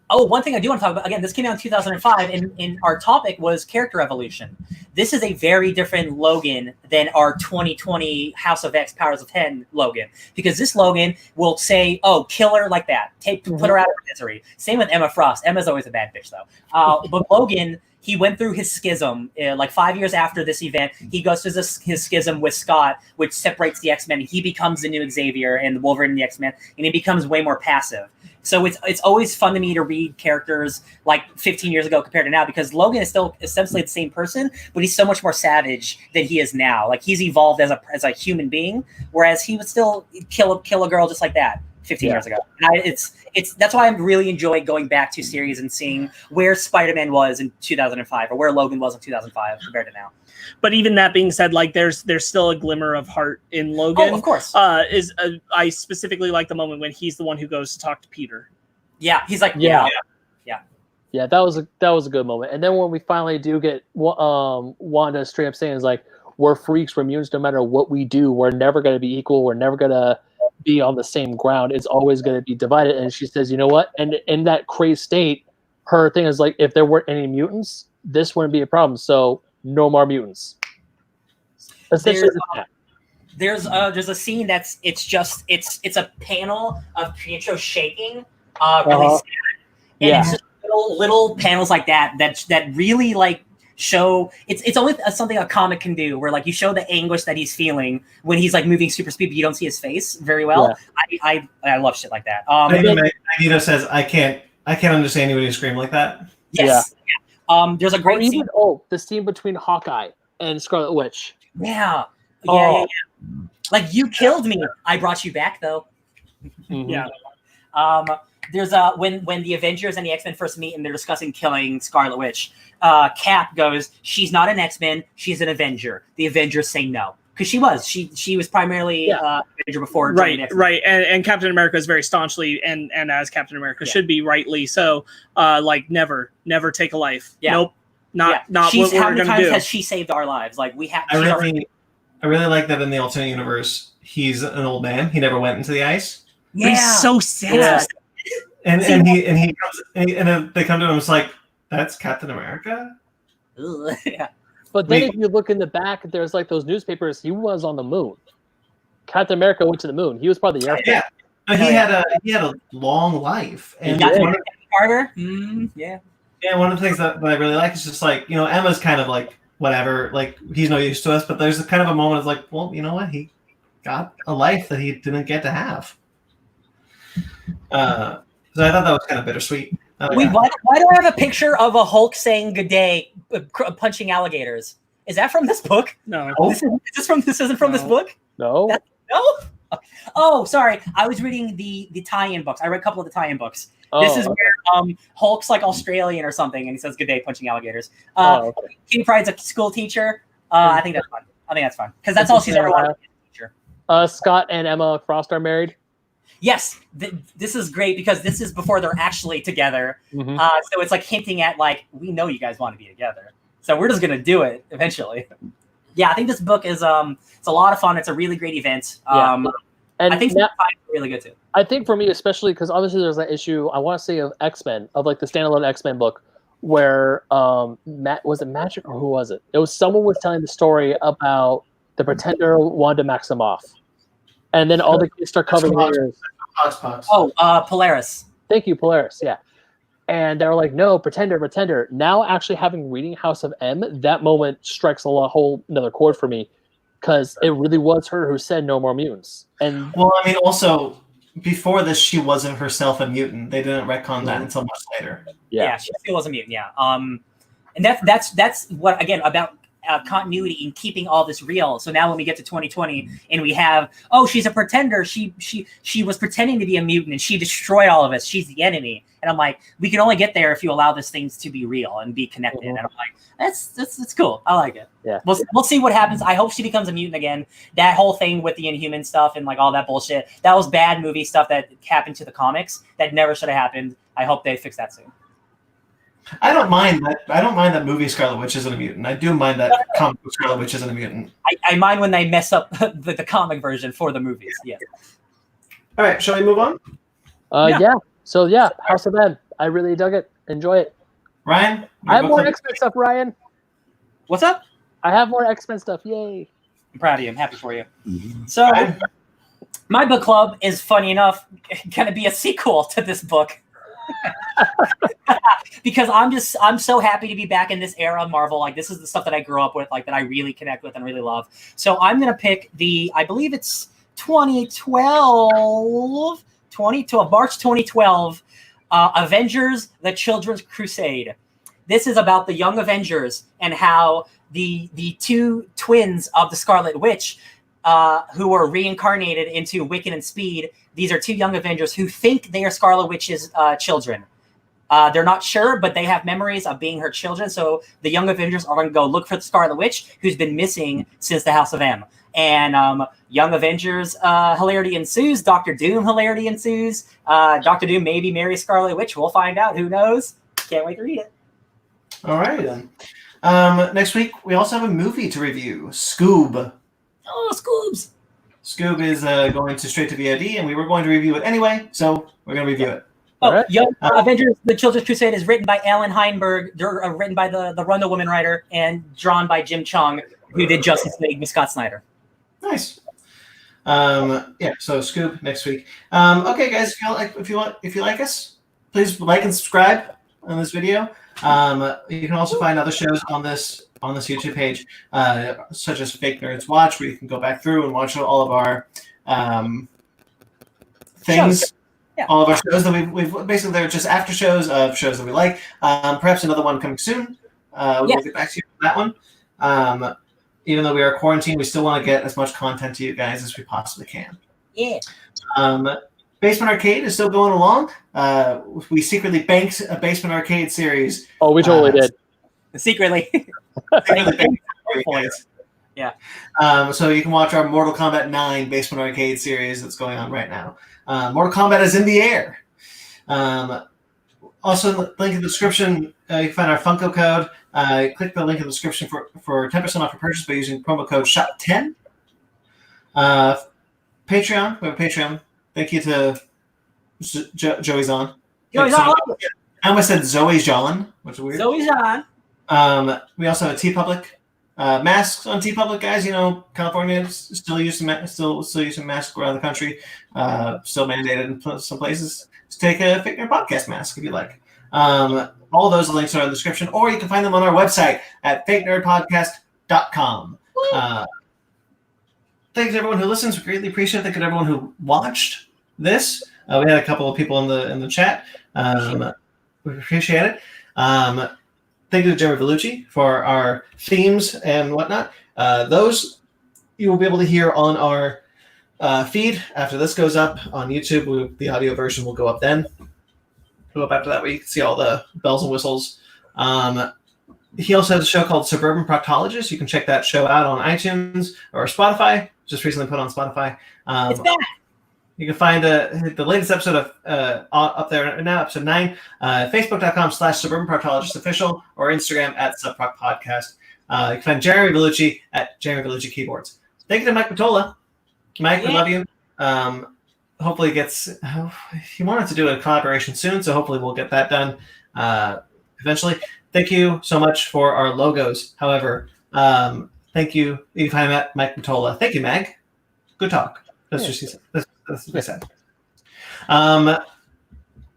One thing I do want to talk about, again, this came out in 2005, and our topic was character evolution. This is a very different Logan than our 2020 House of X Powers of 10 Logan, because this Logan will say, oh, kill her like that. Put her out of her misery. Same with Emma Frost. Emma's always a bad bitch, though. But Logan, he went through his schism. Like 5 years after this event, he goes through his schism with Scott, which separates the X-Men. He becomes the new Xavier and the Wolverine and the X-Men, and he becomes way more passive. So it's always fun to me to read characters like 15 years ago compared to now, because Logan is still essentially the same person, but he's so much more savage than he is now. Like he's evolved as a human being, whereas he would still kill a girl just like that 15 years ago. And that's why I really enjoy going back to series and seeing where Spider-Man was in 2005 or where Logan was in 2005 compared to now. But even that being said, like there's still a glimmer of heart in Logan. Oh, of course. I specifically like the moment when he's the one who goes to talk to Peter. Yeah, he's like, yeah, that was a good moment. And then when we finally do get Wanda straight up saying, is like, we're freaks, we're mutants, no matter what we do, we're never going to be equal, we're never going to be on the same ground, it's always going to be divided. And she says, you know what? And in that crazed state, her thing is like, if there weren't any mutants, this wouldn't be a problem. So no more mutants. There's a scene it's a panel of Pietro shaking really sad. And it's just little panels like that really like show it's only something a comic can do, where like you show the anguish that he's feeling when he's like moving super speed, but you don't see his face very well. I love shit like that. Magneto says, I can't understand you when you scream like that. Yes. There's a great scene. The scene between Hawkeye and Scarlet Witch. Yeah. Like, you killed me. I brought you back, though. Yeah. There's when the Avengers and the X-Men first meet and they're discussing killing Scarlet Witch, Cap goes, she's not an X-Men, she's an Avenger. The Avengers say no. because she was primarily Avenger before. Right. And Captain America is very staunchly and as Captain America should be, rightly so. Like never take a life. Yeah. Nope. Not what we're how many gonna times do. has she saved our lives? Like we have. I really like that in the alternate universe. He's an old man. He never went into the ice. Yeah, he's so sad. Yeah. And he comes and they come to him. It's like, that's Captain America. Yeah. But then if you look in the back, there's like those newspapers. He was on the moon. Captain America went to the moon. He was part of the Air Force. Yeah, but he had a long life. And Carter. Yeah. Yeah, one of the things that I really like is just like, you know, Emma's kind of like whatever, like he's no use to us. But there's kind of a moment of like, well, you know what, he got a life that he didn't get to have. So I thought that was kind of bittersweet. Wait, why do I have a picture of a Hulk saying "Good day," punching alligators? Is that from this book? No. This isn't from this book? No. No? Oh, sorry. I was reading the tie-in books. I read a couple of the tie-in books. This is where Hulk's like Australian or something, and he says "Good day," punching alligators. Kitty Pryde's a school teacher. I think that's fun. Because that's all she's ever wanted to be a teacher. Scott and Emma Frost are married. Yes, this is great because this is before they're actually together. Mm-hmm. So it's like hinting at like, we know you guys want to be together, so we're just gonna do it eventually. Yeah, I think this book is it's a lot of fun. It's a really great event. And I think it's really good too. I think for me, especially because obviously there's that issue I want to say of X-Men, of like the standalone X-Men book, where was it Magic or who was it? It was someone was telling the story about the Pretender wanted to max them off. And then all the kids start covering their ears. Polaris. Thank you, Polaris. Yeah. And they were like, no, Pretender. Now actually having reading House of M, that moment strikes a whole another chord for me because it really was her who said no more mutants. And well, I mean, also before this, she wasn't herself a mutant. They didn't retcon that until much later. Yeah, she still was a mutant. Yeah. And that's what again about. Continuity in keeping all this real. So now when we get to 2020 and we have, she's a pretender. She was pretending to be a mutant and she destroyed all of us. She's the enemy. And I'm like, we can only get there if you allow these things to be real and be connected. Mm-hmm. And I'm like, that's cool. I like it. Yeah. We'll see what happens. I hope she becomes a mutant again. That whole thing with the Inhuman stuff and like all that bullshit, that was bad movie stuff that happened to the comics that never should have happened. I hope they fix that soon. I don't mind that movie Scarlet Witch isn't a mutant. I do mind that comic book Scarlet Witch isn't a mutant. I mind when they mess up the comic version for the movies. Yeah. All right, shall we move on? Yeah. So yeah, House of M. I really dug it. Enjoy it. Ryan, I have more X-Men stuff. Ryan, what's up? I have more X-Men stuff. Yay! I'm proud of you. I'm happy for you. So, my book club is funny enough going to be a sequel to this book. Because I'm so happy to be back in this era of Marvel. Like this is the stuff that I grew up with, like that I really connect with and really love. So I'm gonna pick I believe it's 2012, March 2012, Avengers: The Children's Crusade. This is about the Young Avengers and how the two twins of the Scarlet Witch, who were reincarnated into Wiccan and Speed. These are two young Avengers who think they are Scarlet Witch's children. They're not sure, but they have memories of being her children. So the Young Avengers are going to go look for the Scarlet Witch, who's been missing since the House of M. And Young Avengers hilarity ensues. Doctor Doom hilarity ensues. Doctor Doom maybe marries Scarlet Witch. We'll find out. Who knows? Can't wait to read it. All right, then. Next week, we also have a movie to review, Scoob. Oh, Scoobs. Scoob is going straight to VOD, and we were going to review it anyway, so we're going to review it. Right. Young Avengers: The Children's Crusade is written by Alan Heinberg, written by the Wonder Woman writer, and drawn by Jim Chung, who did Justice League with Scott Snyder. Nice. So Scoob next week. Okay, guys, if you like us, please like and subscribe on this video. You can also find other shows on this YouTube page, such as Fake Nerds Watch, where you can go back through and watch all of our things, all of our shows that we've basically, they're just after shows of shows that we like. Perhaps another one coming soon. We'll get back to you on that one. Even though we are quarantined, we still want to get as much content to you guys as we possibly can. Yeah. Basement Arcade is still going along. We secretly banked a Basement Arcade series. Oh, we totally did. Secretly. Yeah. So you can watch our Mortal Kombat 9 Basement Arcade series that's going on right now. Mortal Kombat is in the air. Also, in the link in the description, you can find our Funko code. Click the link in the description for 10% off your purchase by using promo code SHOP10. Patreon. We have a Patreon. Thank you to Joey Zahn. Joey Zahn. I almost said Zoe John, which is weird. Zoe Zahn. We also have a TeePublic. Masks on TeePublic, guys. You know, California still using masks around the country. Still mandated in some places. Just take a Fake Nerd Podcast mask if you like. All those links are in the description, or you can find them on our website at fakenerdpodcast.com. Thanks to everyone who listens. We greatly appreciate it. Thank you to everyone who watched this. We had a couple of people in the chat. We appreciate it. Thank you to Jeremy Vellucci for our themes and whatnot. Those you will be able to hear on our feed after this goes up on YouTube. The audio version will go up then. Go up after that where you can see all the bells and whistles. He also has a show called Suburban Proctologist. You can check that show out on iTunes or Spotify. Just recently put on Spotify. It's back. You can find the latest episode of up there now, episode 9, facebook.com/Suburban Proctologist Official, or Instagram at SubProcPodcast. You can find Jeremy Vellucci at Jeremy Vellucci Keyboards. Thank you to Mike Matola. Mike, we love you. Hopefully he wanted to do a collaboration soon, so hopefully we'll get that done eventually. Thank you so much for our logos. However, thank you. You can find Mike Matola. Thank you, Mag. Good talk. That's what I said.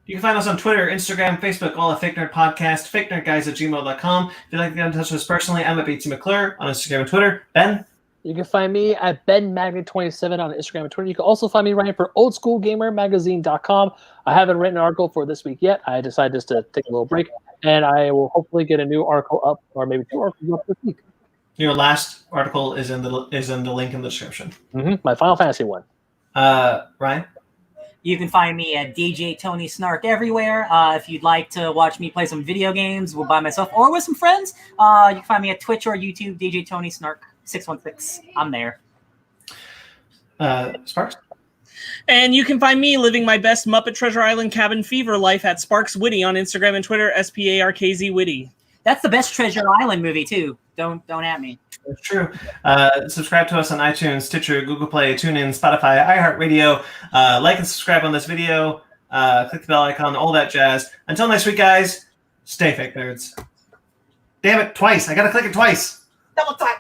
You can find us on Twitter, Instagram, Facebook, all at Fake Nerd Podcast, fakenerdguys@gmail.com. If you'd like to get in touch with us personally, I'm at BT McClure on Instagram and Twitter. Ben? You can find me at BenMagnet27 on Instagram and Twitter. You can also find me writing for oldschoolgamermagazine.com. I haven't written an article for this week yet. I decided just to take a little break, and I will hopefully get a new article up, or maybe 2 articles up this week. Your last article is in the link in the description. My Final Fantasy one. Ryan? You can find me at DJ Tony Snark everywhere. If you'd like to watch me play some video games by myself or with some friends, you can find me at Twitch or YouTube, DJ Tony Snark 616. I'm there. Sparkz? And you can find me living my best Muppet Treasure Island cabin fever life at Sparkz Witty on Instagram and Twitter, SPARKZ Witty. That's the best Treasure Island movie too. Don't at me. That's true. Subscribe to us on iTunes, Stitcher, Google Play, TuneIn, Spotify, iHeartRadio. Like and subscribe on this video. Click the bell icon, all that jazz. Until next week, guys, stay fake nerds. Damn it, twice. I gotta click it twice. Double tap.